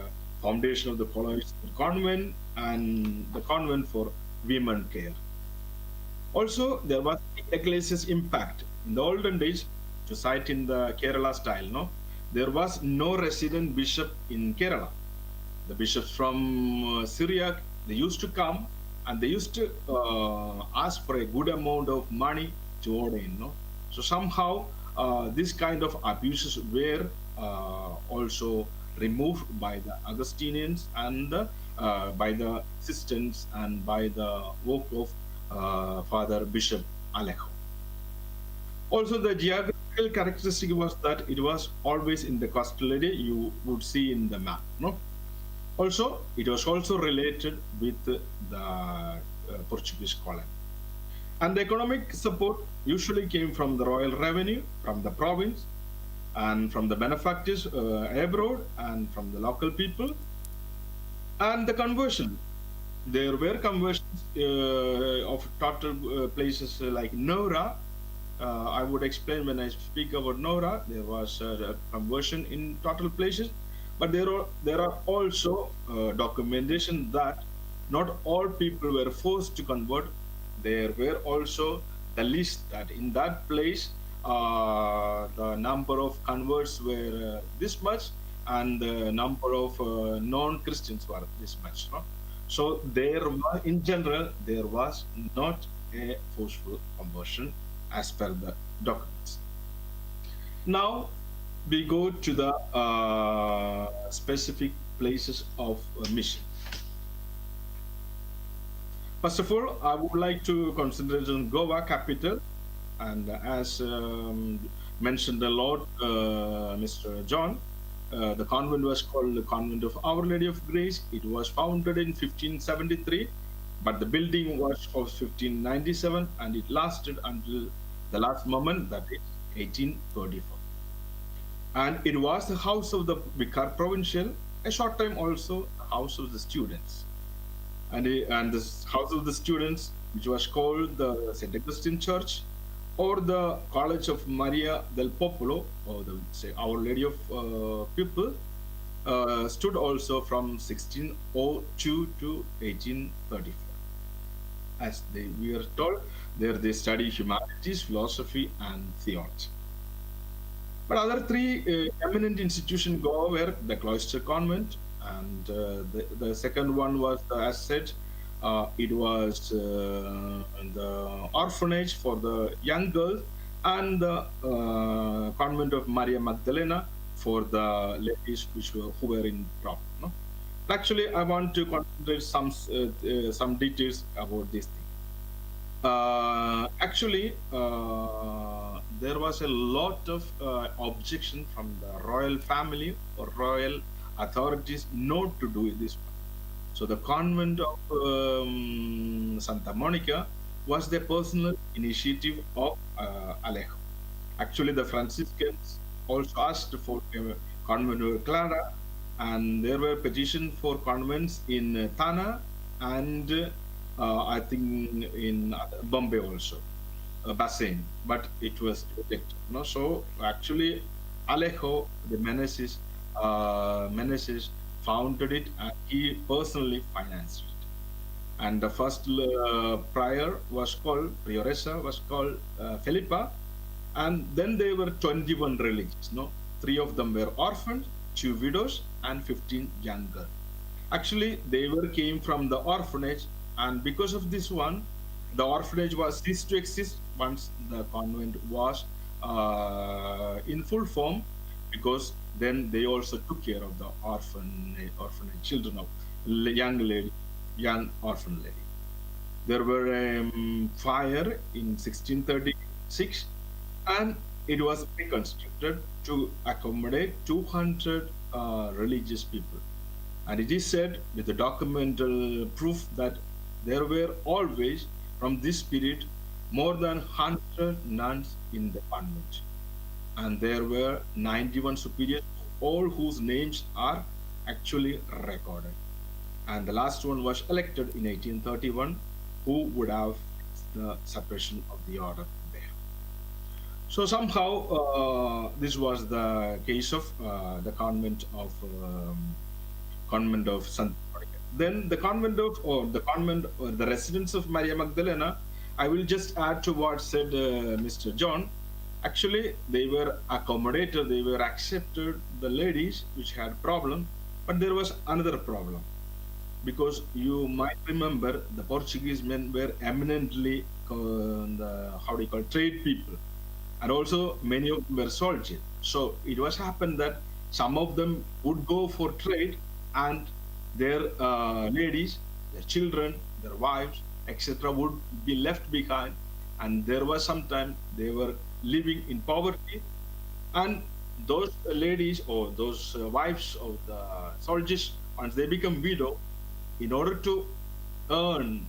foundation of the Colonial Convent and the convent for women care. Also, there was ecclesia's impact. In the olden days, to cite in the Kerala style, no, there was no resident bishop in Kerala. The bishops from Syria, they used to come and they used to ask for a good amount of money to ordain, no. So somehow this kind of abuses were also removed by the Augustinians and by the assistants and by the work of Father Bishop Alejo. Also, the geographical characteristic was that it was always in the coastal area you would see in the map. No. Also, it was also related with the Portuguese colony. And the economic support usually came from the royal revenue, from the province, and from the benefactors abroad, and from the local people. And the conversion. There were conversions of total places like Nora. I would explain when I speak about Nora. There was a conversion in total places, but there are also documentation that not all people were forced to convert. There were also the list that in that place the number of converts were this much, and the number of non-Christians were this much. No? So there was, in general, there was not a forceful conversion as per the documents. Now we go to the specific places of mission. First of all, I would like to concentrate on Goa capital, and as mentioned a lot, Mr. John, the convent was called the Convent of Our Lady of Grace. It was founded in 1573, but the building was of 1597, and it lasted until the last moment, that is 1834. And it was the house of the Vicar Provincial, a short time also the house of the students. And this house of the students, which was called the St. Augustine Church, or the College of Maria del Popolo, or the say Our Lady of People, stood also from 1602 to 1834. As we are told, there they study humanities, philosophy, and theology. But other three eminent institutions go were the Cloister Convent, and the second one was, as said, it was the orphanage for the young girls, and the Convent of Maria Magdalena for the ladies who were in problem. No? Actually, I want to concentrate some details about this thing. Actually, there was a lot of objection from the royal family or royal authorities not to do this. So the convent of Santa Monica was the personal initiative of Alejo. Actually, the Franciscans also asked for a convent of Clara, and there were petitions for convents in Thana and I think in Bombay also, Bassein, but it was rejected. No? So actually, Alejo, the Meneses, founded it, and he personally financed it. And the first prior was called, prioressa was called Felipa, and then there were 21 religious. No, 3 of them were orphans, 2 widows, and 15 young girls. Actually, they came from the orphanage, and because of this one, the orphanage was ceased to exist once the convent was in full form, because then they also took care of the orphanage children of young orphan lady. There were a fire in 1636, and it was reconstructed to accommodate 200 religious people. And it is said with the documental proof that there were always, from this period, more than 100 nuns in the convent. And there were 91 superiors, all whose names are actually recorded. And the last one was elected in 1831, who would have the separation of the order there. So somehow this was the case of the convent of Santa Monica. Then the convent of the residence of Maria Magdalena. I will just add to what said Mr. John. Actually, they were accommodated, they were accepted, the ladies which had problem, but there was another problem. Because you might remember, the Portuguese men were eminently trade people. and also many of them were soldiers. So it was happened that some of them would go for trade, and their ladies, their children, their wives, etc., would be left behind, and there was sometime they were living in poverty, and those ladies or those wives of the soldiers, once they become widow, in order to earn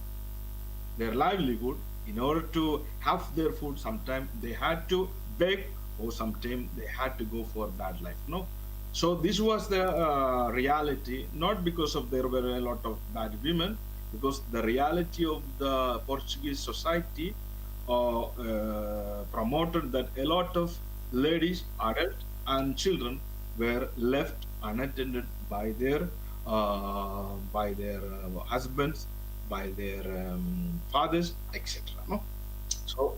their livelihood, in order to have their food, sometimes they had to beg, or sometimes they had to go for bad life. No, so this was the reality, not because of there were a lot of bad women, because the reality of the Portuguese society promoted that a lot of ladies, adults, and children were left unattended by their husbands, by their fathers, etc. No? So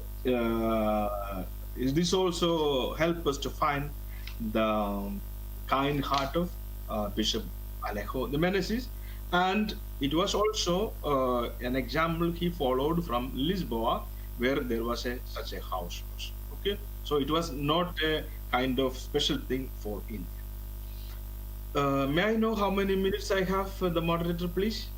this also helped us to find the kind heart of Bishop Alejo de Meneses, and it was also an example he followed from Lisboa, where there was such a house. Okay, so it was not a kind of special thing for India. May I know how many minutes I have, the moderator, please?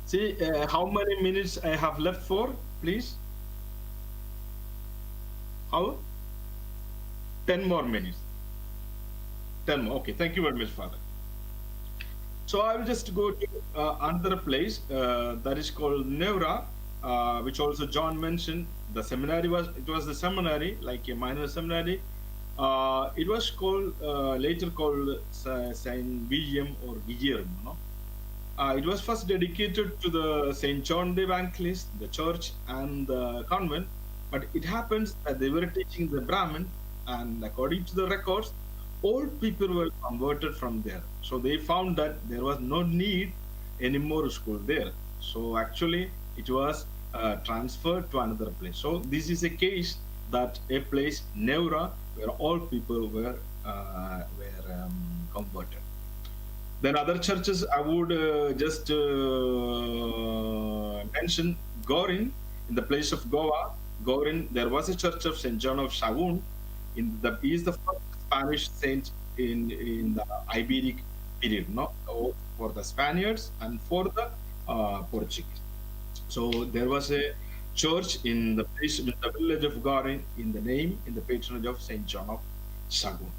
See, how many minutes I have left for, please? How? 10 more minutes. 10 more. Okay, thank you very much, Father. So I will just go to another place that is called Neura, which also John mentioned. The seminary was the seminary, like a minor seminary. It was called later called Saint William or Guillermo. No? It was first dedicated to the Saint John the Evangelist, the church, and the convent. But it happens that they were teaching the Brahmin, and according to the records, all people were converted from there. So they found that there was no need any more school there. So actually, it was transferred to another place. So this is a case that a place, Neura, where all people were converted. Then other churches, I would just mention Gorin, in the place of Goa. Gorin, there was a church of St. John of Sagun. He is the first Spanish saint in the Iberic period, no, for the Spaniards and for the Portuguese. So there was a church in the place, in the village of Gorin, in the patronage of St. John of Sagun.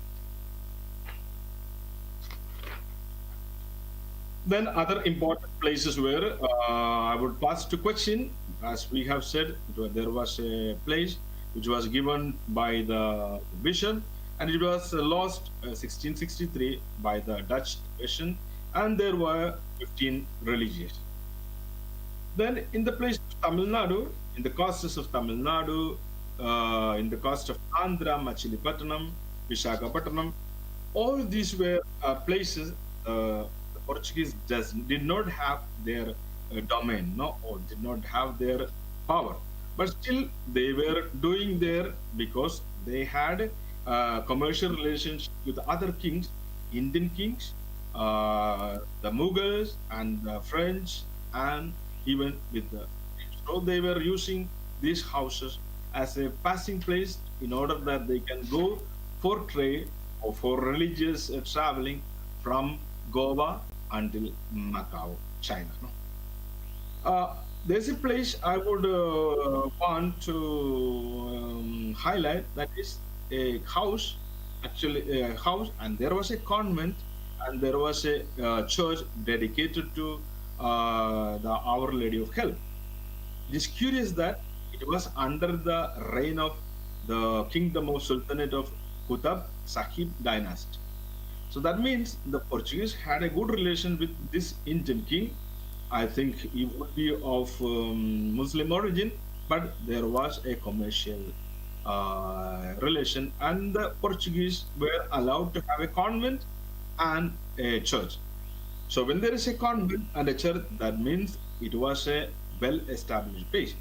Then other important places where I would pass to question, as we have said, there was a place which was given by the bishop, and it was lost 1663 by the Dutch invasion, and there were 15 religious. Then in the place of Tamil Nadu, in the coasts of Tamil Nadu, in the coast of Andhra, Machilipatnam, Visakhapatnam, all these were places the Portuguese did not have their domain, no, or did not have their power. But still, they were doing there because they had commercial relations with other kings, Indian kings, the Mughals and the French, and even with the. So they were using these houses as a passing place in order that they can go for trade or for religious traveling from Goa until Macau, China. There's a place I would want to highlight, that is a house, actually a house, and there was a convent, and there was a church dedicated to the Our Lady of Help. It is curious that it was under the reign of the kingdom of Sultanate of Qutb Sahib dynasty. So that means the Portuguese had a good relation with this Indian king. I think he would be of Muslim origin, but there was a commercial relation, and the Portuguese were allowed to have a convent and a church. So when there is a convent and a church, that means it was a well-established place.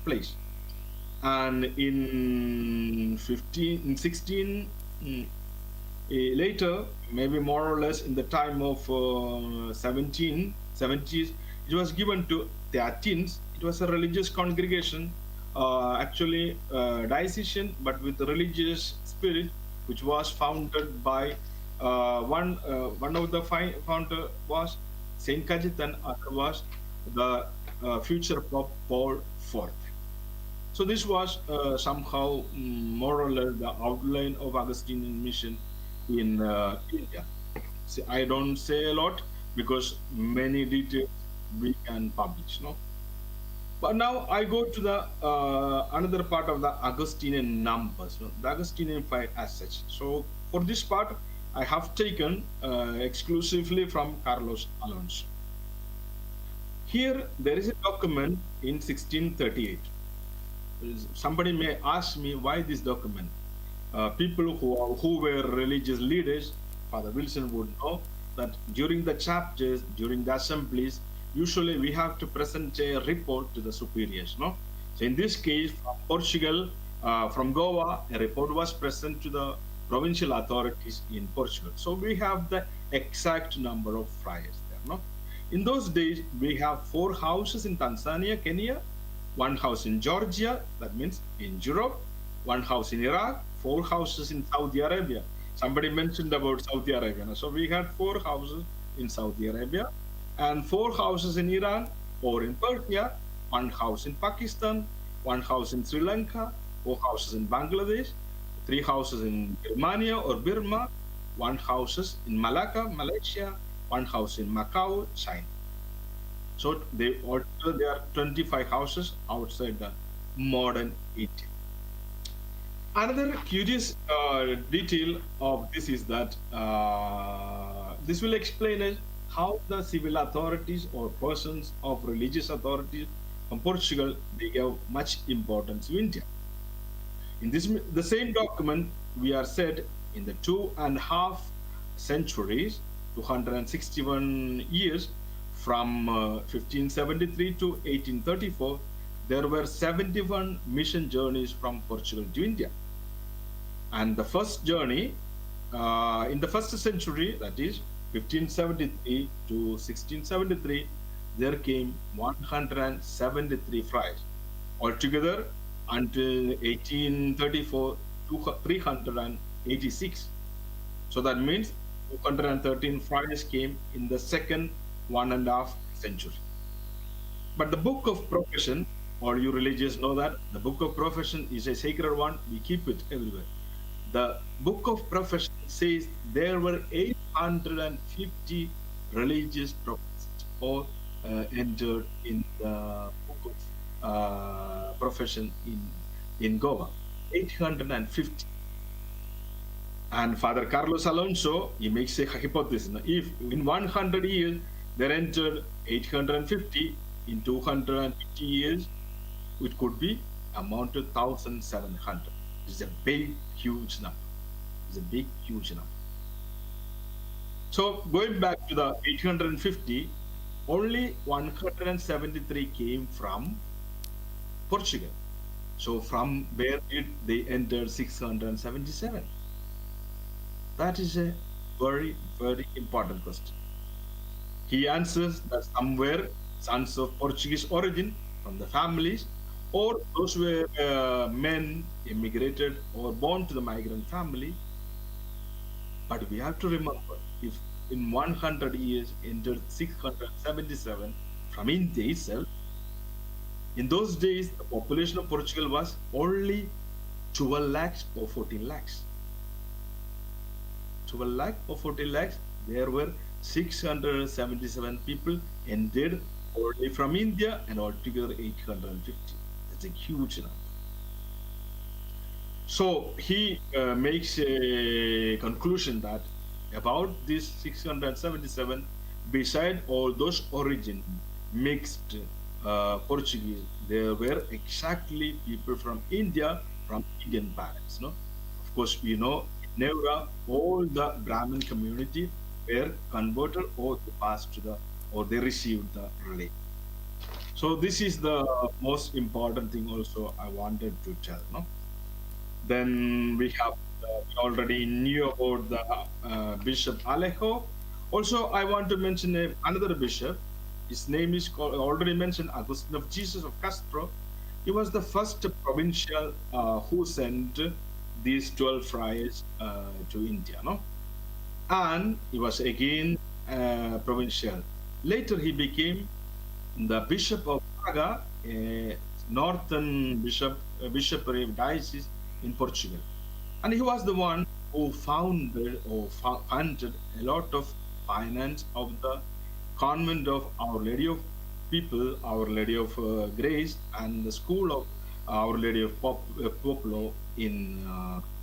And in 16, later, maybe more or less in the time of 1770s, it was given to the Athens. It was a religious congregation, actually diocesan, but with a religious spirit, which was founded by one of the founder was Saint Cajetan, other was the future Pope Paul IV. So this was somehow more or less the outline of Augustinian mission in India. See, I don't say a lot because many details we can publish, no? But now I go to the another part of the Augustinian numbers, no? The Augustinian fight as such. So for this part, I have taken exclusively from Carlos Alonso. Here there is a document in 1638. Somebody may ask me why this document. People who were religious leaders, Father Wilson would know that during the chapters, during the assemblies, usually we have to present a report to the superiors, no? So in this case, from Portugal, from Goa, a report was present to the provincial authorities in Portugal. So we have the exact number of friars there, no? In those days, we have 4 houses in Tanzania, Kenya, 1 house in Georgia, that means in Europe, 1 house in Iraq, 4 houses in Saudi Arabia. Somebody mentioned about Saudi Arabia. So we had 4 houses in Saudi Arabia and 4 houses in Iran or in Persia, 1 house in Pakistan, 1 house in Sri Lanka, 4 houses in Bangladesh, 3 houses in Birmania or Burma, 1 houses in Malacca, Malaysia, 1 house in Macau, China. So there are 25 houses outside the modern India. Another curious detail of this is that this will explain us how the civil authorities or persons of religious authorities from Portugal, they gave much importance to India. In the same document, we are said in the 2.5 centuries, 261 years, from 1573 to 1834, there were 71 mission journeys from Portugal to India. And the first journey, in the first century, that is 1573 to 1673, there came 173 friars. Altogether, until 1834, 386. So that means 213 friars came in the second 1.5 century. But the book of profession, all you religious know that the book of profession is a sacred one. We keep it everywhere. The book of profession says there were 850 religious professions or entered in the book of profession in Goa. 850. And Father Carlos Alonso, he makes a hypothesis. If in 100 years there entered 850, in 250 years, it could be amount to 1,700. It's a big, huge number. It's a big, huge number. So going back to the 850, only 173 came from Portugal. So from where did they enter 677? That is a very, very important question. He answers that somewhere sons of Portuguese origin from the families, or those were men immigrated or born to the migrant family. But we have to remember, if in 100 years entered 677 from India itself, in those days the population of Portugal was only 12 lakhs or 14 lakhs. 12 lakh or 14 lakhs, there were 677 people entered only from India, and altogether 850. That's a huge number. So he makes a conclusion that about this 677, beside all those origin mixed Portuguese, there were exactly people from India, from Indian parents. No, of course we know in Neura all the Brahmin community were converted or they passed to the or they received the religion. So this is the most important thing also I wanted to tell. No, then we have we already knew about the Bishop Alejo. Also, I want to mention another bishop, his name is called, already mentioned, Augustine of Jesus of Castro. He was the first provincial who sent these 12 friars to India, no? And he was again provincial. Later he became the Bishop of Braga, a northern bishopric of diocese in Portugal. And he was the one who founded or funded a lot of finance of the convent of Our Lady of People, Our Lady of Grace, and the school of Our Lady of Popolo in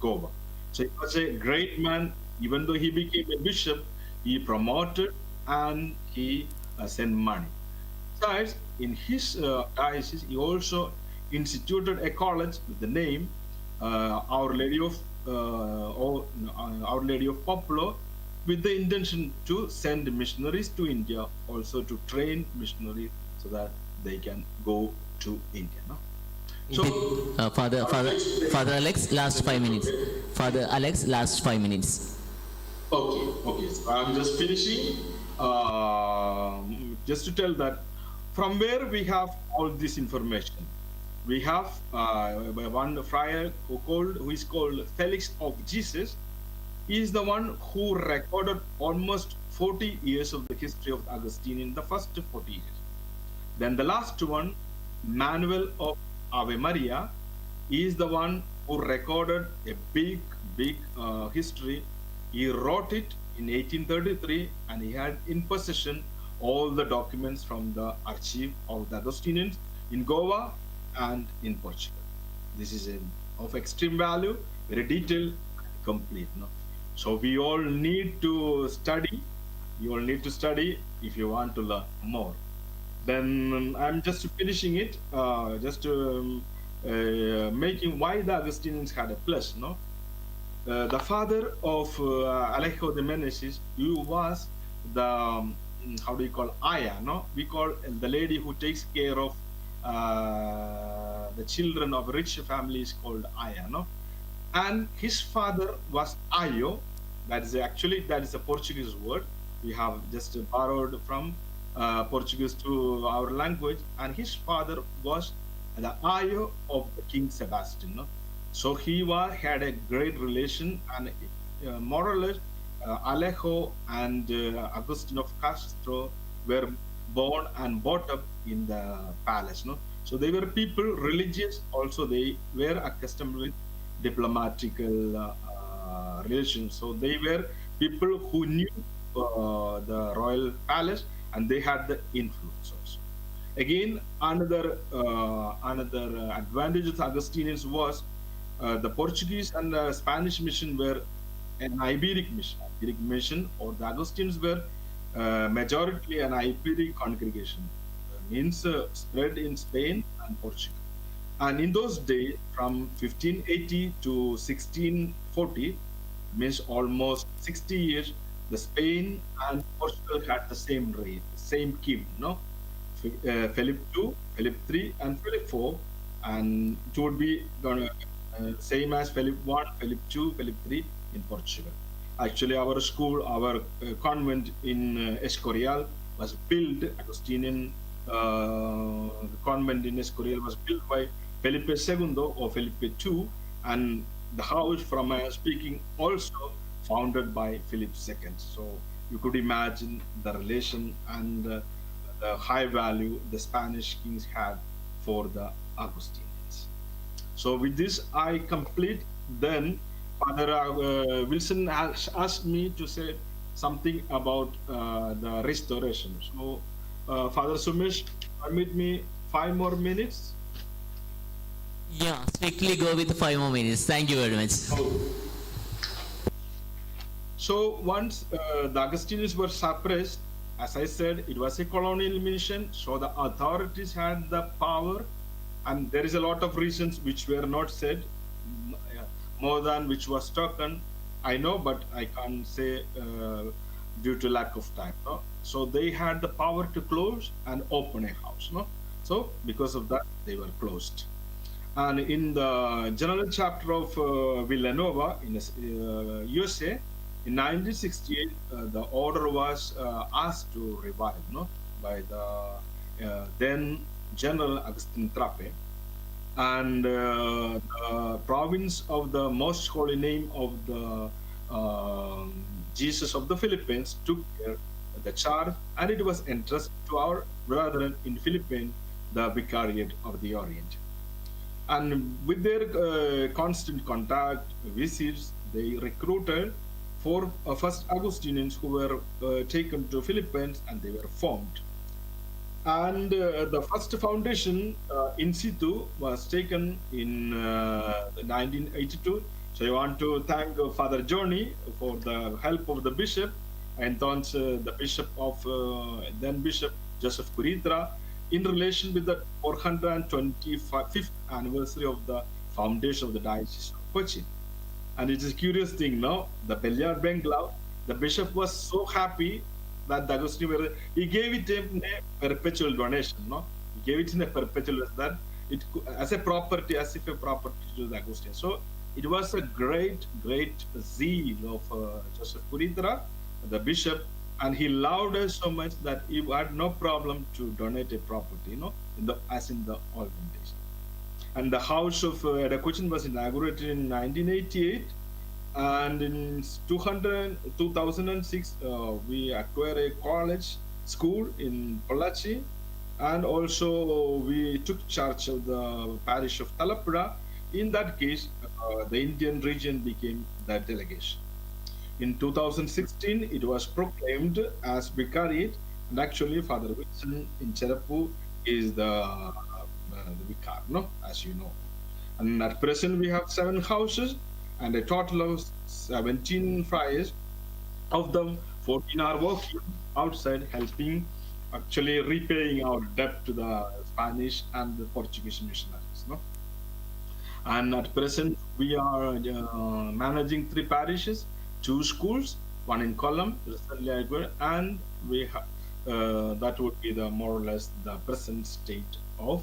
Goa. So he was a great man. Even though he became a bishop, he promoted and he sent money. Besides, in his diocese, he also instituted a college with the name Our Lady of Our Lady of Popolo, with the intention to send missionaries to India, also to train missionaries so that they can go to India. No? So, Father Alex, last 5 minutes. Father Alex, last 5 minutes. Okay. So I'm just finishing. Just to tell that from where we have all this information, we have one friar who is called Felix of Jesus. He is the one who recorded almost 40 years of the history of the Augustinian, the first 40 years. Then the last one, Manuel of Ave Maria, is the one who recorded a big history. He wrote it in 1833, and he had in possession all the documents from the archive of the Augustinians in Goa and in Portugal. This is of extreme value, very detailed, complete. No? So we all need to study. You all need to study if you want to learn more. Then I'm just finishing it, making why the Augustinians had a plus. No, the father of Alejo de Meneses, he was the how do you call Aya? No, we call the lady who takes care of the children of rich families called Aya. No, and his father was Ayo. That is a Portuguese word. We have just borrowed from Portuguese to our language, and his father was the Ayo of King Sebastian. No? So he had a great relation, and more or less Alejo and Augustine of Castro were born and brought up in the palace. No? So they were people religious, also they were accustomed with diplomatical relations. So they were people who knew the royal palace, and they had the influence also. Again, another advantage of the Augustinians was the Portuguese and the Spanish mission were an Iberic mission, or the Augustinians were majority an Iberic congregation, means spread in Spain and Portugal. And in those days, from 1580 to 1640, means almost 60 years, the Spain and Portugal had the same reign, same king, no? Philip II, Philip III, and Philip IV, and it would be same as Philip I, Philip II, Philip III in Portugal. Actually, our school, our convent in Escorial was built, Augustinian convent in Escorial was built by Felipe II or Felipe II, and the house from I am speaking also founded by Philip II. So you could imagine the relation and the high value the Spanish kings had for the Augustinians. So with this I complete. Then Father Wilson has asked me to say something about the restoration. So Father Sumesh, permit me 5 more minutes. Yeah, strictly go with 5 more minutes. Thank you very much. So once the Augustinians were suppressed, as I said, it was a colonial mission, so the authorities had the power, and there is a lot of reasons which were not said, more than which was spoken. I know, but I can't say due to lack of time. No? So they had the power to close and open a house. No? So because of that, they were closed. And in the general chapter of Villanova in USA, in 1968, the order was asked to revive, no, by the then General Agustin Trape. And the province of the Most Holy Name of the Jesus of the Philippines took care of the charge, and it was entrusted to our brethren in Philippines, the Vicariate of the Orient. And with their constant contact, visits, they recruited four first Augustinians who were taken to Philippines, and they were formed. And the first foundation in situ was taken in 1982. So I want to thank Father Johnny for the help of the bishop, and the bishop of then Bishop Joseph Kuritra, in relation with the 425th anniversary of the foundation of the Diocese of Cochin. And it is a curious thing, no? The Belliard Benglau, the bishop was so happy that the Augustine, he gave it in a perpetual donation, no? He gave it in a perpetual, that it as a property, as if a property to the Augustine. So it was a great zeal of Joseph Kuritra, the bishop, and he loved us so much that he had no problem to donate a property, you know, as in the olden days. And the house of Cochin was inaugurated in 1988. And in 2006, we acquired a college school in Pollachi, and also we took charge of the parish of Talapura. In that case, the Indian region became the delegation. In 2016, it was proclaimed as vicariate, and actually Father Wilson in Cherapu is the vicar, no? As you know. And at present, we have 7 houses and a total of 17 friars. Of them, 14 are working outside, helping, actually repaying our debt to the Spanish and the Portuguese missionaries, no? And at present, we are managing 3 parishes, 2 schools, 1 in Column, recently acquired, and we have that would be the more or less the present state of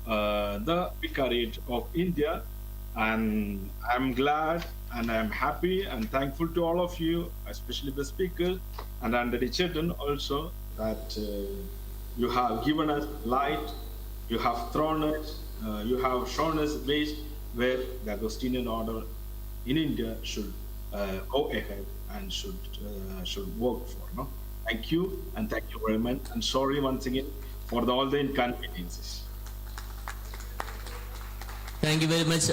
the Vicariate of India. And I'm glad and I'm happy and thankful to all of you, especially the speakers and Andre Chetan also, that you have given us light, you have thrown us, you have shown us ways where the Augustinian order in India should go ahead and should work for. No? Thank you, and thank you very much. And sorry once again for all the inconveniences. Thank you very much,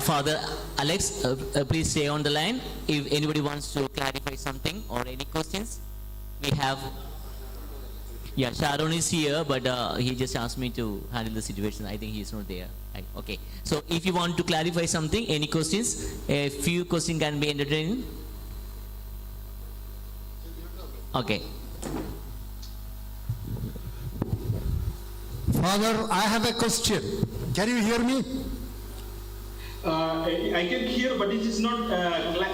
Father Alex. Please stay on the line. If anybody wants to clarify something or any questions, we have. Yeah, Sharon is here, but he just asked me to handle the situation. I think he's not there. Okay. So if you want to clarify something, any questions, a few questions can be entertained. Okay. Father, I have a question. Can you hear me? I can hear, but it is not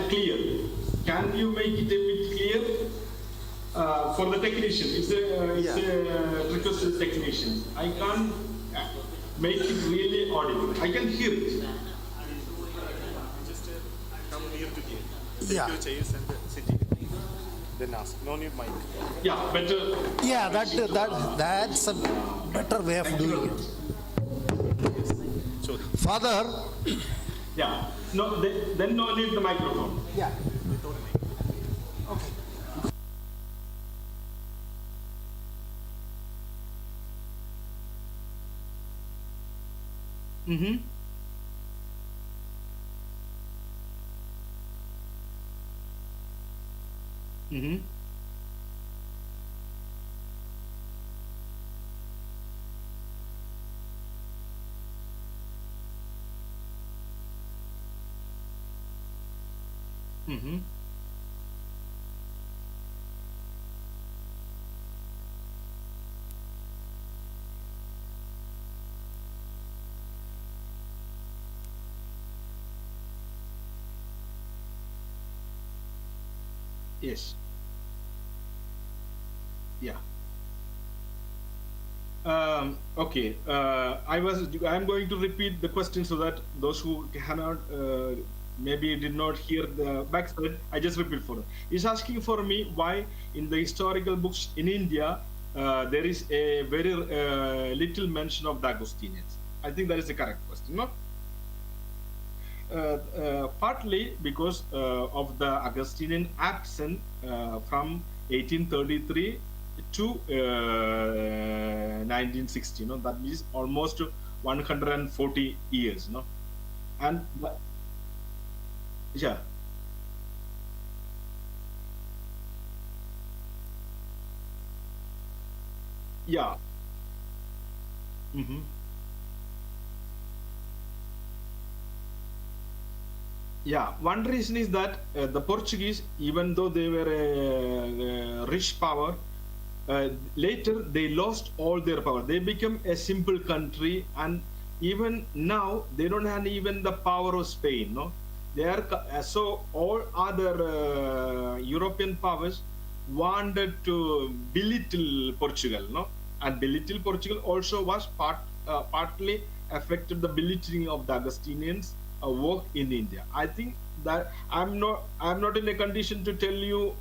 clear. Can you make it a bit clear for the technician? It's a request to the technician. I can't make it really audible. I can hear it. Just come near to here. Yeah. Take your chairs and sit here. Then ask. No need mic. Yeah, better. Yeah, that's a better way of doing it. So, Father, Yeah. No, then no need the microphone. yeah. without a mic. Okay. Mm-hmm. Mm-hmm. Mm-hmm. Yes. Yeah. Okay. I'm going to repeat the question so that those who cannot maybe did not hear the backside, I just repeat for them. He's asking for me why in the historical books in India there is a very little mention of the Augustinians. I think that is the correct question, no? Partly because of the Augustinian absence from 1833 to 1960, no? That means almost 140 years, no? And yeah. Yeah. Mm-hmm. Yeah, one reason is that the Portuguese, even though they were a rich power, later they lost all their power. They became a simple country, and even now they don't have even the power of Spain. No, they are so all other European powers wanted to belittle Portugal. No, and belittle Portugal also was partly affected the belittling of the Augustinians work in India. I think that I'm not in a condition to tell you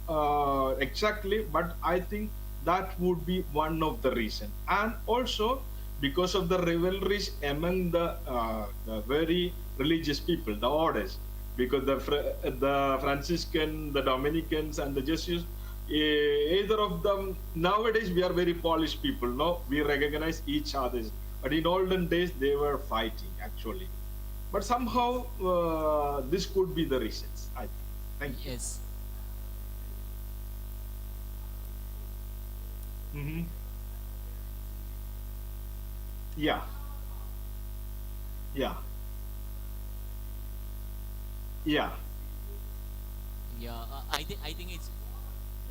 exactly, but I think that would be one of the reasons. And also because of the rivalries among the very religious people, the orders, because the Franciscan, the Dominicans, and the Jesuits, either of them, nowadays we are very polished people, no, we recognize each other, but in olden days they were fighting actually. But somehow this could be the reasons, I think. Thank you. Yes. Mm-hmm. Yeah. Yeah. Yeah. Yeah, I think it's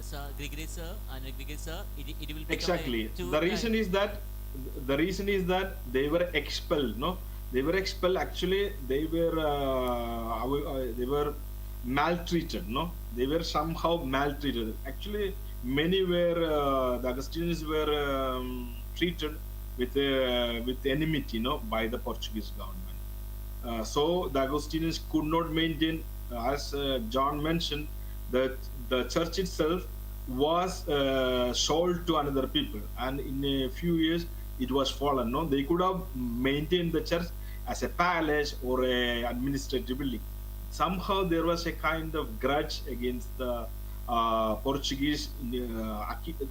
sir, Gregory sir and Gregory sir. It will become Exactly. The reason is that they were expelled. No, they were expelled. Actually, they were maltreated. No, they were somehow maltreated. Actually, many were the Augustinians were treated with enmity, no, by the Portuguese government. So the Augustinians could not maintain, as John mentioned, that the church itself was sold to another people, and in a few years it was fallen. No, they could have maintained the church as a palace or a administrative building. Somehow there was a kind of grudge against the Portuguese,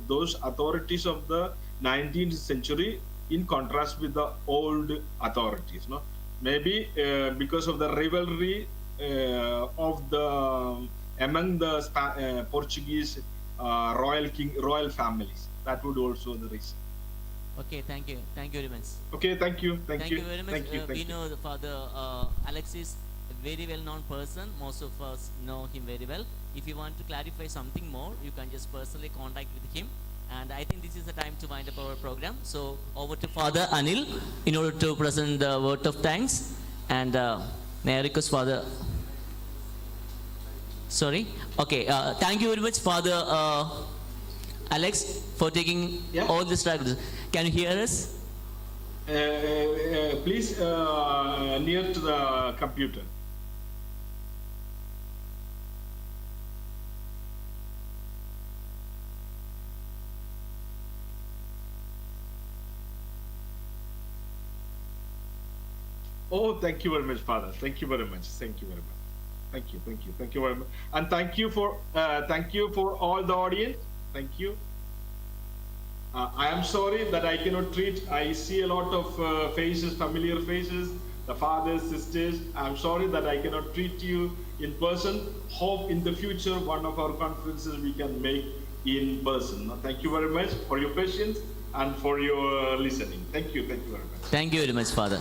those authorities of the 19th century, in contrast with the old authorities. No, maybe because of the rivalry of the among the Portuguese royal families. That would also the reason. Okay, thank you very much. Okay, thank you. Thank you very much. Thank you. We know the Father Alex is a very well-known person. Most of us know him very well. If you want to clarify something more, you can just personally contact with him. And I think this is the time to wind up our program. So over to Father Anil in order to present the word of thanks. And may I request Father? Sorry. Okay. Thank you very much, Father Alex, for taking all this time. Can you hear us? Please near to the computer. Oh, thank you very much, Father. Thank you very much. Thank you very much. Thank you very much, and thank you for all the audience. Thank you. I am sorry that I cannot treat. I see a lot of faces, familiar faces, the fathers, sisters. I am sorry that I cannot treat you in person. Hope in the future one of our conferences we can make in person. Thank you very much for your patience and for your listening. Thank you very much. Thank you very much, Father.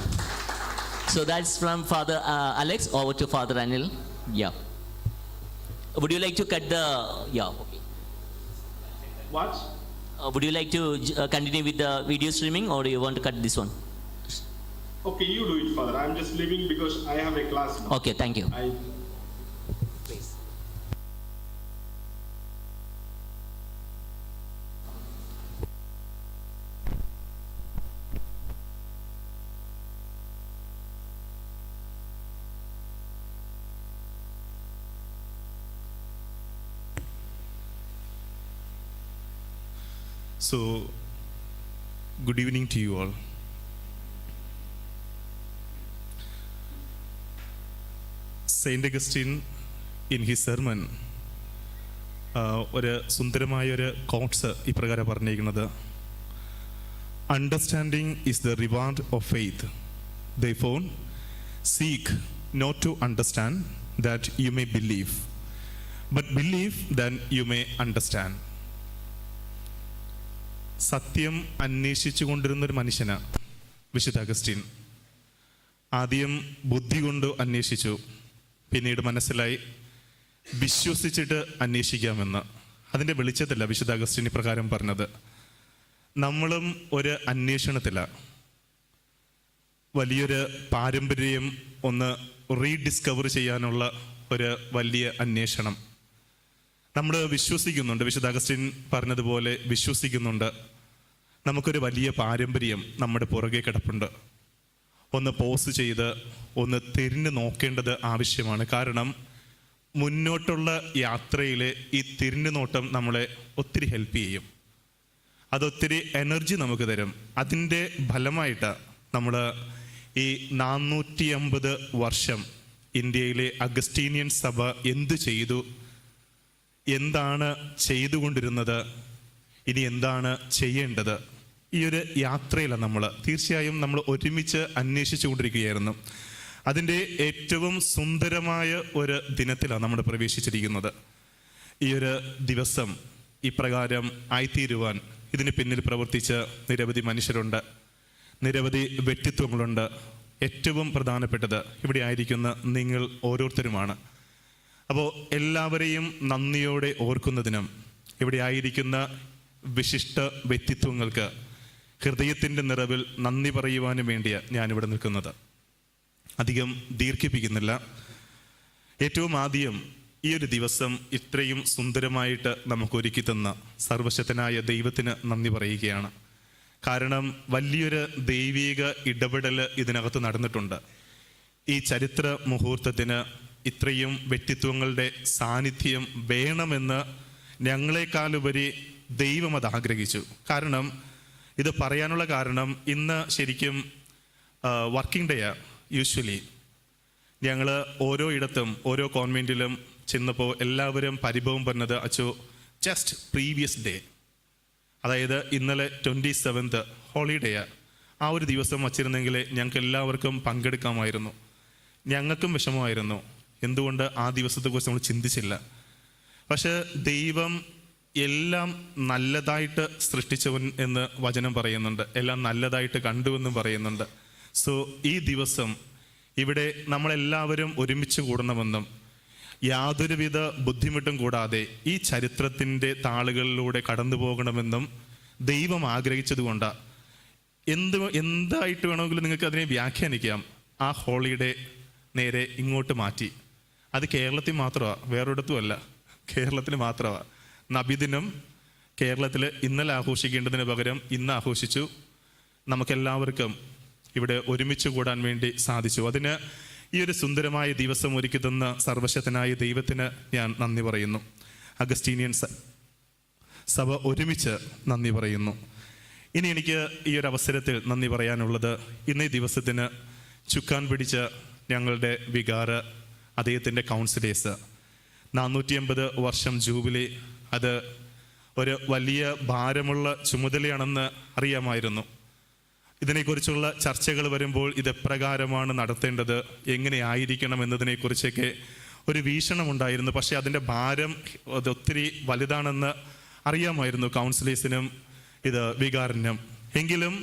So that's from Father Alex. Over to Father Anil. Yeah. Would you like to cut the? Yeah. Okay. What? Would you like to continue with the video streaming, or do you want to cut this one? Okay, you do it, Father. I'm just leaving because I have a class now. Okay, thank you. Please. So Good evening to you all. Saint Augustine in his sermon ഒരു സുന്ദരമായൊരു quotes ഇപ്രകാരം പറഞ്ഞിരിക്കുന്നത്: understanding is the reward of faith, therefore seek not to understand that you may believe, but believe that you may understand. സത്യം അന്വേഷിച്ചു കൊണ്ടിരുന്നൊരു മനുഷ്യനാണ് വിശുദ്ധ Augustine. ആദ്യം ബുദ്ധി കൊണ്ട് അന്വേഷിച്ചു, പിന്നീട് മനസ്സിലായി വിശ്വസിച്ചിട്ട് അന്വേഷിക്കാമെന്ന്. അതിൻ്റെ വെളിച്ചത്തില്ല വിശുദ്ധ അഗസ്റ്റിൻ ഇപ്രകാരം പറഞ്ഞത്. നമ്മളും ഒരു അന്വേഷണത്തിലാണ്. വലിയൊരു പാരമ്പര്യം ഒന്ന് റീഡിസ്കവർ ചെയ്യാനുള്ള ഒരു വലിയ അന്വേഷണം നമ്മൾ വിശ്വസിക്കുന്നുണ്ട്. വിശുദ്ധ അഗസ്റ്റിൻ പറഞ്ഞതുപോലെ വിശ്വസിക്കുന്നുണ്ട്. നമുക്കൊരു വലിയ പാരമ്പര്യം നമ്മുടെ പുറകെ കിടപ്പുണ്ട്. ഒന്ന് പോസ് ചെയ്ത് ഒന്ന് തിരിഞ്ഞു നോക്കേണ്ടത് ആവശ്യമാണ്. കാരണം മുന്നോട്ടുള്ള യാത്രയിൽ ഈ തിരിഞ്ഞു നോട്ടം നമ്മളെ ഒത്തിരി ഹെൽപ്പ് ചെയ്യും. അതൊത്തിരി എനർജി നമുക്ക് തരും. അതിൻ്റെ ഫലമായിട്ട് നമ്മൾ ഈ 450 വർഷം ഇന്ത്യയിലെ അഗസ്റ്റീനിയൻ സഭ എന്ത് ചെയ്തു, എന്താണ് ചെയ്തുകൊണ്ടിരുന്നത്, ഇനി എന്താണ് ചെയ്യേണ്ടത്, ഈ ഒരു യാത്രയിലാണ് നമ്മൾ തീർച്ചയായും നമ്മൾ ഒരുമിച്ച് അന്വേഷിച്ചു കൊണ്ടിരിക്കുകയായിരുന്നു. അതിൻ്റെ ഏറ്റവും സുന്ദരമായ ഒരു ദിനത്തിലാണ് നമ്മൾ പ്രവേശിച്ചിരിക്കുന്നത്. ഈ ഒരു ദിവസം ഇപ്രകാരം ആയിത്തീരുവാൻ ഇതിന് പിന്നിൽ പ്രവർത്തിച്ച നിരവധി മനുഷ്യരുണ്ട്, നിരവധി വ്യക്തിത്വങ്ങളുണ്ട്. ഏറ്റവും പ്രധാനപ്പെട്ടത് ഇവിടെ ആയിരിക്കുന്ന നിങ്ങൾ ഓരോരുത്തരുമാണ്. അപ്പോൾ എല്ലാവരെയും നന്ദിയോടെ ഓർക്കുന്നതിനും ഇവിടെ ആയിരിക്കുന്ന വിശിഷ്ട വ്യക്തിത്വങ്ങൾക്ക് ഹൃദയത്തിൻ്റെ നിറവിൽ നന്ദി പറയുവാനും വേണ്ടിയാണ് ഞാനിവിടെ നിൽക്കുന്നത്. അധികം ദീർഘിപ്പിക്കുന്നില്ല. ഏറ്റവും ആദ്യം ഈ ഒരു ദിവസം ഇത്രയും സുന്ദരമായിട്ട് നമുക്ക് ഒരുക്കി തന്ന സർവശക്തനായ ദൈവത്തിന് നന്ദി പറയുകയാണ്. കാരണം വലിയൊരു ദൈവിക ഇടപെടൽ ഇതിനകത്ത് നടന്നിട്ടുണ്ട്. ഈ ചരിത്ര മുഹൂർത്തത്തിന് ഇത്രയും വ്യക്തിത്വങ്ങളുടെ സാന്നിധ്യം വേണമെന്ന് ഞങ്ങളെക്കാളുപരി ദൈവം അത് ആഗ്രഹിച്ചു. കാരണം ഇത് പറയാനുള്ള കാരണം ഇന്ന് ശരിക്കും വർക്കിംഗ് ഡേയാണ്. യൂഷ്വലി ഞങ്ങൾ ഓരോ ഇടത്തും ഓരോ കോൺവെൻറ്റിലും ചെന്നപ്പോൾ എല്ലാവരും പരിഭവം പറഞ്ഞത് അച്ചോ ജസ്റ്റ് പ്രീവിയസ് ഡേ, അതായത് ഇന്നലെ 27th ഹോളിഡേയാണ്. ആ ഒരു ദിവസം വച്ചിരുന്നെങ്കിൽ ഞങ്ങൾക്ക് എല്ലാവർക്കും പങ്കെടുക്കാമായിരുന്നു. ഞങ്ങൾക്കും വിഷമമായിരുന്നു. എന്തുകൊണ്ട് ആ ദിവസത്തെക്കുറിച്ച് നമ്മൾ ചിന്തിച്ചില്ല. പക്ഷേ ദൈവം എല്ലാം നല്ലതായിട്ട് സൃഷ്ടിച്ചവൻ എന്ന് വചനം പറയുന്നുണ്ട്. എല്ലാം നല്ലതായിട്ട് കണ്ടുവെന്നും പറയുന്നുണ്ട്. സോ ഈ ദിവസം ഇവിടെ നമ്മളെല്ലാവരും ഒരുമിച്ച് കൂടണമെന്നും യാതൊരുവിധ ബുദ്ധിമുട്ടും കൂടാതെ ഈ ചരിത്രത്തിൻ്റെ താളുകളിലൂടെ കടന്നു പോകണമെന്നും ദൈവം ആഗ്രഹിച്ചതുകൊണ്ടാണ്. എന്തായിട്ട് വേണമെങ്കിലും നിങ്ങൾക്ക് അതിനെ വ്യാഖ്യാനിക്കാം. ആ ഹോളിഡേ നേരെ ഇങ്ങോട്ട് മാറ്റി. അത് കേരളത്തിൽ മാത്രമാണ്, വേറൊരിടത്തുമല്ല, കേരളത്തിൽ മാത്രമാണ്. നബിദിനം കേരളത്തിൽ ഇന്നലെ ആഘോഷിക്കേണ്ടതിന് പകരം ഇന്ന് ആഘോഷിച്ചു. നമുക്കെല്ലാവർക്കും ഇവിടെ ഒരുമിച്ച് കൂടാൻ വേണ്ടി സാധിച്ചു. അതിന് ഈ ഒരു സുന്ദരമായ ദിവസം ഒരുക്കി തന്ന സർവശക്തനായ ദൈവത്തിന് ഞാൻ നന്ദി പറയുന്നു. അഗസ്റ്റീനിയൻ സഭ ഒരുമിച്ച് നന്ദി പറയുന്നു. ഇനി എനിക്ക് ഈ ഒരു അവസരത്തിൽ നന്ദി പറയാനുള്ളത് ഇന്നീ ദിവസത്തിന് ചുക്കാൻ പിടിച്ച ഞങ്ങളുടെ വികാര അദ്ദേഹത്തിൻ്റെ കൗൺസിലേഴ്സ്. 450 വർഷം ജൂബിലി അത് ഒരു വലിയ ഭാരമുള്ള ചുമതലയാണെന്ന് അറിയാമായിരുന്നു. ഇതിനെക്കുറിച്ചുള്ള ചർച്ചകൾ വരുമ്പോൾ ഇതെപ്രകാരമാണ് നടത്തേണ്ടത്, എങ്ങനെയായിരിക്കണം എന്നതിനെക്കുറിച്ചൊക്കെ ഒരു വീക്ഷണമുണ്ടായിരുന്നു. പക്ഷേ അതിൻ്റെ ഭാരം അതൊത്തിരി വലുതാണെന്ന് അറിയാമായിരുന്നു കൗൺസിലേഴ്സിനും ഇത് വികാരനും. എങ്കിലും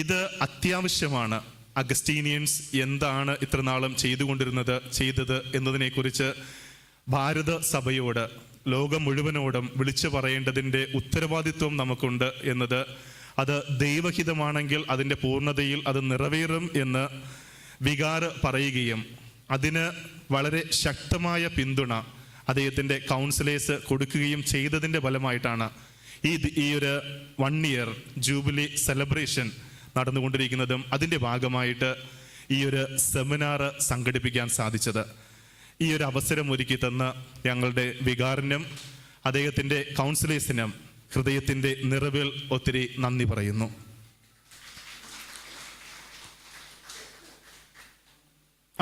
ഇത് അത്യാവശ്യമാണ്. അഗസ്റ്റീനിയൻസ് എന്താണ് ഇത്രനാളും ചെയ്തത് എന്നതിനെക്കുറിച്ച് ഭാരത സഭയോട് ലോകം മുഴുവനോടും വിളിച്ചു പറയേണ്ടതിൻ്റെ ഉത്തരവാദിത്വം നമുക്കുണ്ട് എന്നത്, അത് ദൈവഹിതമാണെങ്കിൽ അതിൻ്റെ പൂർണ്ണതയിൽ അത് നിറവേറും എന്ന് വികാര പറയുകയും അതിന് വളരെ ശക്തമായ പിന്തുണ അദ്ദേഹത്തിൻ്റെ കൗൺസിലേഴ്സ് കൊടുക്കുകയും ചെയ്തതിൻ്റെ ഫലമായിട്ടാണ് ഈ ഒരു 1 year ജൂബിലി സെലിബ്രേഷൻ നടന്നുകൊണ്ടിരിക്കുന്നതും അതിൻ്റെ ഭാഗമായിട്ട് ഈ ഒരു സെമിനാർ സംഘടിപ്പിക്കാൻ സാധിച്ചത്. ഈ ഒരു അവസരം ഒരുക്കി തന്ന ഞങ്ങളുടെ വികാരനും അദ്ദേഹത്തിൻ്റെ കൗൺസിലേഴ്സിനും ഹൃദയത്തിൻ്റെ നിറവിൽ ഒത്തിരി നന്ദി പറയുന്നു.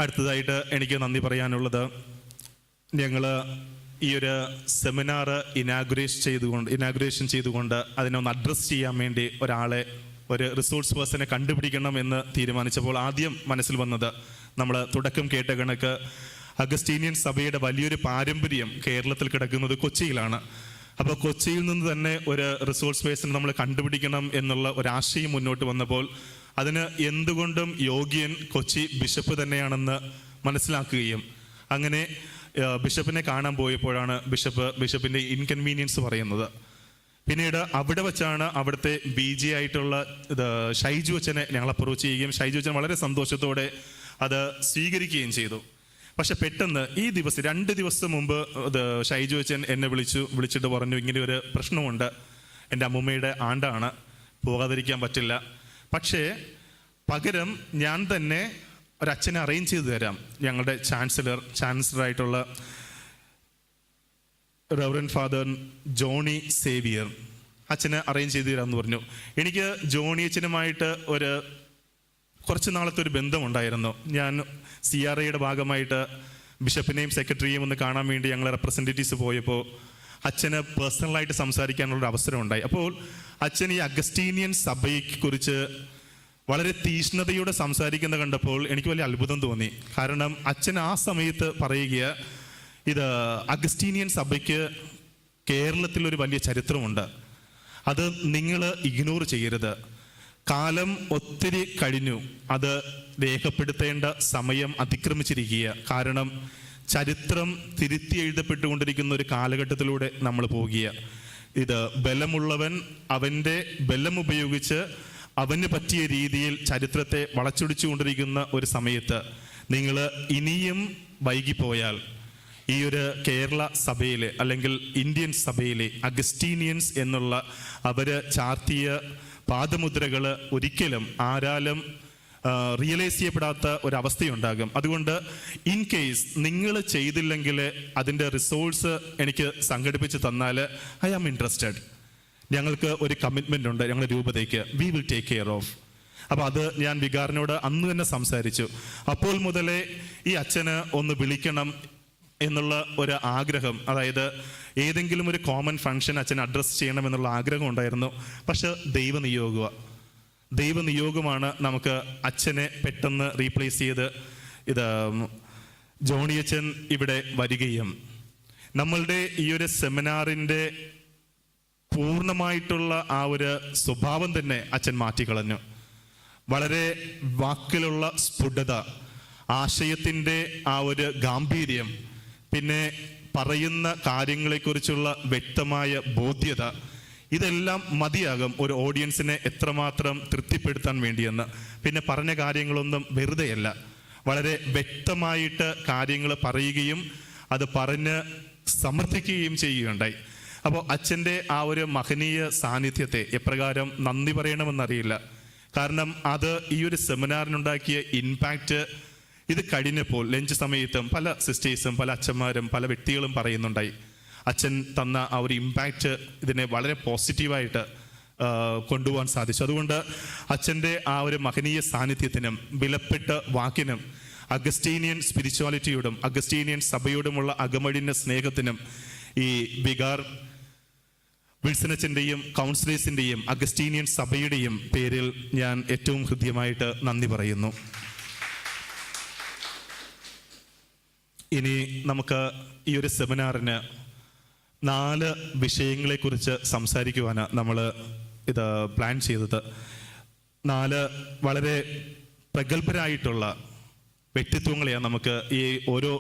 അടുത്തതായിട്ട് എനിക്ക് നന്ദി പറയാനുള്ളത്, ഞങ്ങൾ ഈ ഒരു സെമിനാർ ഇനാഗുറേഷൻ ചെയ്തുകൊണ്ട് അതിനൊന്ന് അഡ്രസ്സ് ചെയ്യാൻ വേണ്ടി ഒരു റിസോഴ്സ് പേഴ്സണെ കണ്ടുപിടിക്കണം എന്ന് തീരുമാനിച്ചപ്പോൾ ആദ്യം മനസ്സിൽ വന്നത്, നമ്മൾ തുടക്കം കേട്ട കണക്ക് അഗസ്റ്റീനിയൻ സഭയുടെ വലിയൊരു പാരമ്പര്യം കേരളത്തിൽ കിടക്കുന്നത് കൊച്ചിയിലാണ്. അപ്പോൾ കൊച്ചിയിൽ നിന്ന് തന്നെ ഒരു റിസോഴ്സ് പേഴ്സൺ നമ്മൾ കണ്ടുപിടിക്കണം എന്നുള്ള ഒരാശയം മുന്നോട്ട് വന്നപ്പോൾ അതിന് എന്തുകൊണ്ടും യോഗ്യൻ കൊച്ചി ബിഷപ്പ് തന്നെയാണെന്ന് മനസ്സിലാക്കുകയും അങ്ങനെ ബിഷപ്പിനെ കാണാൻ പോയപ്പോഴാണ് ബിഷപ്പിൻ്റെ ഇൻകൺവീനിയൻസ് പറയുന്നത്. പിന്നീട് അവിടെ വെച്ചാണ് അവിടുത്തെ BG ആയിട്ടുള്ള ഷൈജു അച്ഛനെ ഞങ്ങൾ അപ്രോച്ച് ചെയ്യുകയും ഷൈജു അച്ഛൻ വളരെ സന്തോഷത്തോടെ അത് സ്വീകരിക്കുകയും ചെയ്തു. പക്ഷെ പെട്ടെന്ന് ഈ ദിവസം 2 ദിവസം മുമ്പ് ഷൈജു അച്ഛൻ എന്നെ വിളിച്ചിട്ട് പറഞ്ഞു, ഇങ്ങനെ ഒരു പ്രശ്നമുണ്ട്, എൻ്റെ അമ്മൂമ്മയുടെ ആണ്ടാണ്, പോകാതിരിക്കാൻ പറ്റില്ല, പക്ഷേ പകരം ഞാൻ തന്നെ ഒരച്ഛനെ അറേഞ്ച് ചെയ്തു തരാം, ഞങ്ങളുടെ ചാൻസലറായിട്ടുള്ള റവറൻഡ് ഫാദർ ജോണി സേവിയർ അച്ഛനെ അറേഞ്ച് ചെയ്തു തരാമെന്ന് പറഞ്ഞു. എനിക്ക് ജോണി അച്ഛനുമായിട്ട് കുറച്ച് നാളത്തെ ഒരു ബന്ധമുണ്ടായിരുന്നു. ഞാൻ CRAയുടെ ഭാഗമായിട്ട് ബിഷപ്പിനെയും സെക്രട്ടറിയെയും ഒന്ന് കാണാൻ വേണ്ടി ഞങ്ങൾ റെപ്രസെൻറ്റേറ്റീവ്സ് പോയപ്പോൾ അച്ഛന് പേഴ്സണലായിട്ട് സംസാരിക്കാനുള്ളൊരു അവസരം ഉണ്ടായി. അപ്പോൾ അച്ഛൻ ഈ അഗസ്റ്റീനിയൻ സഭയെക്കുറിച്ച് വളരെ തീഷ്ണതയോടെ സംസാരിക്കുന്നത് കണ്ടപ്പോൾ എനിക്ക് വലിയ അത്ഭുതം തോന്നി. കാരണം അച്ഛൻ ആ സമയത്ത് പറയുക, ഇത് അഗസ്റ്റീനിയൻ സഭയ്ക്ക് കേരളത്തിലൊരു വലിയ ചരിത്രമുണ്ട്, അത് നിങ്ങൾ ഇഗ്നോർ ചെയ്യരുത്, കാലം ഒത്തിരി കഴിഞ്ഞു, അത് രേഖപ്പെടുത്തേണ്ട സമയം അതിക്രമിച്ചിരിക്കുക. കാരണം ചരിത്രം തിരുത്തി എഴുതപ്പെട്ടുകൊണ്ടിരിക്കുന്ന ഒരു കാലഘട്ടത്തിലൂടെ നമ്മൾ പോകുക. ഇത് ബലമുള്ളവൻ അവൻ്റെ ബലം ഉപയോഗിച്ച് അവന് പറ്റിയ രീതിയിൽ ചരിത്രത്തെ വളച്ചൊടിച്ചുകൊണ്ടിരിക്കുന്ന ഒരു സമയത്ത് നിങ്ങൾ ഇനിയും വൈകിപ്പോയാൽ ഈ ഒരു കേരള സഭയിലെ അല്ലെങ്കിൽ ഇന്ത്യൻ സഭയിലെ അഗസ്റ്റീനിയൻസ് എന്നുള്ള അവർ ചാർത്തിയ പാദമുദ്രകൾ ഒരിക്കലും ആരാലും റിയലൈസ് ചെയ്യപ്പെടാത്ത ഒരവസ്ഥയുണ്ടാകും. അതുകൊണ്ട് ഇൻ കേസ് നിങ്ങൾ ചെയ്തില്ലെങ്കിൽ അതിൻ്റെ റിസോഴ്സ് എനിക്ക് സംഘടിപ്പിച്ച് തന്നാൽ ഐ ആം ഇൻട്രസ്റ്റഡ്. ഞങ്ങൾക്ക് ഒരു കമ്മിറ്റ്മെൻ്റ് ഉണ്ട് ഞങ്ങളുടെ രൂപതയ്ക്ക്, we will take care of. അപ്പോൾ അത് ഞാൻ വികാരനോട് അന്ന് തന്നെ സംസാരിച്ചു. അപ്പോൾ മുതലേ ഈ അച്ഛന് ഒന്ന് വിളിക്കണം എന്നുള്ള ഒരു ആഗ്രഹം, അതായത് ഏതെങ്കിലും ഒരു കോമൺ ഫംഗ്ഷൻ അച്ഛൻ അഡ്രസ്സ് ചെയ്യണമെന്നുള്ള ആഗ്രഹം ഉണ്ടായിരുന്നു. പക്ഷെ ദൈവനിയോഗമാണ് നമുക്ക് അച്ഛനെ പെട്ടെന്ന് റീപ്ലേസ് ചെയ്ത് ജോണി അച്ഛൻ ഇവിടെ വരികയും നമ്മളുടെ ഈ ഒരു സെമിനാറിൻ്റെ പൂർണ്ണമായിട്ടുള്ള ആ ഒരു സ്വഭാവം തന്നെ അച്ഛൻ മാറ്റിക്കളഞ്ഞു. വളരെ വാക്കിലുള്ള സ്ഫുടത, ആശയത്തിൻ്റെ ആ ഒരു ഗാംഭീര്യം, പിന്നെ പറയുന്ന കാര്യങ്ങളെക്കുറിച്ചുള്ള വ്യക്തമായ ബോധ്യത, ഇതെല്ലാം മതിയാകും ഒരു ഓഡിയൻസിനെ എത്രമാത്രം തൃപ്തിപ്പെടുത്താൻ വേണ്ടിയെന്ന്. പിന്നെ പറഞ്ഞ കാര്യങ്ങളൊന്നും വെറുതെയല്ല, വളരെ വ്യക്തമായിട്ട് കാര്യങ്ങൾ പറയുകയും അത് പറഞ്ഞ് സമർത്ഥിക്കുകയും ചെയ്യുകയുണ്ടായി. അപ്പോൾ അച്ഛൻ്റെ ആ ഒരു മഹനീയ സാന്നിധ്യത്തെ എപ്രകാരം നന്ദി പറയണമെന്നറിയില്ല. കാരണം അത് ഈ ഒരു സെമിനാറിനുണ്ടാക്കിയ ഇമ്പാക്റ്റ് ഇത് കഴിഞ്ഞപ്പോൾ ലഞ്ച് സമയത്തും പല സിസ്റ്റേഴ്സും പല അച്ഛന്മാരും പല വ്യക്തികളും പറയുന്നുണ്ടായി. അച്ഛൻ തന്ന ആ ഒരു ഇമ്പാക്റ്റ് ഇതിനെ വളരെ പോസിറ്റീവായിട്ട് കൊണ്ടുപോകാൻ സാധിച്ചു. അതുകൊണ്ട് അച്ഛൻ്റെ ആ ഒരു മഹനീയ സാന്നിധ്യത്തിനും വിലപ്പെട്ട വാക്കിനും അഗസ്റ്റീനിയൻ സ്പിരിച്വാലിറ്റിയോടും അഗസ്റ്റീനിയൻ സഭയോടുമുള്ള അകമഴിഞ്ഞ സ്നേഹത്തിനും ഈ വികാർ വിൽസനച്ചൻ്റെയും കൗൺസിലേഴ്സിൻ്റെയും അഗസ്റ്റീനിയൻ സഭയുടെയും പേരിൽ ഞാൻ ഏറ്റവും ഹൃദ്യമായിട്ട് നന്ദി പറയുന്നു. ഇനി നമുക്ക് ഈ ഒരു സെമിനാറിന് 4 വിഷയങ്ങളെക്കുറിച്ച് സംസാരിക്കുവാനാണ് നമ്മൾ ഇത് പ്ലാൻ ചെയ്തത്. 4 വളരെ പ്രഗത്ഭരായിട്ടുള്ള വ്യക്തിത്വങ്ങളെയാണ് നമുക്ക് ഈ ഓരോ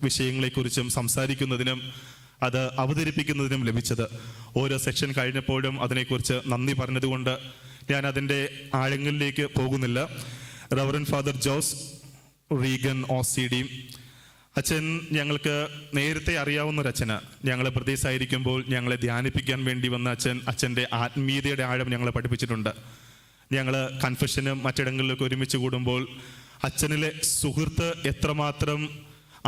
വിഷയങ്ങളെക്കുറിച്ചും സംസാരിക്കുന്നതിനും അത് അവതരിപ്പിക്കുന്നതിനും ലഭിച്ചത്. ഓരോ സെക്ഷൻ കഴിഞ്ഞപ്പോഴും അതിനെക്കുറിച്ച് നന്ദി പറഞ്ഞതുകൊണ്ട് ഞാൻ അതിൻ്റെ ആഴങ്ങളിലേക്ക് പോകുന്നില്ല. Reverend father Jose Reagan OCD അച്ഛൻ ഞങ്ങൾക്ക് നേരത്തെ അറിയാവുന്ന ഒരു അച്ഛന്. ഞങ്ങൾ പ്രദേശമായിരിക്കുമ്പോൾ ഞങ്ങളെ ധ്യാനിപ്പിക്കാൻ വേണ്ടി വന്ന അച്ഛൻ്റെ ആത്മീയതയുടെ ആഴം ഞങ്ങളെ പഠിപ്പിച്ചിട്ടുണ്ട്. ഞങ്ങൾ കൺഫെഷനും മറ്റിടങ്ങളിലൊക്കെ ഒരുമിച്ച് കൂടുമ്പോൾ അച്ഛനിലെ സുഹൃത്ത് എത്രമാത്രം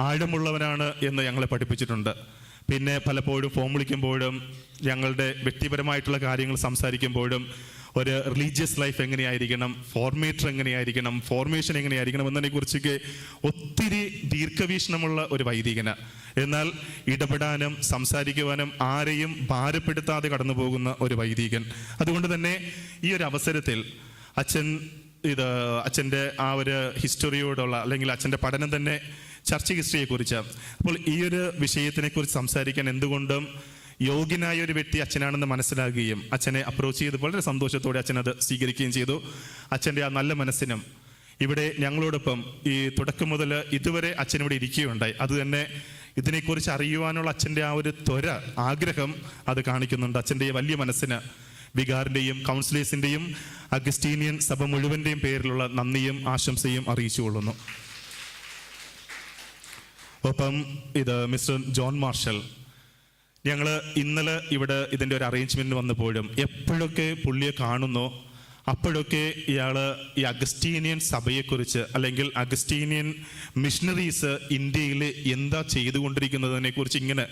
ആഴമുള്ളവനാണ് എന്ന് ഞങ്ങളെ പഠിപ്പിച്ചിട്ടുണ്ട്. പിന്നെ പലപ്പോഴും ഫോൺ വിളിക്കുമ്പോഴും ഞങ്ങളുടെ വ്യക്തിപരമായിട്ടുള്ള കാര്യങ്ങൾ സംസാരിക്കുമ്പോഴും ഒരു റിലീജിയസ് ലൈഫ് എങ്ങനെയായിരിക്കണം, ഫോർമേറ്റർ എങ്ങനെയായിരിക്കണം, ഫോർമേഷൻ എങ്ങനെയായിരിക്കണം എന്നതിനെക്കുറിച്ചൊക്കെ ഒത്തിരി ദീർഘവീക്ഷണമുള്ള ഒരു വൈദികന്. എന്നാൽ ഇടപെടാനും സംസാരിക്കുവാനും ആരെയും ഭാരപ്പെടുത്താതെ കടന്നു പോകുന്ന ഒരു വൈദികൻ. അതുകൊണ്ട് തന്നെ ഈ ഒരു അവസരത്തിൽ അച്ഛൻ്റെ ആ ഒരു ഹിസ്റ്ററിയോടുള്ള അല്ലെങ്കിൽ അച്ഛൻ്റെ പഠനം തന്നെ ചർച്ച് ഹിസ്റ്ററിയെക്കുറിച്ച്. അപ്പോൾ ഈ ഒരു വിഷയത്തിനെക്കുറിച്ച് സംസാരിക്കാൻ എന്തുകൊണ്ടും യോഗ്യനായ ഒരു വ്യക്തി അച്ഛനാണെന്ന് മനസ്സിലാക്കുകയും അച്ഛനെ അപ്രോച്ച് ചെയ്ത് വളരെ സന്തോഷത്തോടെ അച്ഛനത് സ്വീകരിക്കുകയും ചെയ്തു. അച്ഛൻ്റെ ആ നല്ല മനസ്സിനും ഇവിടെ ഞങ്ങളോടൊപ്പം ഈ തുടക്കം മുതൽ ഇതുവരെ അച്ഛനിവിടെ ഇരിക്കുകയുണ്ടായി. അതുതന്നെ ഇതിനെക്കുറിച്ച് അറിയുവാനുള്ള അച്ഛൻ്റെ ആ ഒരു ആഗ്രഹം അത് കാണിക്കുന്നുണ്ട്. അച്ഛൻ്റെ വലിയ മനസ്സിന് വികാറിൻ്റെയും കൗൺസിലേഴ്സിൻ്റെയും അഗസ്റ്റീനിയൻ സഭ മുഴുവൻ്റെയും പേരിലുള്ള നന്ദിയും ആശംസയും അറിയിച്ചുകൊള്ളുന്നു. ഒപ്പം മിസ്റ്റർ ജോൺ മാർഷൽ, ഞങ്ങൾ ഇന്നലെ ഇവിടെ ഇതിൻ്റെ ഒരു അറേഞ്ച്മെൻറ്റ് വന്നപ്പോഴും എപ്പോഴൊക്കെ പുള്ളിയെ കാണുന്നോ അപ്പോഴൊക്കെ ഇയാൾ ഈ അഗസ്റ്റീനിയൻ സഭയെക്കുറിച്ച് അല്ലെങ്കിൽ അഗസ്റ്റീനിയൻ മിഷണറീസ് ഇന്ത്യയിൽ എന്താ ചെയ്തുകൊണ്ടിരിക്കുന്നതിനെ കുറിച്ച് ഇങ്ങനെ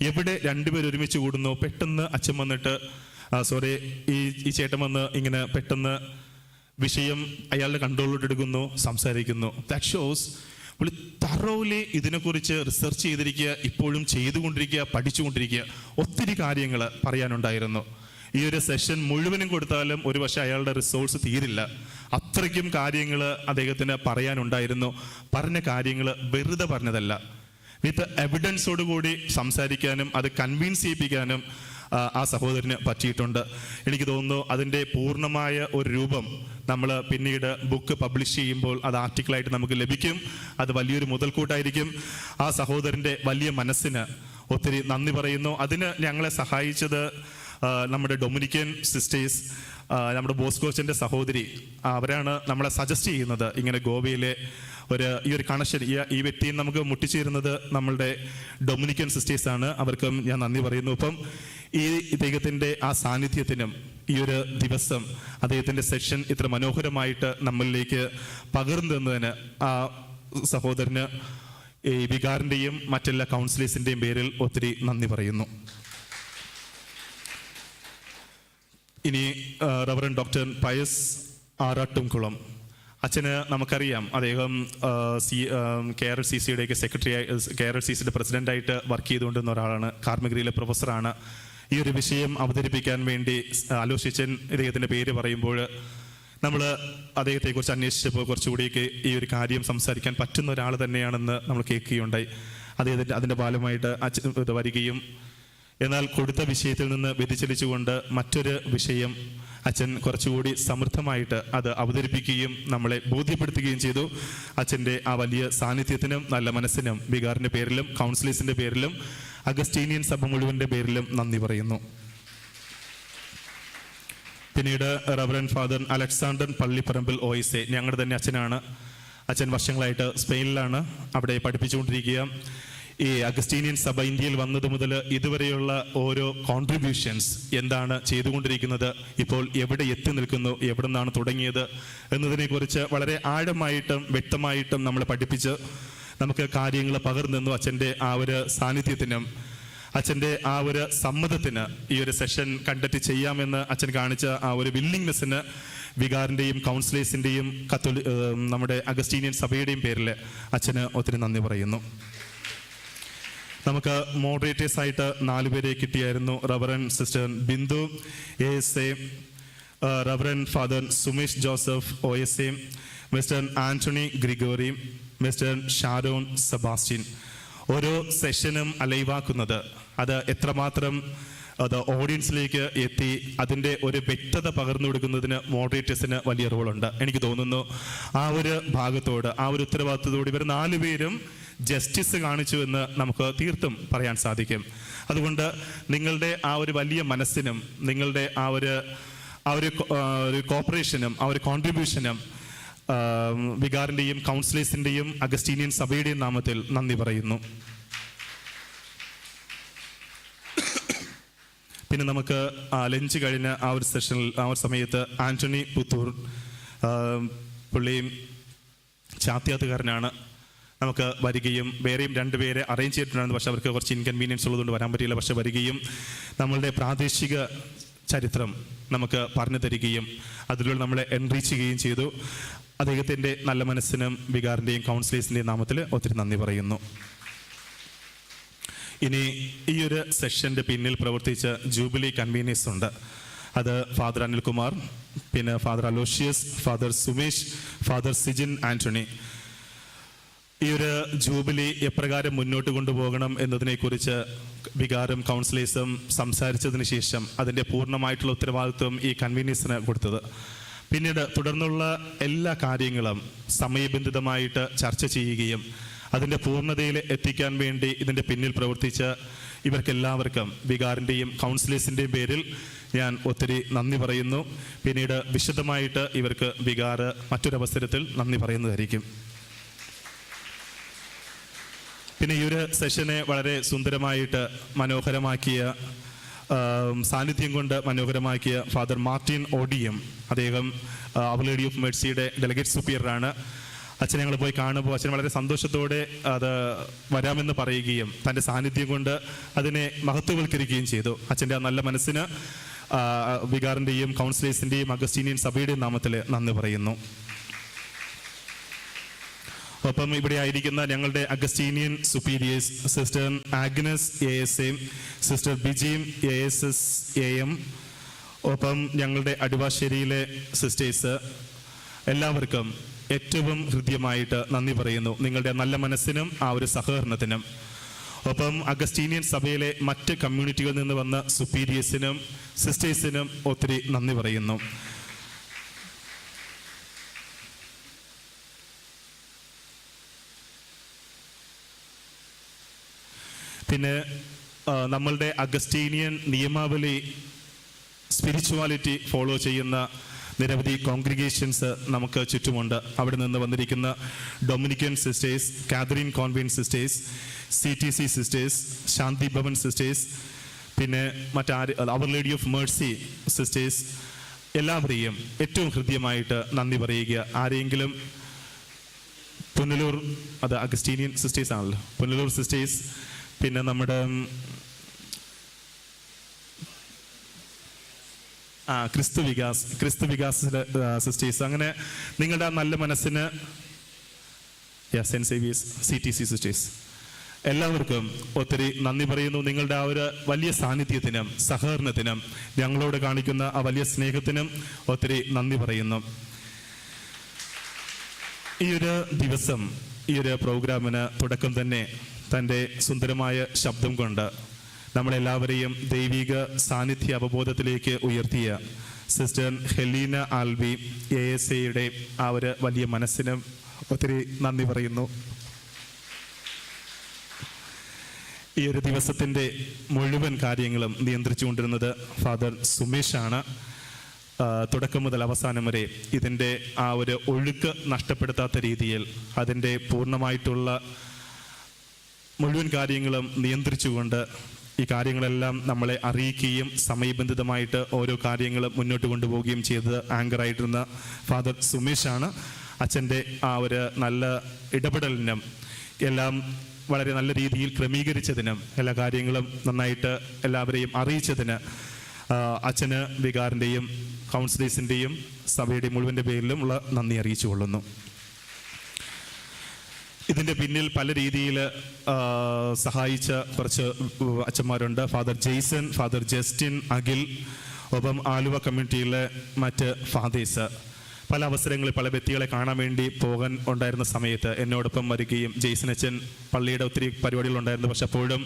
എവിടെ രണ്ടുപേർ ഒരുമിച്ച് കൂടുന്നോ പെട്ടെന്ന് അച്ഛൻ വന്നിട്ട് ഈ ചേട്ടൻ വന്ന് ഇങ്ങനെ പെട്ടെന്ന് വിഷയം അയാളുടെ കൺട്രോളിലോട്ട് എടുക്കുന്നു, സംസാരിക്കുന്നു. ദാറ്റ് ഷോസ് പുള്ളി തറോലി ഇതിനെക്കുറിച്ച് റിസർച്ച് ചെയ്തിരിക്കുക, ഇപ്പോഴും ചെയ്തുകൊണ്ടിരിക്കുക, പഠിച്ചുകൊണ്ടിരിക്കുക. ഒത്തിരി കാര്യങ്ങൾ പറയാനുണ്ടായിരുന്നു. ഈ ഒരു സെഷൻ മുഴുവനും കൊടുത്താലും ഒരുപക്ഷെ അയാളുടെ റിസോഴ്സ് തീരില്ല. അത്രയ്ക്കും കാര്യങ്ങൾ അദ്ദേഹത്തിന് പറയാനുണ്ടായിരുന്നു. പറഞ്ഞ കാര്യങ്ങൾ വെറുതെ പറഞ്ഞതല്ല, വിത്ത് എവിഡൻസോടുകൂടി സംസാരിക്കാനും അത് കൺവിൻസ് ചെയ്യിപ്പിക്കാനും ആ സഹോദരന് പറ്റിയിട്ടുണ്ട്. എനിക്ക് തോന്നുന്നു അതിൻ്റെ പൂർണ്ണമായ ഒരു രൂപം നമ്മൾ പിന്നീട് ബുക്ക് പബ്ലിഷ് ചെയ്യുമ്പോൾ അത് ആർട്ടിക്കിളായിട്ട് നമുക്ക് ലഭിക്കും. അത് വലിയൊരു മുതൽക്കൂട്ടായിരിക്കും. ആ സഹോദരൻ്റെ വലിയ മനസ്സിന് ഒത്തിരി നന്ദി പറയുന്നു. അതിന് ഞങ്ങളെ സഹായിച്ചത് നമ്മുടെ ഡൊമിനിക്കൻ സിസ്റ്റേഴ്സ്, നമ്മുടെ ബോസ്കോച്ചൻ്റെ സഹോദരി, അവരാണ് നമ്മളെ സജസ്റ്റ് ചെയ്യുന്നത് ഇങ്ങനെ ഗോവയിലെ ഈ ഒരു കണക്ഷൻ ഈ വ്യക്തിയും നമുക്ക് മുട്ടിച്ചേരുന്നത് നമ്മളുടെ ഡൊമിനിക്കൻ സിസ്റ്റേഴ്സാണ്. അവർക്കും ഞാൻ നന്ദി പറയുന്നു. അപ്പം ഈ ഇദ്ദേഹത്തിൻ്റെ ആ സാന്നിധ്യത്തിനും ഈ ഒരു ദിവസം അദ്ദേഹത്തിൻ്റെ സെഷൻ ഇത്ര മനോഹരമായിട്ട് നമ്മളിലേക്ക് പകർന്നു തന്നതിന് ആ സഹോദരന് ഈ വികാറിൻ്റെയും മറ്റെല്ലാ കൗൺസിലേഴ്സിൻ്റെയും പേരിൽ ഒത്തിരി നന്ദി പറയുന്നു. ഇനി റവറൻ ഡോക്ടർ പയസ് ആറാട്ടുംകുളം അച്ഛന് നമുക്കറിയാം, അദ്ദേഹം കേരള സി സിയുടെയൊക്കെ കേരള സി സിയുടെ പ്രസിഡൻ്റായിട്ട് വർക്ക് ചെയ്തുകൊണ്ടിരുന്ന ഒരാളാണ്. കാർമഗിരിയിലെ പ്രൊഫസറാണ്. ഈ ഒരു വിഷയം അവതരിപ്പിക്കാൻ വേണ്ടി ആലോചിച്ചൻ ഇദ്ദേഹത്തിൻ്റെ പേര് പറയുമ്പോൾ നമ്മൾ അദ്ദേഹത്തെക്കുറിച്ച് അന്വേഷിച്ചപ്പോൾ കുറച്ചുകൂടിയൊക്കെ ഈ ഒരു കാര്യം സംസാരിക്കാൻ പറ്റുന്ന ഒരാൾ തന്നെയാണെന്ന് നമ്മൾ കേൾക്കുകയുണ്ടായി. അതിൻ്റെ ഫലമായിട്ട് അച്ഛൻ വരികയും എന്നാൽ കൊടുത്ത വിഷയത്തിൽ നിന്ന് വ്യതിചലിച്ചുകൊണ്ട് മറ്റൊരു വിഷയം അച്ഛൻ കുറച്ചുകൂടി സമൃദ്ധമായിട്ട് അത് അവതരിപ്പിക്കുകയും നമ്മളെ ബോധ്യപ്പെടുത്തുകയും ചെയ്തു. അച്ഛൻ്റെ ആ വലിയ സാന്നിധ്യത്തിനും നല്ല മനസ്സിനും വികാറിൻ്റെ പേരിലും കൗൺസിലേഴ്സിൻ്റെ പേരിലും അഗസ്റ്റീനിയൻ സഭ മുഴുവൻ്റെ പേരിലും നന്ദി പറയുന്നു. പിന്നീട് റവറൻ ഫാദർ അലക്സാണ്ടർ പള്ളിപ്പറമ്പിൽ OSA, ഞങ്ങളുടെ തന്നെ അച്ഛനാണ്. അച്ഛൻ വർഷങ്ങളായിട്ട് സ്പെയിനിലാണ്, അവിടെ പഠിപ്പിച്ചുകൊണ്ടിരിക്കുക. ഈ അഗസ്റ്റീനിയൻ സഭ ഇന്ത്യയിൽ വന്നത് മുതൽ ഇതുവരെയുള്ള ഓരോ കോൺട്രിബ്യൂഷൻസ് എന്താണ് ചെയ്തുകൊണ്ടിരിക്കുന്നത്, ഇപ്പോൾ എവിടെ എത്തി നിൽക്കുന്നു, എവിടെ നിന്നാണ് തുടങ്ങിയത് എന്നതിനെക്കുറിച്ച് വളരെ ആഴമായിട്ടും വ്യക്തമായിട്ടും നമ്മളെ പഠിപ്പിച്ച് നമുക്ക് കാര്യങ്ങൾ പകർന്നു തന്നു. അച്ഛൻ്റെ ആ ഒരു സാന്നിധ്യത്തിനും അച്ഛൻ്റെ ആ ഒരു സമ്മതത്തിന് ഈ ഒരു സെഷൻ കണ്ടക്ട് ചെയ്യാമെന്ന് അച്ഛൻ കാണിച്ച ആ ഒരു വില്ലിങ്നെസ്സിന് വികാറിൻ്റെയും കൗൺസിലേഴ്സിൻ്റെയും നമ്മുടെ അഗസ്റ്റീനിയൻ സഭയുടെയും പേരിൽ അച്ഛന് ഒത്തിരി നന്ദി പറയുന്നു. നമുക്ക് മോഡറേറ്റേഴ്സായിട്ട് 4 പേരെ കിട്ടിയായിരുന്നു. Reverend sister Bindu ASA, reverend father Sumesh Joseph OSA, mister Antony Gregory, mister Sharon Sebastian. ഓരോ സെഷനും അലൈവാക്കുന്നത് അത് എത്രമാത്രം അത് ഓഡിയൻസിലേക്ക് എത്തി അതിൻ്റെ ഒരു വ്യക്തത പകർന്നു കൊടുക്കുന്നതിന് മോഡറേറ്റേഴ്സിന് വലിയ റോളുണ്ട്. എനിക്ക് തോന്നുന്നു ആ ഒരു ഭാഗത്തോട് ആ ഒരു ഉത്തരവാദിത്തത്തോട് ഇവർ 4 പേരും ജസ്റ്റിസ് കാണിച്ചു എന്ന് നമുക്ക് തീർത്തും പറയാൻ സാധിക്കും. അതുകൊണ്ട് നിങ്ങളുടെ ആ ഒരു വലിയ മനസ്സിനും നിങ്ങളുടെ ആ ഒരു കോപ്പറേഷനും ആ ഒരു കോൺട്രിബ്യൂഷനും വികാറിൻ്റെയും കൗൺസിലേഴ്സിൻ്റെയും അഗസ്റ്റീനിയൻ സഭയുടെയും നാമത്തിൽ നന്ദി പറയുന്നു. പിന്നെ നമുക്ക് ലഞ്ച് കഴിഞ്ഞ ആ ഒരു സെഷനിൽ ആ ഒരു സമയത്ത് ആന്റണി പുത്തൂർ, പുള്ളിയും ചാത്യാത്തുകാരനാണ്. നമുക്ക് വരികയും വേറെയും 2 പേരെ അറേഞ്ച് ചെയ്തിട്ടുണ്ടായിരുന്നു. പക്ഷേ അവർക്ക് കുറച്ച് ഇൻകൺവീനിയൻസ് ഉള്ളതുകൊണ്ട് വരാൻ പറ്റിയില്ല. പക്ഷേ വരികയും നമ്മളുടെ പ്രാദേശിക ചരിത്രം നമുക്ക് പറഞ്ഞു തരികയും അതിലൂടെ നമ്മളെ എൻറീച്ച് ചെയ്യുകയും ചെയ്തു. അദ്ദേഹത്തിൻ്റെ നല്ല മനസ്സിനും വികാറിൻ്റെയും കൗൺസിലേഴ്സിൻ്റെയും നാമത്തിൽ ഒത്തിരി നന്ദി പറയുന്നു. ഇനി ഈ ഒരു സെഷൻ്റെ പിന്നിൽ പ്രവർത്തിച്ച ജൂബിലി കൺവീനേഴ്സ് ഉണ്ട്. അത് ഫാദർ അനിൽകുമാർ, പിന്നെ father Aloysius, father Sumesh, father Sijin Antony. ഈ ഒരു ജൂബിലി എപ്രകാരം മുന്നോട്ട് കൊണ്ടുപോകണം എന്നതിനെക്കുറിച്ച് വികാരം കൗൺസിലേഴ്സും സംസാരിച്ചതിന് ശേഷം അതിൻ്റെ പൂർണ്ണമായിട്ടുള്ള ഉത്തരവാദിത്വം ഈ കൺവീനേഴ്സിന് കൊടുത്തത്. പിന്നീട് തുടർന്നുള്ള എല്ലാ കാര്യങ്ങളും സമയബന്ധിതമായിട്ട് ചർച്ച ചെയ്യുകയും അതിൻ്റെ പൂർണ്ണതയിൽ എത്തിക്കാൻ വേണ്ടി ഇതിൻ്റെ പിന്നിൽ പ്രവർത്തിച്ച ഇവർക്കെല്ലാവർക്കും വികാറിൻ്റെയും കൗൺസിലേഴ്സിൻ്റെയും പേരിൽ ഞാൻ ഒത്തിരി നന്ദി പറയുന്നു. പിന്നീട് വിശദമായിട്ട് ഇവർക്ക് വികാറ് മറ്റൊരവസരത്തിൽ നന്ദി പറയുന്നതായിരിക്കും. പിന്നെ ഈ ഒരു സെഷനെ വളരെ സുന്ദരമായിട്ട് മനോഹരമാക്കിയ, സാന്നിധ്യം കൊണ്ട് മനോഹരമാക്കിയ ഫാദർ മാർട്ടിൻ ഓഡിയം, അദ്ദേഹം അവർ ലേഡി ഓഫ് മെഴ്സിയുടെ ഡെലഗേറ്റ് സുപ്പീരിയറാണ്. അച്ഛനെ ഞങ്ങൾ പോയി കാണുമ്പോൾ അച്ഛൻ വളരെ സന്തോഷത്തോടെ അത് വരാമെന്ന് പറയുകയും തൻ്റെ സാന്നിധ്യം കൊണ്ട് അതിനെ മഹത്വവൽക്കരിക്കുകയും ചെയ്തു. അച്ഛൻ്റെ ആ നല്ല മനസ്സിന് വികാറിൻ്റെയും കൗൺസിലേഴ്സിൻ്റെയും അഗസ്റ്റീനിയൻ സഭയുടെയും നാമത്തിൽ നന്ദി പറയുന്നു. ഒപ്പം ഇവിടെ ആയിരിക്കുന്ന ഞങ്ങളുടെ Augustinian superiors sister Agnes ASA, sister Bijim ASS AM, ഒപ്പം ഞങ്ങളുടെ അടിവാശ്ശേരിയിലെ സിസ്റ്റേഴ്സ്, എല്ലാവർക്കും ഏറ്റവും ഹൃദ്യമായിട്ട് നന്ദി പറയുന്നു, നിങ്ങളുടെ നല്ല മനസ്സിനും ആ ഒരു സഹകരണത്തിനും. ഒപ്പം അഗസ്റ്റീനിയൻ സഭയിലെ മറ്റ് കമ്മ്യൂണിറ്റികളിൽ നിന്ന് വന്ന സുപ്പീരിയേഴ്സിനും സിസ്റ്റേഴ്സിനും ഒത്തിരി നന്ദി പറയുന്നു. പിന്നെ നമ്മളുടെ അഗസ്റ്റീനിയൻ നിയമാവലി സ്പിരിച്വാലിറ്റി ഫോളോ ചെയ്യുന്ന നിരവധി കോൺഗ്രിഗേഷൻസ് നമുക്ക് ചുറ്റുമുണ്ട്. അവിടെ നിന്ന് വന്നിരിക്കുന്ന Dominican sisters, Catherine convent sisters, CTC sisters, Shanti Bhavan sisters, പിന്നെ അവർ ലേഡി ഓഫ് മേഴ്സി സിസ്റ്റേഴ്സ്, എല്ലാവരെയും ഏറ്റവും ഹൃദ്യമായിട്ട് നന്ദി പറയുക. ആരെങ്കിലും പുനലൂർ, അത് അഗസ്റ്റീനിയൻ സിസ്റ്റേഴ്സ് ആണല്ലോ, പുനലൂർ സിസ്റ്റേഴ്സ്, പിന്നെ നമ്മുടെ ക്രിസ്തു വികാസ് സിസ്റ്റേഴ്സ്, അങ്ങനെ നിങ്ങളുടെ ആ നല്ല മനസ്സിന് സെന്റ് സേവിയേഴ്സ്, CTC സിസ്റ്റേഴ്സ്, എല്ലാവർക്കും ഒത്തിരി നന്ദി പറയുന്നു. നിങ്ങളുടെ ആ ഒരു വലിയ സാന്നിധ്യത്തിനും സഹകരണത്തിനും ഞങ്ങളോട് കാണിക്കുന്ന ആ വലിയ സ്നേഹത്തിനും ഒത്തിരി നന്ദി പറയുന്നു. ഈ ഒരു ദിവസം, ഈ ഒരു പ്രോഗ്രാമിന് തുടക്കം തന്നെ തൻ്റെ സുന്ദരമായ ശബ്ദം കൊണ്ട് നമ്മളെല്ലാവരെയും ദൈവിക സാന്നിധ്യ അവബോധത്തിലേക്ക് ഉയർത്തിയ സിസ്റ്റർ ഹെലീന ആൽബി ASAയുടെ ആ ഒരു വലിയ മനസ്സിനും ഒത്തിരി നന്ദി പറയുന്നു. ഈ ഒരു ദിവസത്തിൻ്റെ മുഴുവൻ കാര്യങ്ങളും നിയന്ത്രിച്ചുകൊണ്ടിരുന്നത് ഫാദർ സുമേഷാണ്. തുടക്കം മുതൽ അവസാനം വരെ ഇതിൻ്റെ ആ ഒരു ഒഴുക്ക് നഷ്ടപ്പെടുത്താത്ത രീതിയിൽ അതിൻ്റെ പൂർണ്ണമായിട്ടുള്ള മുഴുവൻ കാര്യങ്ങളും നിയന്ത്രിച്ചുകൊണ്ട് ഈ കാര്യങ്ങളെല്ലാം നമ്മളെ അറിയിക്കുകയും സമയബന്ധിതമായിട്ട് ഓരോ കാര്യങ്ങളും മുന്നോട്ട് കൊണ്ടുപോവുകയും ചെയ്തത് ആങ്കറായിട്ടിരുന്ന ഫാദർ സുമേഷാണ്. അച്ഛൻ്റെ ആ ഒരു നല്ല ഇടപെടലിനും എല്ലാം വളരെ നല്ല രീതിയിൽ ക്രമീകരിച്ചതിനും എല്ലാ കാര്യങ്ങളും നന്നായിട്ട് എല്ലാവരെയും അറിയിച്ചതിന് അച്ഛന് വികാറിൻ്റെയും കൗൺസിലേഴ്സിൻ്റെയും സഭയുടെ മുഴുവൻ്റെ പേരിലും ഉള്ള നന്ദി അറിയിച്ചു കൊള്ളുന്നു. ഇതിൻ്റെ പിന്നിൽ പല രീതിയിൽ സഹായിച്ച കുറച്ച് അച്ഛന്മാരുണ്ട്. ഫാദർ ജെയ്സൺ, ഫാദർ ജസ്റ്റിൻ, അഖിൽ, ഒപ്പം ആലുവ കമ്മ്യൂണിറ്റിയിലെ മറ്റ് ഫാദേഴ്സ് പല അവസരങ്ങളിൽ പല വ്യക്തികളെ കാണാൻ വേണ്ടി പോകാൻ ഉണ്ടായിരുന്ന സമയത്ത് എന്നോടൊപ്പം വരികയും, ജെയ്സൺ അച്ഛൻ പള്ളിയുടെ ഒത്തിരി പരിപാടികളുണ്ടായിരുന്നു, പക്ഷെ അപ്പോഴും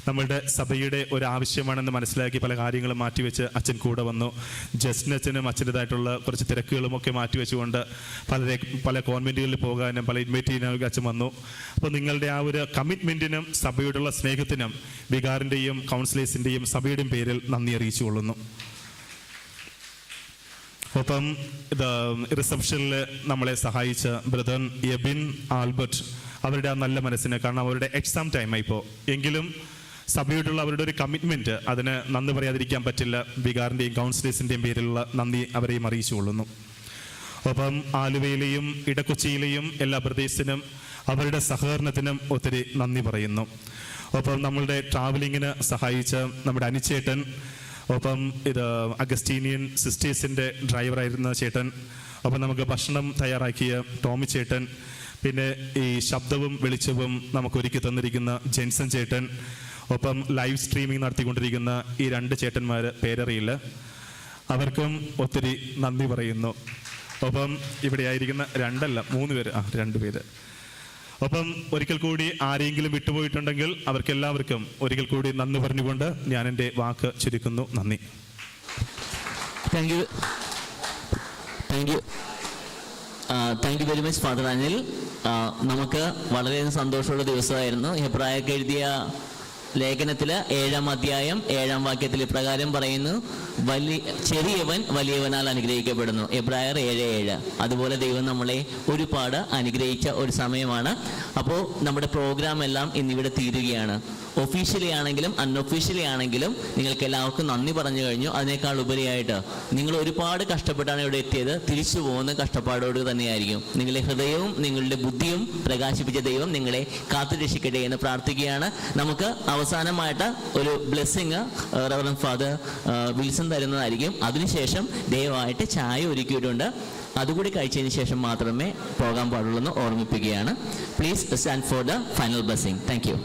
നമ്മളുടെ സഭയുടെ ഒരു ആവശ്യമാണെന്ന് മനസ്സിലാക്കി പല കാര്യങ്ങളും മാറ്റിവെച്ച് അച്ഛൻ കൂടെ വന്നു. ജസ്റ്റിൻ അച്ഛനും അച്ഛൻ്റെതായിട്ടുള്ള കുറച്ച് തിരക്കുകളും ഒക്കെ മാറ്റിവെച്ചുകൊണ്ട് പല കോൺവെൻറ്റുകളിൽ പോകാനും പല ഇൻവൈറ്റ് ചെയ്യാനും അച്ഛൻ വന്നു. അപ്പോൾ നിങ്ങളുടെ ആ ഒരു കമ്മിറ്റ്മെൻറ്റിനും സഭയോടുള്ള സ്നേഹത്തിനും വികാറിൻ്റെയും കൗൺസിലേഴ്സിൻ്റെയും സഭയുടെയും പേരിൽ നന്ദി അറിയിച്ചു കൊള്ളുന്നു. ഒപ്പം റിസപ്ഷനിൽ നമ്മളെ സഹായിച്ച ബ്രദർ എബിൻ, ആൽബർട്ട്, അവരുടെ ആ നല്ല മനസ്സിന്, കാരണം അവരുടെ എക്സാം ടൈമായി ഇപ്പോൾ, എങ്കിലും സഭയോടുള്ള അവരുടെ ഒരു കമ്മിറ്റ്മെൻറ്റ്, അതിന് നന്ദി പറയാതിരിക്കാൻ പറ്റില്ല. വികാറിൻ്റെയും കൗൺസിലേഴ്സിൻ്റെയും പേരിലുള്ള നന്ദി അവരെയും അറിയിച്ചു കൊള്ളുന്നു. ഒപ്പം ആലുവയിലെയും ഇടക്കൊച്ചിയിലെയും എല്ലാ ബ്രദേഴ്സിനും അവരുടെ സഹകരണത്തിനും ഒത്തിരി നന്ദി പറയുന്നു. ഒപ്പം നമ്മളുടെ ട്രാവലിങ്ങിന് സഹായിച്ച നമ്മുടെ അനിച്ചേട്ടൻ, ഒപ്പം ഇത് അഗസ്റ്റീനിയൻ സിസ്റ്റേഴ്സിൻ്റെ ഡ്രൈവറായിരുന്ന ചേട്ടൻ, ഒപ്പം നമുക്ക് ഭക്ഷണം തയ്യാറാക്കിയ ടോമി ചേട്ടൻ, പിന്നെ ഈ ശബ്ദവും വെളിച്ചവും നമുക്ക് ഒരുക്കി തന്നിരിക്കുന്ന ജെൻസൺ ചേട്ടൻ, ഒപ്പം ലൈവ് സ്ട്രീമിംഗ് നടത്തിക്കൊണ്ടിരിക്കുന്ന ഈ 2 ചേട്ടന്മാർ പേരറിയില്ല, അവർക്കും ഒത്തിരി നന്ദി പറയുന്നു. ഒപ്പം ഇവിടെ ആയിരിക്കുന്ന 2 പേര് 2 പേര്. ഒപ്പം ഒരിക്കൽ കൂടി ആരെങ്കിലും വിട്ടുപോയിട്ടുണ്ടെങ്കിൽ അവർക്കെല്ലാവർക്കും ഒരിക്കൽ കൂടി നന്ദി പറഞ്ഞുകൊണ്ട് ഞാൻ എൻ്റെ വാക്ക് ചുരുക്കുന്നു. നന്ദി. Thank you very much father Anil. നമുക്ക് വളരെയധികം സന്തോഷമുള്ള ദിവസമായിരുന്നു. ഹെബ്രായർക്ക് എഴുതിയ ലേഖനത്തിൽ 7-ാം അധ്യായം 7-ാം വാക്യത്തിൽ ഇപ്രകാരം പറയുന്നു, ചെറിയവൻ വലിയവനാൽ അനുഗ്രഹിക്കപ്പെടുന്നു. എബ്രായർ 7:7. അതുപോലെ ദൈവം നമ്മളെ ഒരുപാട് അനുഗ്രഹിച്ച ഒരു സമയമാണ്. അപ്പോൾ നമ്മുടെ പ്രോഗ്രാം എല്ലാം ഇന്നിവിടെ തീരുകയാണ്. ഒഫീഷ്യലി ആണെങ്കിലും അൺഒഫീഷ്യലി ആണെങ്കിലും നിങ്ങൾക്ക് എല്ലാവർക്കും നന്ദി പറഞ്ഞു കഴിഞ്ഞു. അതിനേക്കാൾ ഉപരിയായിട്ട് നിങ്ങൾ ഒരുപാട് കഷ്ടപ്പെട്ടാണ് ഇവിടെ എത്തിയത്. തിരിച്ചു പോകുന്ന കഷ്ടപ്പാടോട് തന്നെയായിരിക്കും. നിങ്ങളുടെ ഹൃദയവും നിങ്ങളുടെ ബുദ്ധിയും പ്രകാശിപ്പിച്ച ദൈവം നിങ്ങളെ കാത്തുരക്ഷിക്കട്ടെ എന്ന് പ്രാർത്ഥിക്കുകയാണ്. നമുക്ക് അവസാനമായിട്ട് ഒരു ബ്ലെസ്സിങ് റവറൻഡ് ഫാദർ വിൽസൺ തരുന്നതായിരിക്കും. അതിനുശേഷം ദയവായിട്ട് ചായ ഒരുക്കിയിട്ടുണ്ട്. അതുകൂടി കഴിച്ചതിന് ശേഷം മാത്രമേ പോകാൻ പാടുള്ളൂ എന്ന് ഓർമ്മിപ്പിക്കുകയാണ്. Please stand for the final blessing. Thank you.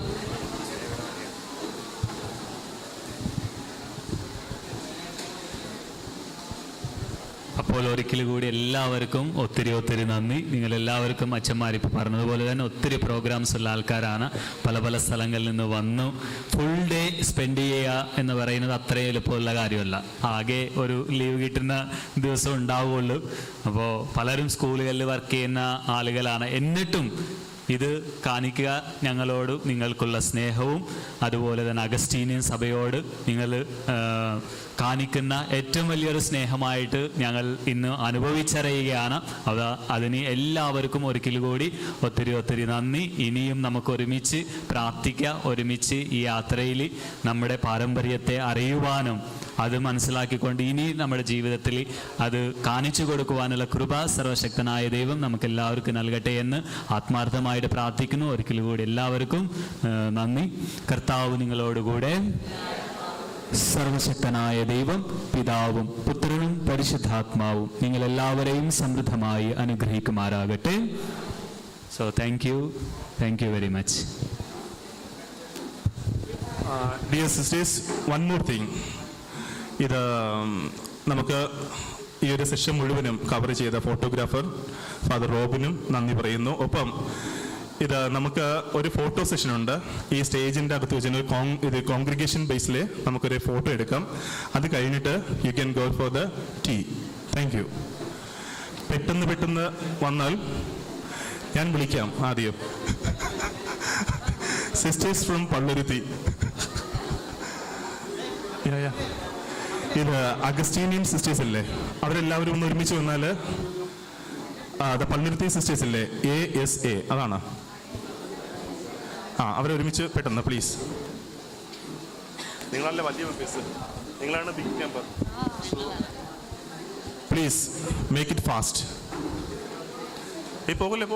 അപ്പോൾ ഒരിക്കൽ കൂടി എല്ലാവർക്കും ഒത്തിരി നന്ദി. നിങ്ങളെല്ലാവർക്കും അച്ഛന്മാരിപ്പോൾ പറഞ്ഞതുപോലെ തന്നെ ഒത്തിരി പ്രോഗ്രാംസ് ഉള്ള ആൾക്കാരാണ്. പല സ്ഥലങ്ങളിൽ നിന്ന് വന്നു. ഫുൾ ഡേ സ്പെൻഡ് ചെയ്യുക എന്ന് പറയുന്നത് അത്രയും എളുപ്പമുള്ള കാര്യമല്ല. ആകെ ഒരു ലീവ് കിട്ടുന്ന ദിവസം ഉണ്ടാവുകയുള്ളൂ. അപ്പോൾ പലരും സ്കൂളുകളിൽ വർക്ക് ചെയ്യുന്ന ആളുകളാണ്. എന്നിട്ടും ഇത് കാണിക്കുക ഞങ്ങളോട് നിങ്ങൾക്കുള്ള സ്നേഹവും അതുപോലെ തന്നെ അഗസ്റ്റീനിയൻ സഭയോട് നിങ്ങൾ കാണിക്കുന്ന ഏറ്റവും വലിയൊരു സ്നേഹമായിട്ട് ഞങ്ങൾ ഇന്ന് അനുഭവിച്ചറിയുകയാണ്. അതിന് എല്ലാവർക്കും ഒരിക്കൽ കൂടി ഒത്തിരി നന്ദി. ഇനിയും നമുക്ക് ഒരുമിച്ച് പ്രാർത്ഥിക്കുക. ഒരുമിച്ച് ഈ യാത്രയിൽ നമ്മുടെ പാരമ്പര്യത്തെ അറിയുവാനും അത് മനസ്സിലാക്കിക്കൊണ്ട് ഇനി നമ്മുടെ ജീവിതത്തിൽ അത് കാണിച്ചു കൊടുക്കുവാനുള്ള കൃപ സർവശക്തനായ ദൈവം നമുക്ക് എല്ലാവർക്കും നൽകട്ടെ എന്ന് ആത്മാർത്ഥമായിട്ട് പ്രാർത്ഥിക്കുന്നു. ഒരിക്കൽ കൂടി എല്ലാവർക്കും നന്ദി. കർത്താവ് നിങ്ങളോടുകൂടെ. സർവശക്തനായ ദൈവം പിതാവും പുത്രനും പരിശുദ്ധാത്മാവും നിങ്ങളെല്ലാവരെയും സമൃദ്ധമായി അനുഗ്രഹിക്കുമാറാകട്ടെ. So thank you very much. Dear sisters, one more thing. ഇത് നമുക്ക് ഈ ഒരു സെഷൻ മുഴുവനും കവർ ചെയ്ത ഫോട്ടോഗ്രാഫർ ഫാദർ റോബിനും നന്ദി പറയുന്നു. ഒപ്പം ഇത് നമുക്ക് ഒരു ഫോട്ടോ സെഷൻ ഉണ്ട്. ഈ സ്റ്റേജിൻ്റെ അകത്ത് വെച്ച് ഇത് കോൺഗ്രിഗേഷൻ ബേസിൽ നമുക്കൊരു ഫോട്ടോ എടുക്കാം. അത് കഴിഞ്ഞിട്ട് you can go for the tea. Thank you. പെട്ടെന്ന് വന്നാൽ ഞാൻ വിളിക്കാം ആദ്യം. Sisters from Palluruthy. ഇത് അഗസ്റ്റീനിയൻ സിസ്റ്റേഴ്സ് അല്ലേ? അവരെല്ലാവരും ഒന്ന് ഒരുമിച്ച് വന്നാൽ പള്ളുരുത്തി സിസ്റ്റേഴ്സ് അല്ലേ? ASA അതാണ്. അവരൊരുമിച്ച് പെട്ടെന്ന് പ്ലീസ്. നിങ്ങളല്ലേ വലിയ മെമ്പേഴ്സ്, നിങ്ങളാണ് big member. Please make it fast. പോകല്ലേ